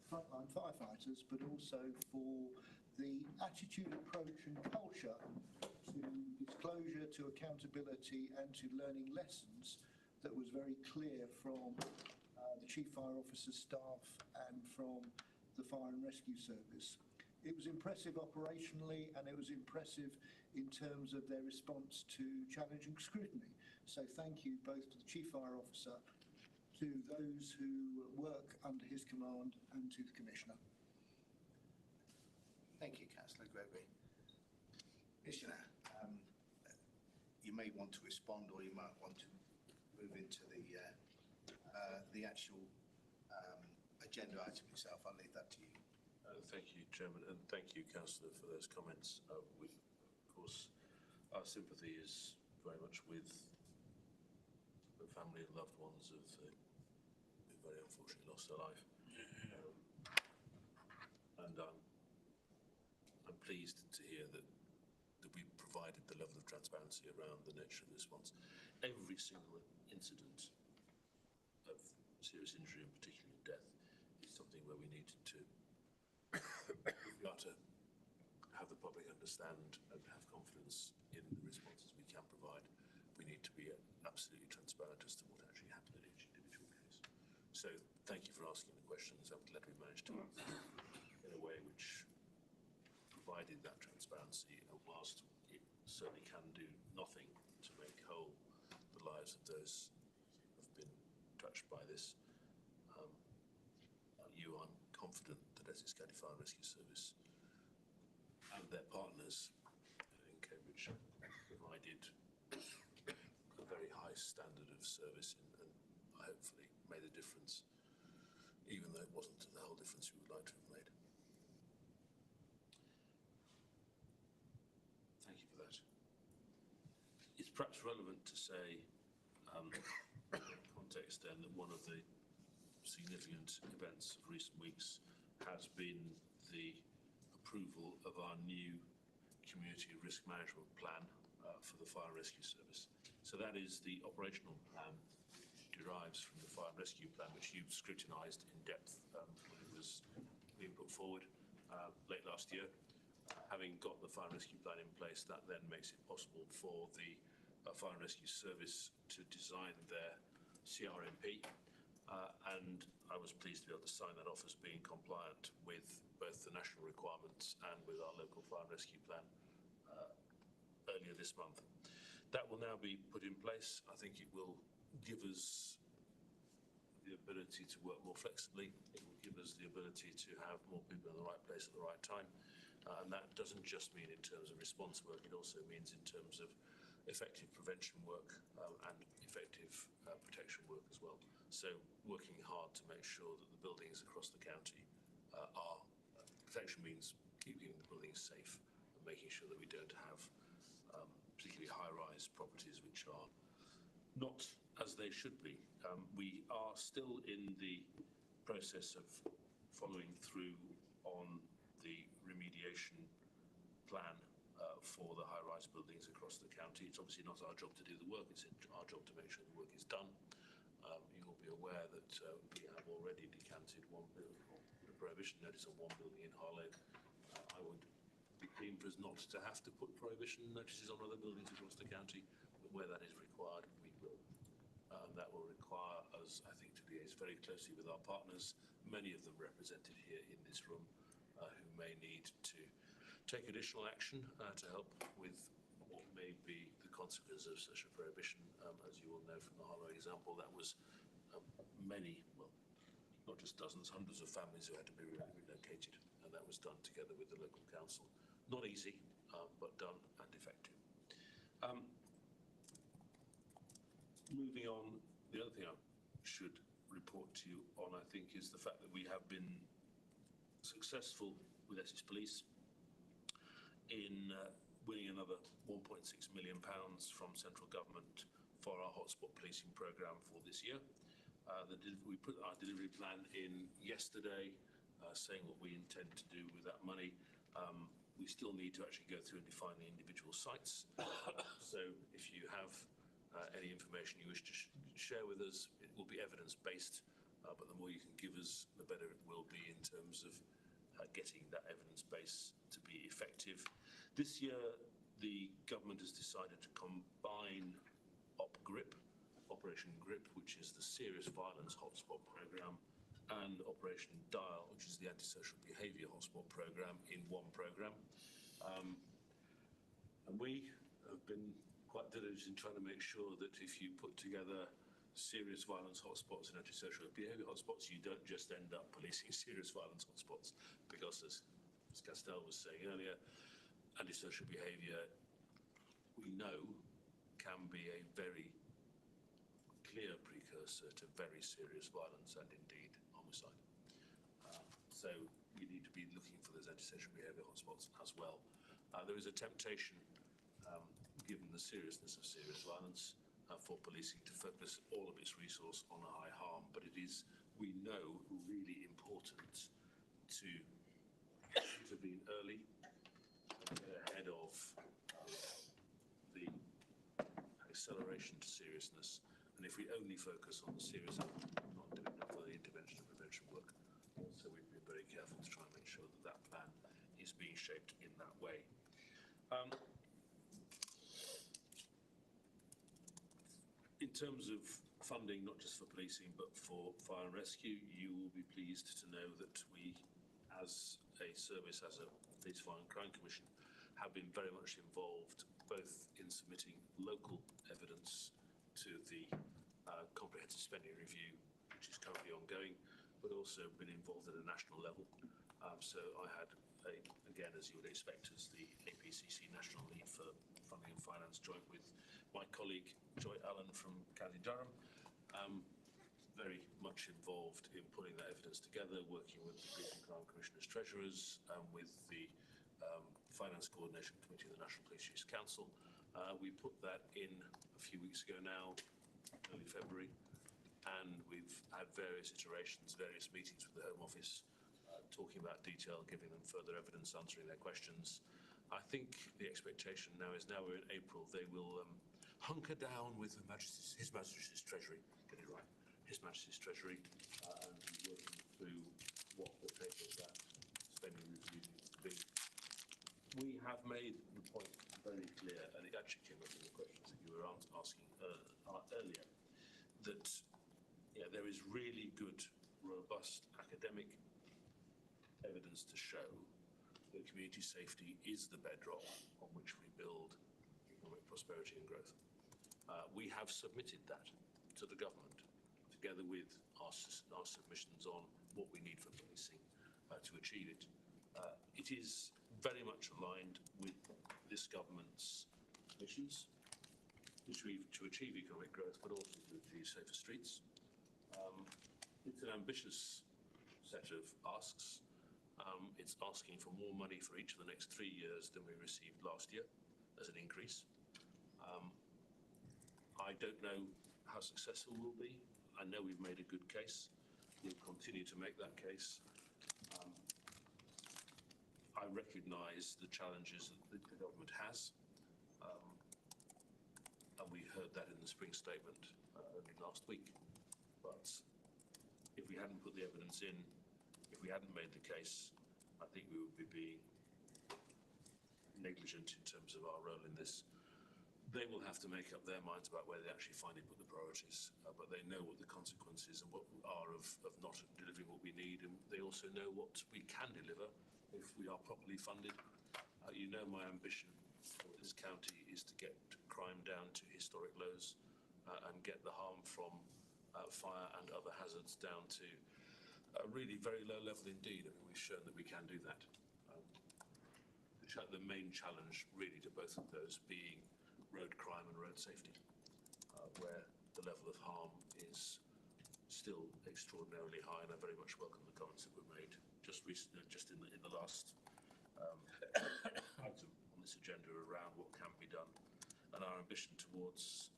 frontline firefighters but also for the attitude, approach and culture to disclosure, to accountability and to learning lessons that was very clear from the Chief Fire Officer's staff and from the Fire and Rescue Service. It was impressive operationally, and it was impressive in terms of their response to challenging scrutiny. So thank you both to the Chief Fire Officer, to those who work under his command, and to the Commissioner. Thank you, Councillor Gregory. Commissioner, you may want to respond, or you might want to move into the actual agenda item itself. I'll leave that to you. Thank you, Chairman, and thank you, Councillor, for those comments. Of course, our sympathy is very much with the family and loved ones of who very unfortunately lost their life. And I'm pleased to hear that we provided the level of transparency around the nature of the response. Every single incident of serious injury, and particularly death, is something where we needed to have the public understand and have confidence in the responses we can provide. We need to be absolutely transparent as to what actually happened in each individual case. So thank you for asking the questions. I'm glad we managed to in a way which provided that transparency, and whilst it certainly can do nothing to make whole the lives of those who have been touched by this, I'm confident that Essex County Fire and Rescue Service and their partners in Cambridge provided a very high standard of service and hopefully made a difference, even though it wasn't the whole difference we would like to have made. Thank you for that. It's perhaps relevant to say, in context then, that one of the significant events of recent weeks has been the approval of our new community risk management plan for the fire and rescue service. So that is the operational plan, derives from the fire and rescue plan, which you scrutinised in depth when it was being put forward late last year. Having got the fire and rescue plan in place, that then makes it possible for the fire and rescue service to design their CRMP, and I was pleased to be able to sign that off as being compliant with both the national requirements and with our local fire and rescue plan earlier this month. That will now be put in place. I think it will give us the ability to work more flexibly. It will give us the ability to have more people in the right place at the right time. And that doesn't just mean in terms of response work, it also means in terms of effective prevention work and effective protection work as well. So working hard to make sure that the buildings across the county are, protection means keeping the buildings safe and making sure that we don't have particularly high-rise properties which are not as they should be. We are still in the process of following through on the remediation plan for the high-rise buildings across the county. It's obviously not our job to do the work, it's our job to make sure the work is done. You will be aware that we have already decanted one building, or put a prohibition notice on one building in Harlow. I would be keen for us not to have to put prohibition notices on other buildings across the county, but where that is required, we will. That will require us, I think, to liaise very closely with our partners, many of them represented here in this room, who may need to take additional action to help with what may be the consequences of such a prohibition. As you will know from the Harlow example, that was many, well, not just dozens, hundreds of families who had to be relocated, and that was done together with the local council. Not easy, but done and effective. Moving on, the other thing I should report to you on, I think, is the fact that we have been successful with Essex Police in winning another £1.6 million from central government for our hotspot policing programme for this year. We put our delivery plan in yesterday, saying what we intend to do with that money. We still need to actually go through and define the individual sites. So if you have any information you wish to share with us, it will be evidence-based, but the more you can give us, the better it will be in terms of getting that evidence base to be effective. This year, the government has decided to combine Operation GRIP, which is the serious violence hotspot programme, and Operation Dial, which is the antisocial behaviour hotspot programme, in one programme. And we have been quite diligent in trying to make sure that if you put together serious violence hotspots and antisocial behaviour hotspots, you don't just end up policing serious violence hotspots, because as Castell was saying earlier, antisocial behaviour, we know, can be a very clear precursor to very serious violence and indeed homicide. So we need to be looking for those antisocial behaviour hotspots as well. There is a temptation, given the seriousness of serious violence, for policing to focus all of its resource on a high harm, but it is, we know, really important to intervene early and get ahead of the acceleration to seriousness. And if we only focus on the serious, we're not doing enough of the intervention and prevention work. So we've been very careful to try and make sure that that plan is being shaped in that way. In terms of funding, not just for policing, but for fire and rescue, you will be pleased to know that we, as a service, as a Police, Fire and Crime Commission, have been very much involved both in submitting local evidence to the comprehensive spending review, which is currently ongoing, but also been involved at a national level. So I had, again, as you would expect, as the APCC National Lead for Funding and Finance, joint with my colleague Joy Allen from County Durham, very much involved in putting that evidence together, working with the Police and Crime Commissioners Treasurers, with the Finance Coordination Committee of the National Police Use Council. We put that in a few weeks ago now, early February, and we've had various iterations, various meetings with the Home Office, talking about detail, giving them further evidence, answering their questions. I think the expectation now is, now we're in April, they will hunker down with His Majesty's Treasury, get it right, His Majesty's Treasury, and be working through what the shape of that spending review needs to be. We have made the point very clear, and it actually came up in the questions that you were asking earlier, that there is really good, robust academic evidence to show that community safety is the bedrock on which we build economic prosperity and growth. We have submitted that to the government, together with our submissions on what we need for policing to achieve it. It is very much aligned with this government's missions, to achieve economic growth, but also to achieve safer streets. It's an ambitious set of asks. It's asking for more money for each of the next 3 years than we received last year as an increase. I don't know how successful we'll be. I know we've made a good case. We'll continue to make that case. I recognise the challenges that the government has, and we heard that in the spring statement only last week. But if we hadn't put the evidence in, if we hadn't made the case, I think we would be being negligent in terms of our role in this. They will have to make up their minds about where they actually finally put the priorities, but they know what the consequences and what are of not delivering what we need, and they also know what we can deliver if we are properly funded. You know, my ambition for this county is to get crime down to historic lows and get the harm from fire and other hazards down to a really very low level indeed. I mean, we've shown that we can do that. The main challenge really to both of those being road crime and road safety, where the level of harm is still extraordinarily high, and I very much welcome the comments that were made just recently, just in the last item on this agenda around what can be done and our ambition towards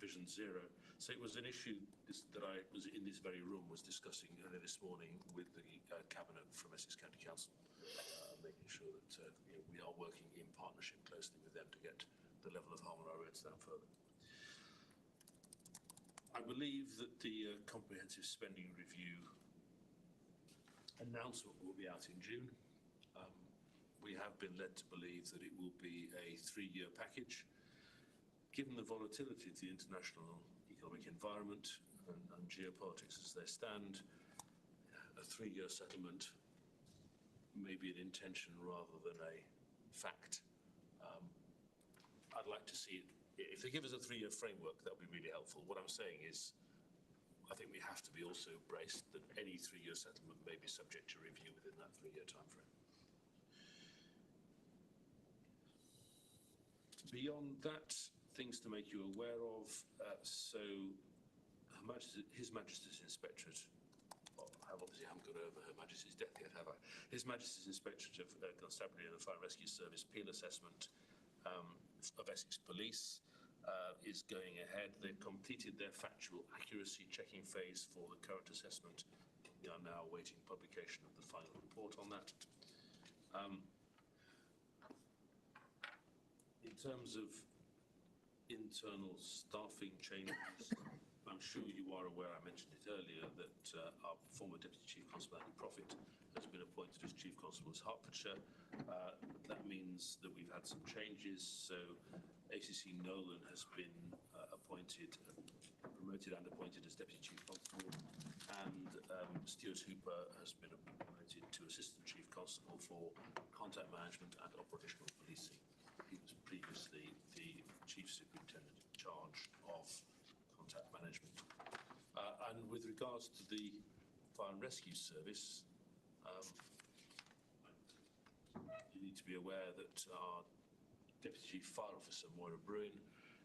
Vision Zero. So it was an issue that I was in this very room was discussing earlier this morning with the Cabinet from Essex County Council, making sure that we are working in partnership closely with them to get the level of harm on our roads down further. I believe that the comprehensive spending review announcement will be out in June. We have been led to believe that it will be a 3-year package. Given the volatility of the international economic environment and geopolitics as they stand, a 3-year settlement may be an intention rather than a fact. I'd like to see it, if they give us a 3-year framework, that would be really helpful. What I'm saying is, I think we have to be also braced that any 3-year settlement may be subject to review within that 3-year timeframe. Beyond that, things to make you aware of. So, His Majesty's Inspectorate, I obviously haven't got over Her Majesty's death yet, have I? His Majesty's Inspectorate of Constabulary and the Fire and Rescue Service Peel Assessment of Essex Police is going ahead. They've completed their factual accuracy checking phase for the current assessment. We are now awaiting publication of the final report on that. In terms of internal staffing changes, I'm sure you are aware, I mentioned it earlier, that our former Deputy Chief Constable Andy Prophet has been appointed as Chief Constable of Hertfordshire. That means that we've had some changes. So ACC Nolan has been promoted and appointed as Deputy Chief Constable, and Stuart Hooper has been promoted to Assistant Chief Constable for Contact Management and Operational Policing. He was previously the Chief Superintendent in charge of contact management. And with regards to the Fire and Rescue Service, you need to be aware that our Deputy Chief Fire Officer, Moira Bruin,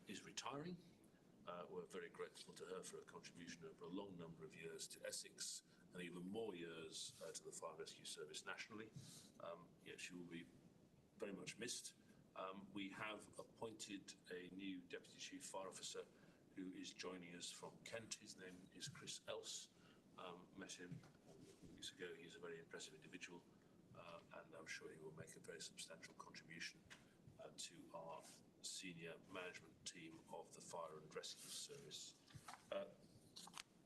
is retiring. We're very grateful to her for her contribution over a long number of years to Essex and even more years to the Fire and Rescue Service nationally. She will be very much missed. We have appointed a new Deputy Chief Fire Officer who is joining us from Kent. His name is Chris Else. Met him a few weeks ago. He's a very impressive individual, and I'm sure he will make a very substantial contribution to our senior management team of the Fire and Rescue Service.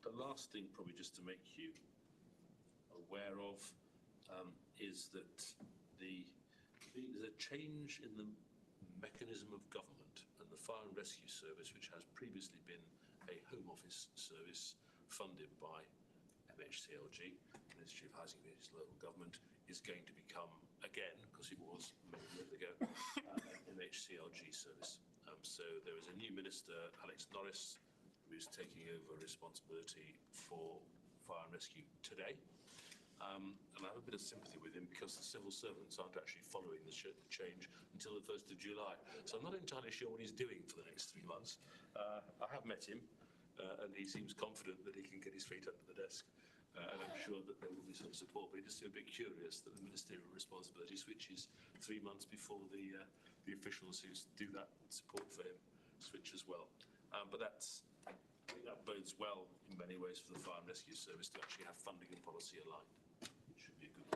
The last thing, probably just to make you aware of, is that there's a change in the mechanism of government, and the Fire and Rescue Service, which has previously been a Home Office service funded by MHCLG, Ministry of Housing and Local Government, is going to become, again, because it was many years ago, an MHCLG service. So there is a new minister, Alex Norris, who is taking over responsibility for fire and rescue today. And I have a bit of sympathy with him because the civil servants aren't actually following the change until the 1st of July. So I'm not entirely sure what he's doing for the next 3 months. I have met him, and he seems confident that he can get his feet under the desk. And I'm sure that there will be some support, but it's just a bit curious that the ministerial responsibility switches 3 months before the officials who do that support for him switch as well. But that bodes well in many ways for the Fire and Rescue Service to actually have funding and policy aligned. It should be a good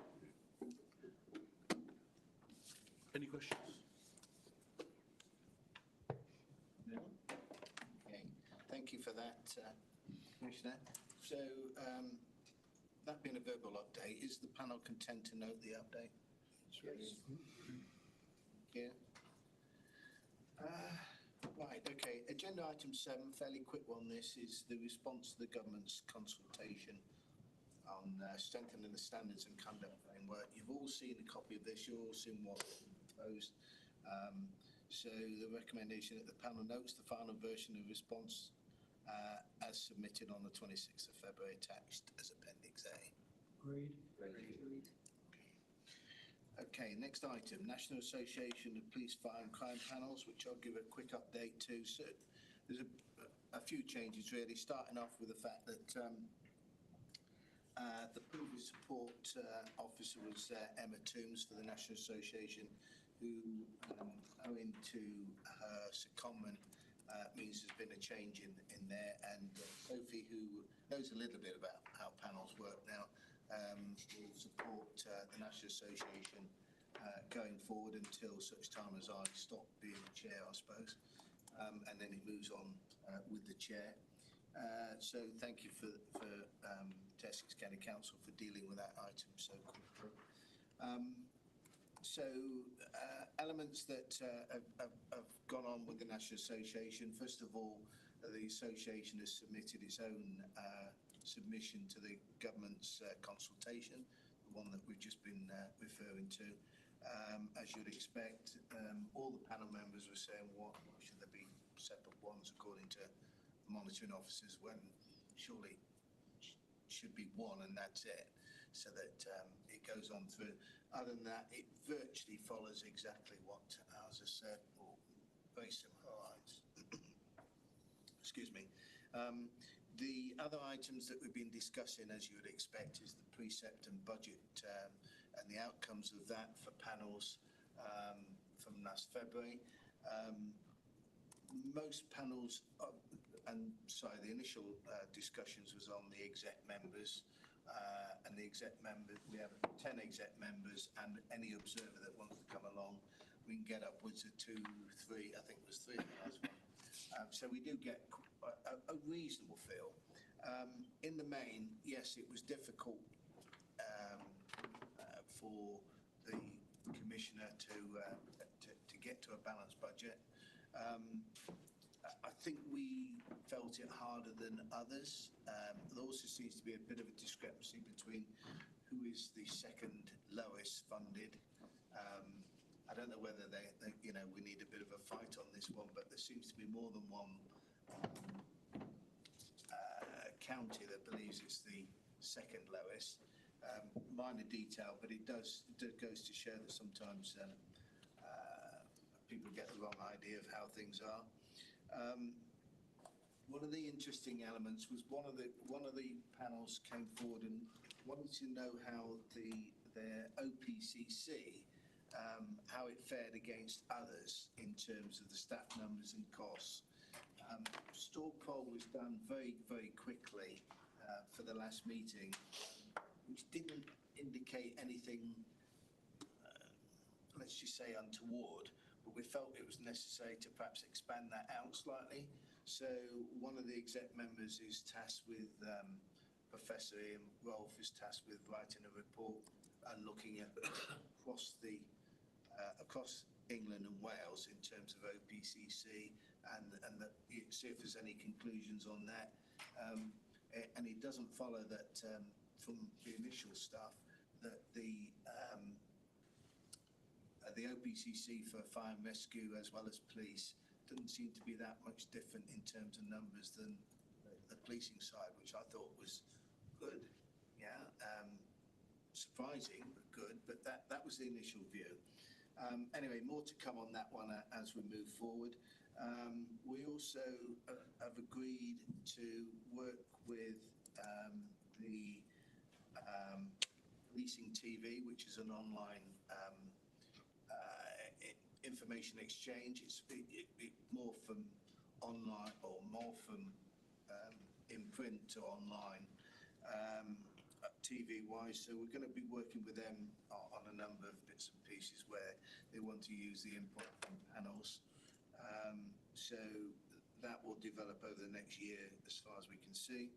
thing to do. Any questions? No? Okay, thank you for that, Commissioner. So, that being a verbal update, is the panel content to note the update? Yes. Yeah. Right, okay. Agenda item 7, fairly quick one. This is the response to the government's consultation on strengthening the standards and conduct framework. You've all seen a copy of this. You've all seen what was proposed. So the recommendation that the panel notes the final version of response as submitted on the 26th of February, attached as Appendix A. Agreed. Agreed. Okay, next item, National Association of Police, Fire and Crime Panels, which I'll give a quick update to. So there's a few changes really, starting off with the fact that the previous support officer was Emma Toombs for the National Association, who, owing to her secondment, means there's been a change in there, and Sophie, who knows a little bit about how panels work now, will support the National Association going forward until such time as I stop being the chair, I suppose, and then it moves on with the chair. So thank you for Essex County Council for dealing with that item so quickly. Elements that have gone on with the National Association. First of all, the association has submitted its own submission to the government's consultation, the one that we've just been referring to. As you'd expect, all the panel members were saying, what should there be separate ones according to monitoring officers, when surely should be one and that's it, so that it goes on through. Other than that, it virtually follows exactly what ours has said, or very similar lines. Excuse me. The other items that we've been discussing, as you would expect, is the precept and budget and the outcomes of that for panels from last February. Most panels, the initial discussions was on the exec members, and the exec members, we have 10 exec members, and any observer that wants to come along, we can get upwards of 2, 3, I think it was 3 in the last one. So we do get a reasonable feel. In the main, yes, it was difficult for the Commissioner to get to a balanced budget. I think we felt it harder than others. There also seems to be a bit of a discrepancy between who is the second lowest funded. I don't know whether we need a bit of a fight on this one, but there seems to be more than one county that believes it's the second lowest. Minor detail, but it goes to show that sometimes people get the wrong idea of how things are. One of the interesting elements was one of the panels came forward and wanted to know how their OPCC, how it fared against others in terms of the staff numbers and costs. straw poll was done very, very quickly for the last meeting, which didn't indicate anything, let's just say, untoward, but we felt it was necessary to perhaps expand that out slightly. So one of the exec members is tasked with, Professor Ian Rolfe is tasked with writing a report and looking at across England and Wales in terms of OPCC and see if there's any conclusions on that. And it doesn't follow that from the initial stuff that the OPCC for fire and rescue as well as police doesn't seem to be that much different in terms of numbers than the policing side, which I thought was good. Yeah, surprising but good. But that was the initial view. Anyway, more to come on that one as we move forward. We also have agreed to work with the Policing TV, which is an online information exchange. It's more from online or more from in print to online TV-wise. So we're going to be working with them on a number of bits and pieces where they want to use the input from panels. So that will develop over the next year as far as we can see.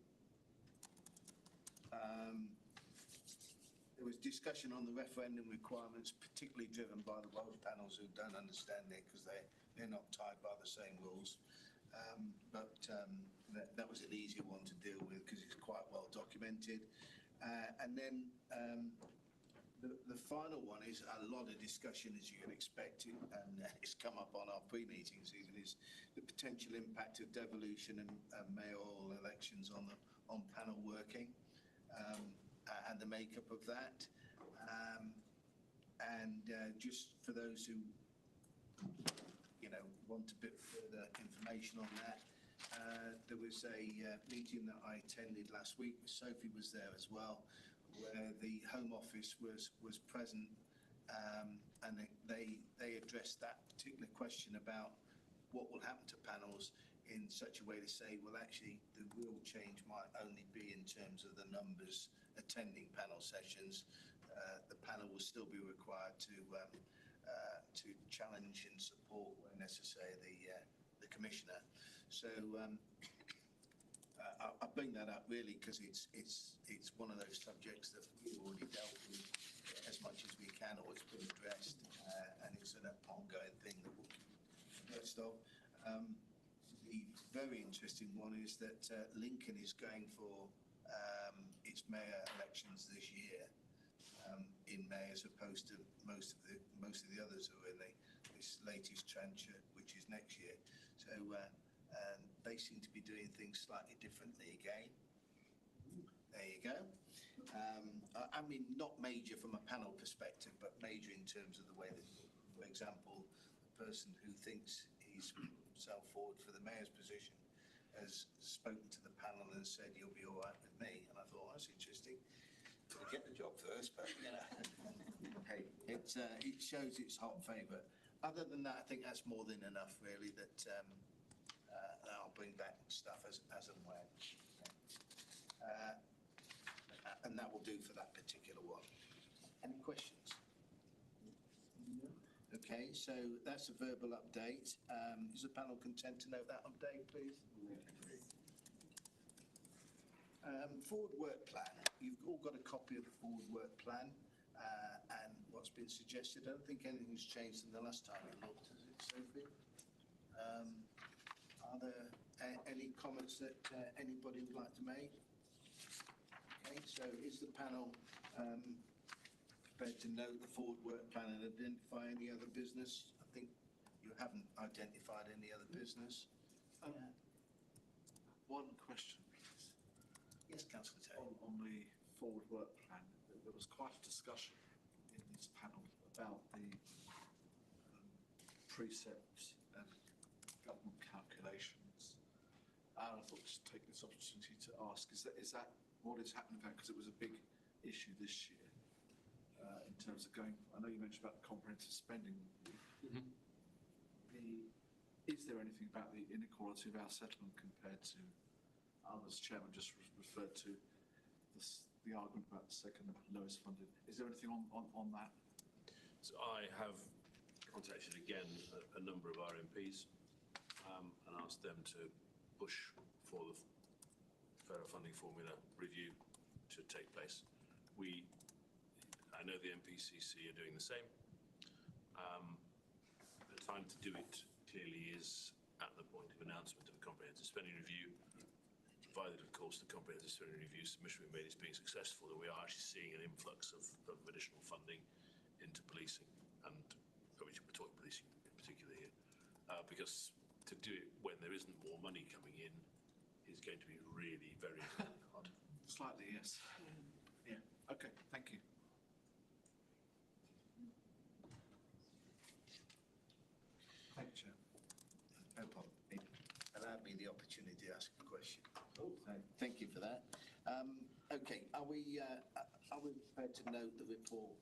There was discussion on the referendum requirements, particularly driven by the Welsh panels who don't understand it because they're not tied by the same rules. But that was an easier one to deal with because it's quite well documented. And then the final one is a lot of discussion, as you can expect, and it's come up on our pre-meetings even, is the potential impact of devolution and mayoral elections on panel working. And the makeup of that. Just for those who, want a bit further information on that, there was a meeting that I attended last week. Sophie was there as well, where the Home Office was present, and they addressed that particular question about what will happen to panels in such a way to say, well, actually, the real change might only be in terms of the numbers attending panel sessions. The panel will still be required to challenge and support where necessary the commissioner. So I bring that up really because it's one of those subjects that we've already dealt with as much as we can, or it's been addressed, and it's an ongoing thing that we'll keep abreast of. The very interesting one is that Lincoln is going for its mayor elections this year in May, as opposed to most of the others who are in this latest tranche, which is next year. So they seem to be doing things slightly differently again. There you go. I mean, not major from a panel perspective, but major in terms of the way that, for example, the person who thinks he's put himself forward for the mayor's position has spoken to the panel and said, "You'll be all right with me." And I thought, oh, that's interesting. Got to get the job first, but hey, it shows its hot favourite. Other than that, I think that's more than enough, really. That I'll bring back stuff as and when, and that will do for that particular one. Any questions? Okay, so that's a verbal update. Is the panel content to note that update, please? Forward work plan. You've all got a copy of the forward work plan and what's been suggested. I don't think anything's changed from the last time we looked, has it, Sophie? Are there any comments that anybody would like to make? Okay, so is the panel prepared to note the forward work plan and identify any other business? I think you haven't identified any other business. One question, please. Yes, Councillor Taylor. On the forward work plan, there was quite a discussion in this panel about the precepts and government calculations. And I thought just take this opportunity to ask, is that what is happening? Because it was a big issue this year in terms of going, I know you mentioned about the comprehensive spending. The is there anything about the inequality of our settlement compared to others? Chairman just referred to the argument about the second lowest funded. Is there anything on that? So I have contacted again a number of our MPs and asked them to push for the fairer funding formula review to take place. I know the MPCC are doing the same. The time to do it clearly is at the point of announcement of a comprehensive spending review, provided, of course, the comprehensive spending review submission we made is being successful, that we are actually seeing an influx of additional funding into policing, and we're talking policing in particular here, because to do it when there isn't more money coming in is going to be really very hard. Slightly, yes. Yeah. Okay. Thank you. Thank you, Chair. No problem. It allowed me the opportunity to ask a question. So, thank you for that. Okay, are we prepared to note the report?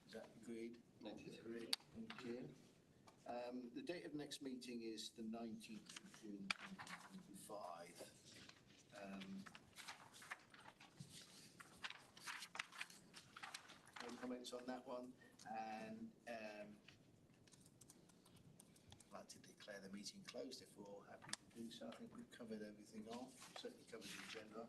Is that agreed? Noted. Agreed. Thank you. The date of next meeting is the 19th of June 2025. No comments on that one, and I'd like to declare the meeting closed if we're all happy to do so. I think we've covered everything off, certainly covered the agenda.